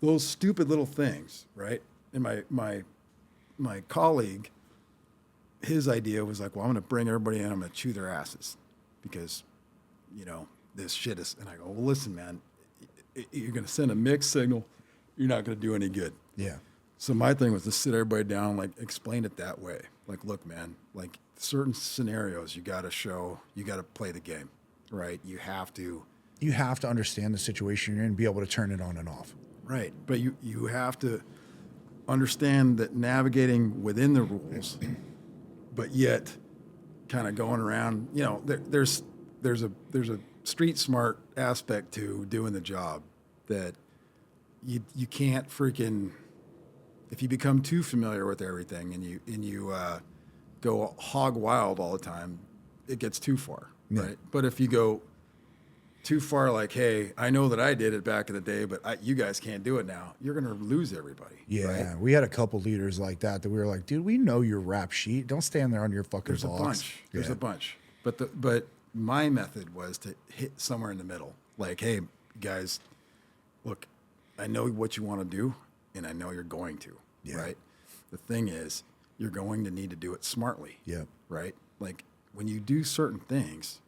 those stupid little things, right? And my colleague, his idea was like, well, I'm going to bring everybody in. I'm going to chew their asses because, this shit is. And I go, well, listen, man, you're going to send a mixed signal. You're not going to do any good. Yeah. So my thing was to sit everybody down, like explain it that way. Like, look, man, like certain scenarios, you got to play the game, right? You have to understand the situation you're in and be able to turn it on and off. Right. But you have to understand that navigating within the rules, but yet kind of going around, there's a street smart aspect to doing the job that you can't freaking, if you become too familiar with everything and you go hog wild all the time, it gets too far, Yeah. right? But if you go too far, like, hey, I know that I did it back in the day, but you guys can't do it now, you're going to lose everybody. Yeah. Right? We had a couple leaders like that we were like, dude, we know your rap sheet. Don't stand there on your fucking There's box. a bunch. There's Yeah. a bunch. But my method was to hit somewhere in the middle. Like, hey, guys, look, I know what you want to do, and I know you're going to, Yeah. right? The thing is, you're going to need to do it smartly. Yep. Right? Like, when you do certain things,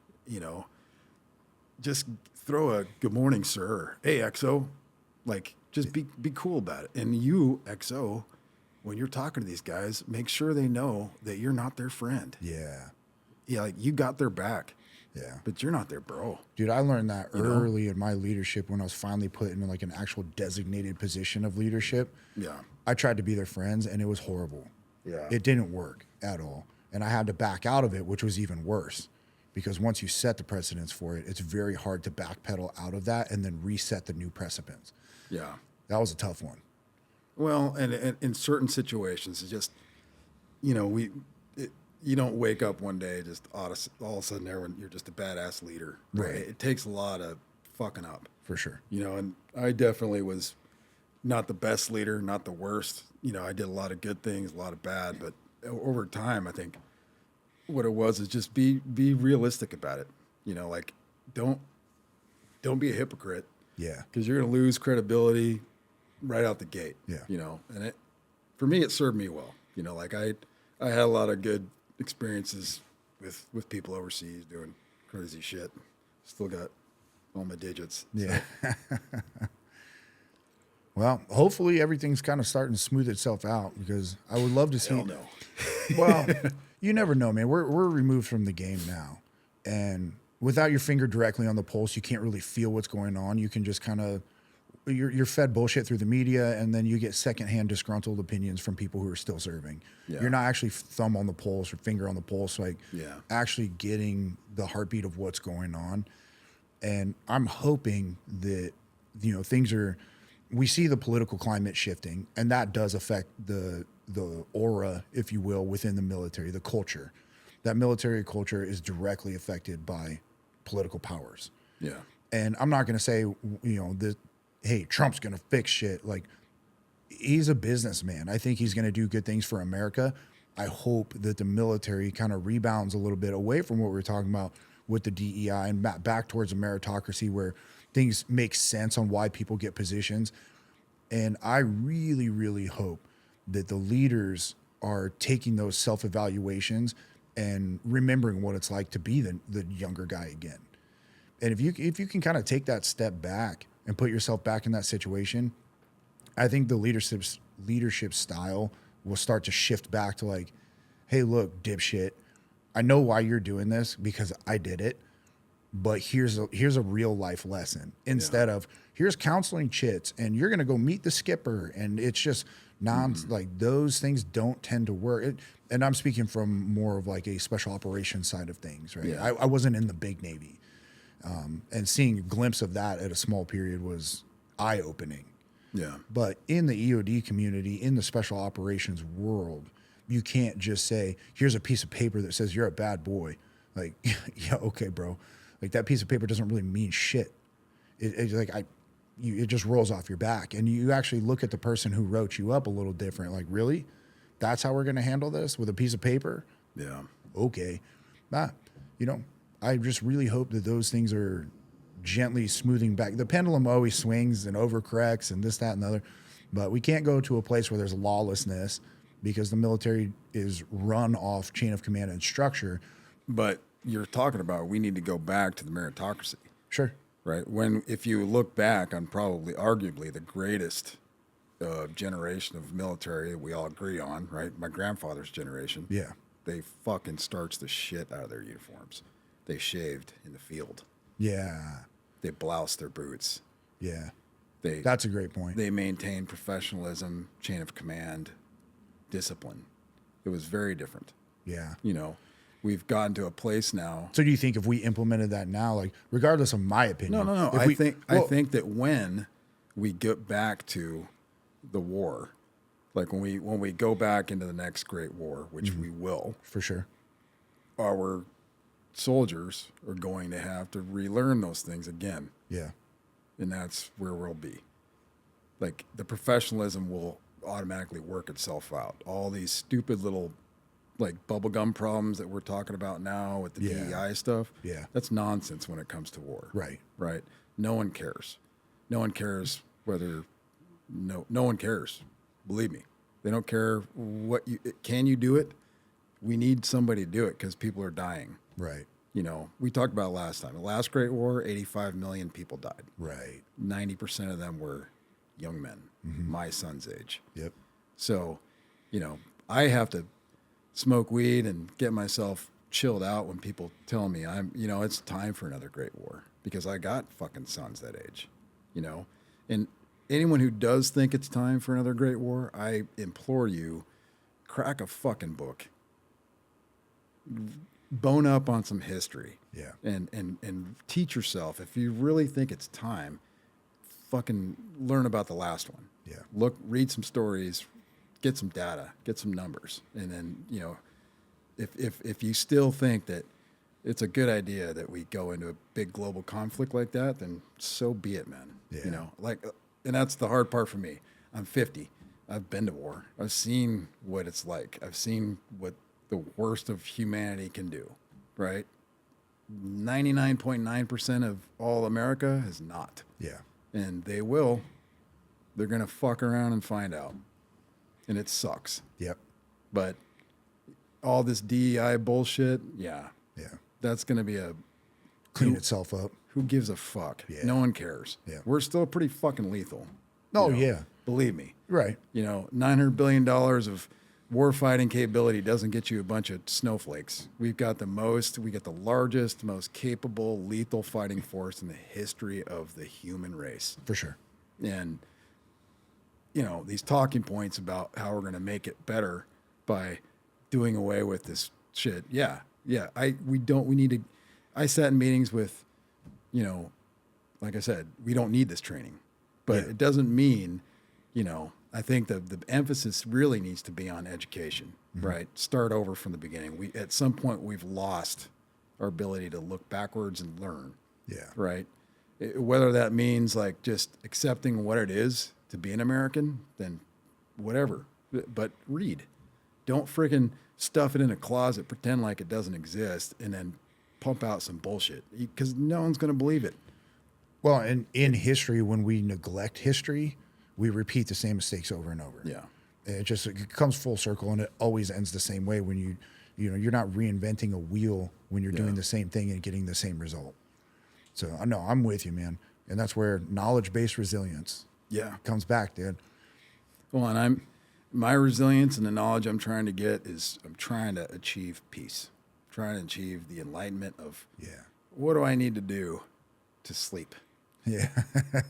just throw a good morning, sir. Or, hey, XO. Like, just be cool about it. And you, XO, when you're talking to these guys, make sure they know that you're not their friend. Yeah. Yeah, like you got their back. Yeah. But you're not their bro. Dude, I learned that You know? early in my leadership when I was finally put in like an actual designated position of leadership. Yeah. I tried to be their friends and it was horrible. Yeah. It didn't work at all. And I had to back out of it, which was even worse. Because once you set the precedence for it, it's very hard to backpedal out of that and then reset the new precedents. Yeah. That was a tough one. Well, and in certain situations, it's just, you don't wake up one day just all of a sudden you're just a badass leader. Right. It takes a lot of fucking up. For sure. And I definitely was not the best leader, not the worst. I did a lot of good things, a lot of bad, but over time, I think what it was is just be realistic about it. Like don't be a hypocrite. Yeah. Because you're going to lose credibility right out the gate. Yeah. And for me, it served me well. Like I had a lot of good experiences with people overseas doing crazy shit. Still got all my digits. Yeah. Well, hopefully everything's kind of starting to smooth itself out because I would love to see. Hell no. Well, you never know, man. We're removed from the game now. And without your finger directly on the pulse, you can't really feel what's going on. You can just kind of, you're fed bullshit through the media, and then you get secondhand disgruntled opinions from people who are still serving. Yeah. You're not actually thumb on the pulse or finger on the pulse, like Yeah. actually getting the heartbeat of what's going on. And I'm hoping that, we see the political climate shifting, and that does affect the aura, if you will, within the military, the culture. That military culture is directly affected by political powers. Yeah. And I'm not going to say, hey, Trump's going to fix shit. Like, he's a businessman. I think he's going to do good things for America. I hope that the military kind of rebounds a little bit away from what we were talking about with the DEI and back towards a meritocracy where things make sense on why people get positions. And I really, really hope that the leaders are taking those self-evaluations and remembering what it's like to be the younger guy again. And if you can kind of take that step back and put yourself back in that situation, I think the leadership style will start to shift back to like, hey, look, dipshit, I know why you're doing this because I did it, but here's a real life lesson instead of here's counseling chits and you're gonna go meet the skipper, and it's just like those things don't tend to work. And I'm speaking from more of like a special operations side of things, right? Yeah. I wasn't in the big Navy, and seeing a glimpse of that at a small period was eye opening. Yeah. But in the EOD community, in the special operations world, you can't just say, here's a piece of paper that says you're a bad boy. Like, yeah, okay, bro. Like that piece of paper doesn't really mean shit. It just rolls off your back. And you actually look at the person who wrote you up a little different. Like, really? That's how we're going to handle this with a piece of paper? Yeah. Okay. I just really hope that those things are gently smoothing back. The pendulum always swings and overcorrects and this, that, and the other. But we can't go to a place where there's lawlessness because the military is run off chain of command and structure. But you're talking about we need to go back to the meritocracy. Sure. Right. If you look back on arguably the greatest generation of military that we all agree on, right? My grandfather's generation. Yeah. They fucking starched the shit out of their uniforms. They shaved in the field. Yeah. They bloused their boots. Yeah. They That's a great point. They maintained professionalism, chain of command, discipline. It was very different. Yeah. We've gotten to a place now. So do you think if we implemented that now, like regardless of my opinion? No. I think that when we get back to the war, like when we go back into the next great war, which we will, for sure, our soldiers are going to have to relearn those things again. Yeah. And that's where we'll be. Like the professionalism will automatically work itself out. All these stupid little like bubblegum problems that we're talking about now with the DEI stuff. Yeah. That's nonsense when it comes to war. Right. Right. No one cares. No one cares no one cares. Believe me. They don't care can you do it? We need somebody to do it because people are dying. Right. We talked about last time. The last Great War, 85 million people died. Right. 90% of them were young men, my son's age. Yep. So, I have to smoke weed and get myself chilled out when people tell me it's time for another great war because I got fucking sons that age, and anyone who does think it's time for another great war, I implore you, crack a fucking book, bone up on some history. Yeah. And teach yourself. If you really think it's time, fucking learn about the last one. Yeah. Read some stories, get some data, get some numbers. And then, if you still think that it's a good idea that we go into a big global conflict like that, then so be it, man. Yeah. And that's the hard part for me. I'm 50. I've been to war. I've seen what it's like. I've seen what the worst of humanity can do, right? 99.9% of all America is not. Yeah. And they will. They're going to fuck around and find out. And it sucks. Yep. But all this DEI bullshit, yeah. That's going to be clean itself up. Who gives a fuck? Yeah. No one cares. Yeah. We're still pretty fucking lethal. Oh, yeah. Believe me. Right. $900 billion of war-fighting capability doesn't get you a bunch of snowflakes. We got the largest, most capable, lethal fighting force in the history of the human race. For sure. And, these talking points about how we're going to make it better by doing away with this shit. Yeah. I sat in meetings with, like I said, we don't need this training, but it doesn't mean, I think the emphasis really needs to be on education, right? Start over from the beginning. At some point we've lost our ability to look backwards and learn. Yeah. Right. Whether that means like just accepting what it is to be an American, then whatever, but read, Don't freaking stuff it in a closet, pretend like it doesn't exist, and then pump out some bullshit because no one's going to believe it. Well, and in history, when we neglect history, we repeat the same mistakes over and over. Yeah. It comes full circle, and it always ends the same way when you're not reinventing a wheel when you're doing the same thing and getting the same result. So I know I'm with you, man. And that's where knowledge-based resilience comes back, dude. Well, and my resilience and the knowledge I'm trying to get is I'm trying to achieve peace, trying to achieve the enlightenment of what do I need to do to sleep? Yeah.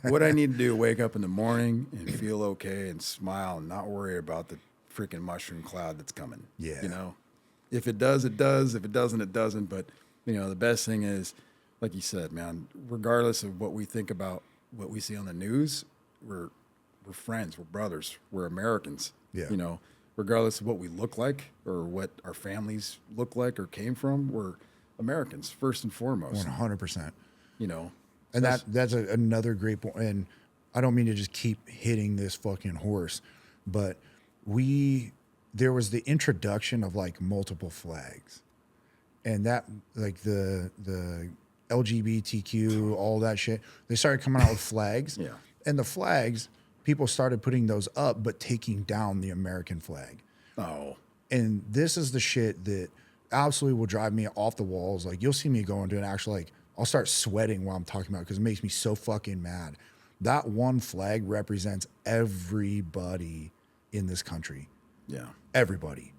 What I need to do to wake up in the morning and feel okay and smile and not worry about the freaking mushroom cloud that's coming. Yeah. You know, if it does, it does. If it doesn't, it doesn't. But, you know, the best thing is, like you said, man, regardless of what we think about what we see on the news, we're friends, we're brothers, we're Americans. Yeah. You know, regardless of what we look like or what our families look like or came from, we're Americans first and foremost. 100%. You know, and that's another great point. And I don't mean to just keep hitting this fucking horse, but there was the introduction of like multiple flags, and that like the LGBTQ, all that shit. They started coming out with flags, and the flags, people started putting those up, but taking down the American flag. Oh, and this is the shit that absolutely will drive me off the walls. Like you'll see me go into an actual like. I'll start sweating while I'm talking about it because it makes me so fucking mad. That one flag represents everybody in this country. yeah. Everybody.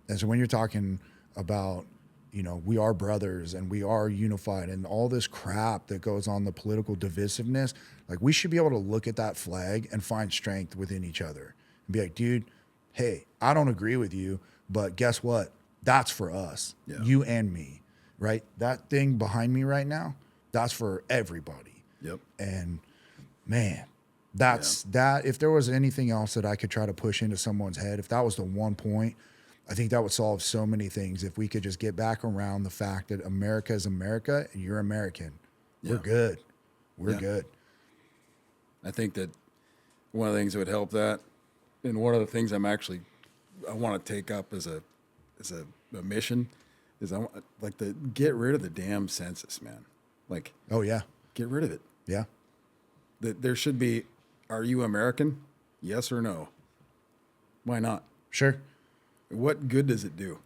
And so when you're talking about, you know, we are brothers and we are unified and all this crap that goes on, the political divisiveness, like we should be able to look at that flag and find strength within each other and be like, dude, hey, I don't agree with you, but guess what? That's for us, you and me. Right? That thing behind me right now, that's for everybody. Yep. And man, that if there was anything else that I could try to push into someone's head, if that was the one point, I think that would solve so many things. If we could just get back around the fact that America is America and you're American. We're good. We're good. I think that one of the things that would help that, and one of the things I want to take up as a mission is I want like to get rid of the damn census, man. Like, oh yeah, get rid of it. Yeah. There should be, are you American? Yes or no? Why not? Sure. What good does it do?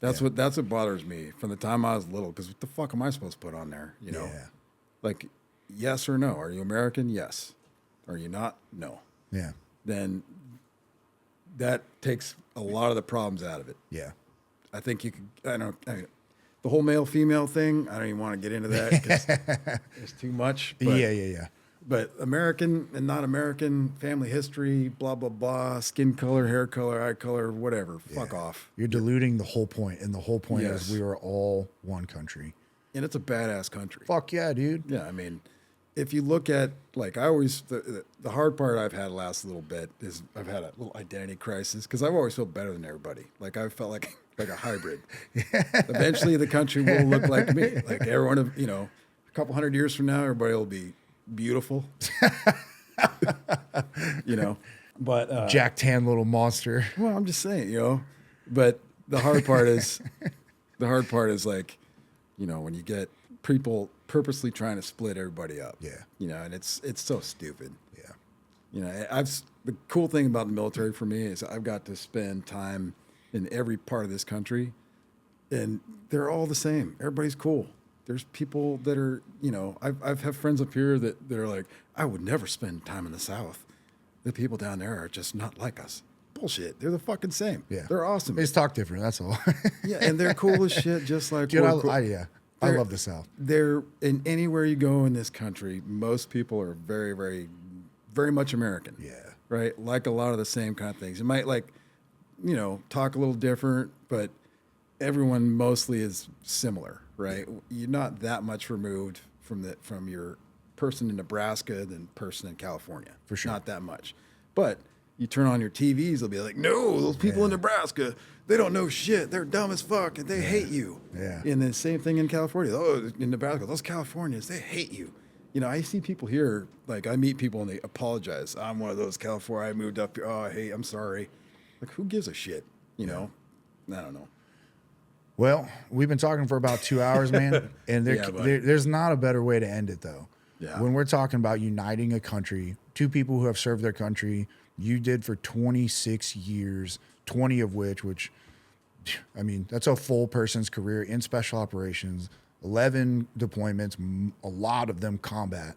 That's what bothers me from the time I was little. Because what the fuck am I supposed to put on there? You know, like yes or no. Are you American? Yes. Are you not? No. Yeah. Then that takes a lot of the problems out of it. Yeah. I think you could. I mean, the whole male female thing. I don't even want to get into that because it's too much. But, Yeah. But American and not American, family history, blah blah blah, skin color, hair color, eye color, whatever. Fuck off. You're diluting the whole point, and the whole point is we are all one country. And it's a badass country. Fuck yeah, dude. Yeah, I mean, if you look at like I always the hard part I've had the last little bit is I've had a little identity crisis because I've always felt better than everybody. Like I felt like a hybrid. Eventually, the country will look like me. Like everyone, a couple hundred years from now, everybody will be beautiful. But Jack Tan little monster. Well, I'm just saying, But the hard part is like, when you get people purposely trying to split everybody up. Yeah. And it's so stupid. Yeah. The cool thing about the military for me is I've got to spend time in every part of this country, and they're all the same. Everybody's cool. There's people that are, I've have friends up here that are like, I would never spend time in the South. The people down there are just not like us. Bullshit. They're the fucking same. Yeah. They're awesome. They just talk different. That's all. Yeah, and they're cool as shit, just like Dude, we're cool. I love the South. They're in anywhere you go in this country, most people are very, very, very much American. Yeah. Right? Like a lot of the same kind of things. You might talk a little different, but everyone mostly is similar, right? You're not that much removed from your person in Nebraska than person in California. For sure. Not that much. But you turn on your TVs, they'll be like, no, those people in Nebraska, they don't know shit. They're dumb as fuck and they hate you. Yeah. And the same thing in California. Oh, in Nebraska, those Californians, they hate you. I see people here, like I meet people and they apologize. I'm one of those California, I moved up here. Oh, hey, I'm sorry. Like, who gives a shit? You know? I don't know. Well, we've been talking for about 2 hours, man, and there's not a better way to end it, though. Yeah. When we're talking about uniting a country, two people who have served their country, you did for 26 years, 20 of which, I mean, that's a full person's career in special operations, 11 deployments, a lot of them combat.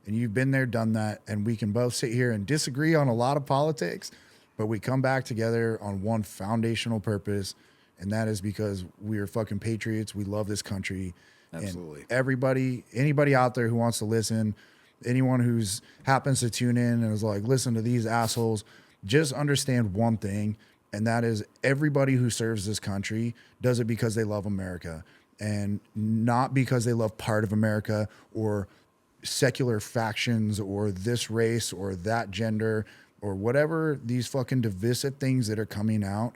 And you've been there, done that, and we can both sit here and disagree on a lot of politics, but we come back together on one foundational purpose, and that is because we are fucking patriots. We love this country. Absolutely. And anybody out there who wants to listen, anyone who's happens to tune in and is like, listen to these assholes, just understand one thing, and that is everybody who serves this country does it because they love America, and not because they love part of America or secular factions or this race or that gender or whatever these fucking divisive things that are coming out.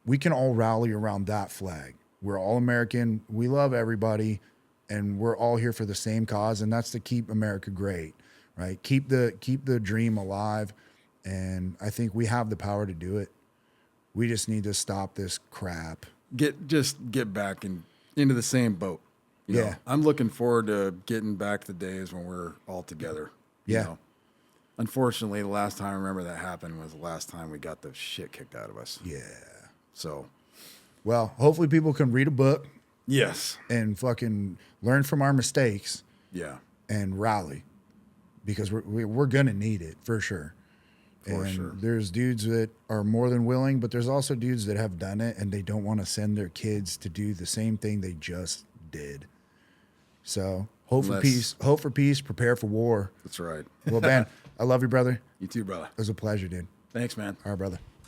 We can all rally around that flag. We're all American. We love everybody, and we're all here for the same cause, and that's to keep America great, right? Keep the dream alive, and I think we have the power to do it. We just need to stop this crap. Get back into the same boat. You know? I'm looking forward to getting back to the days when we're all together. You know? Unfortunately, the last time I remember that happened was the last time we got the shit kicked out of us. Yeah. So, well, hopefully people can read a book. Yes. And fucking learn from our mistakes. Yeah. And rally, because we're gonna need it for sure. For sure. There's dudes that are more than willing, but there's also dudes that have done it and they don't want to send their kids to do the same thing they just did. So hope for peace, prepare for war. That's right. Well, Ben, I love you, brother. You too, brother. It was a pleasure, dude. Thanks, man. All right, brother.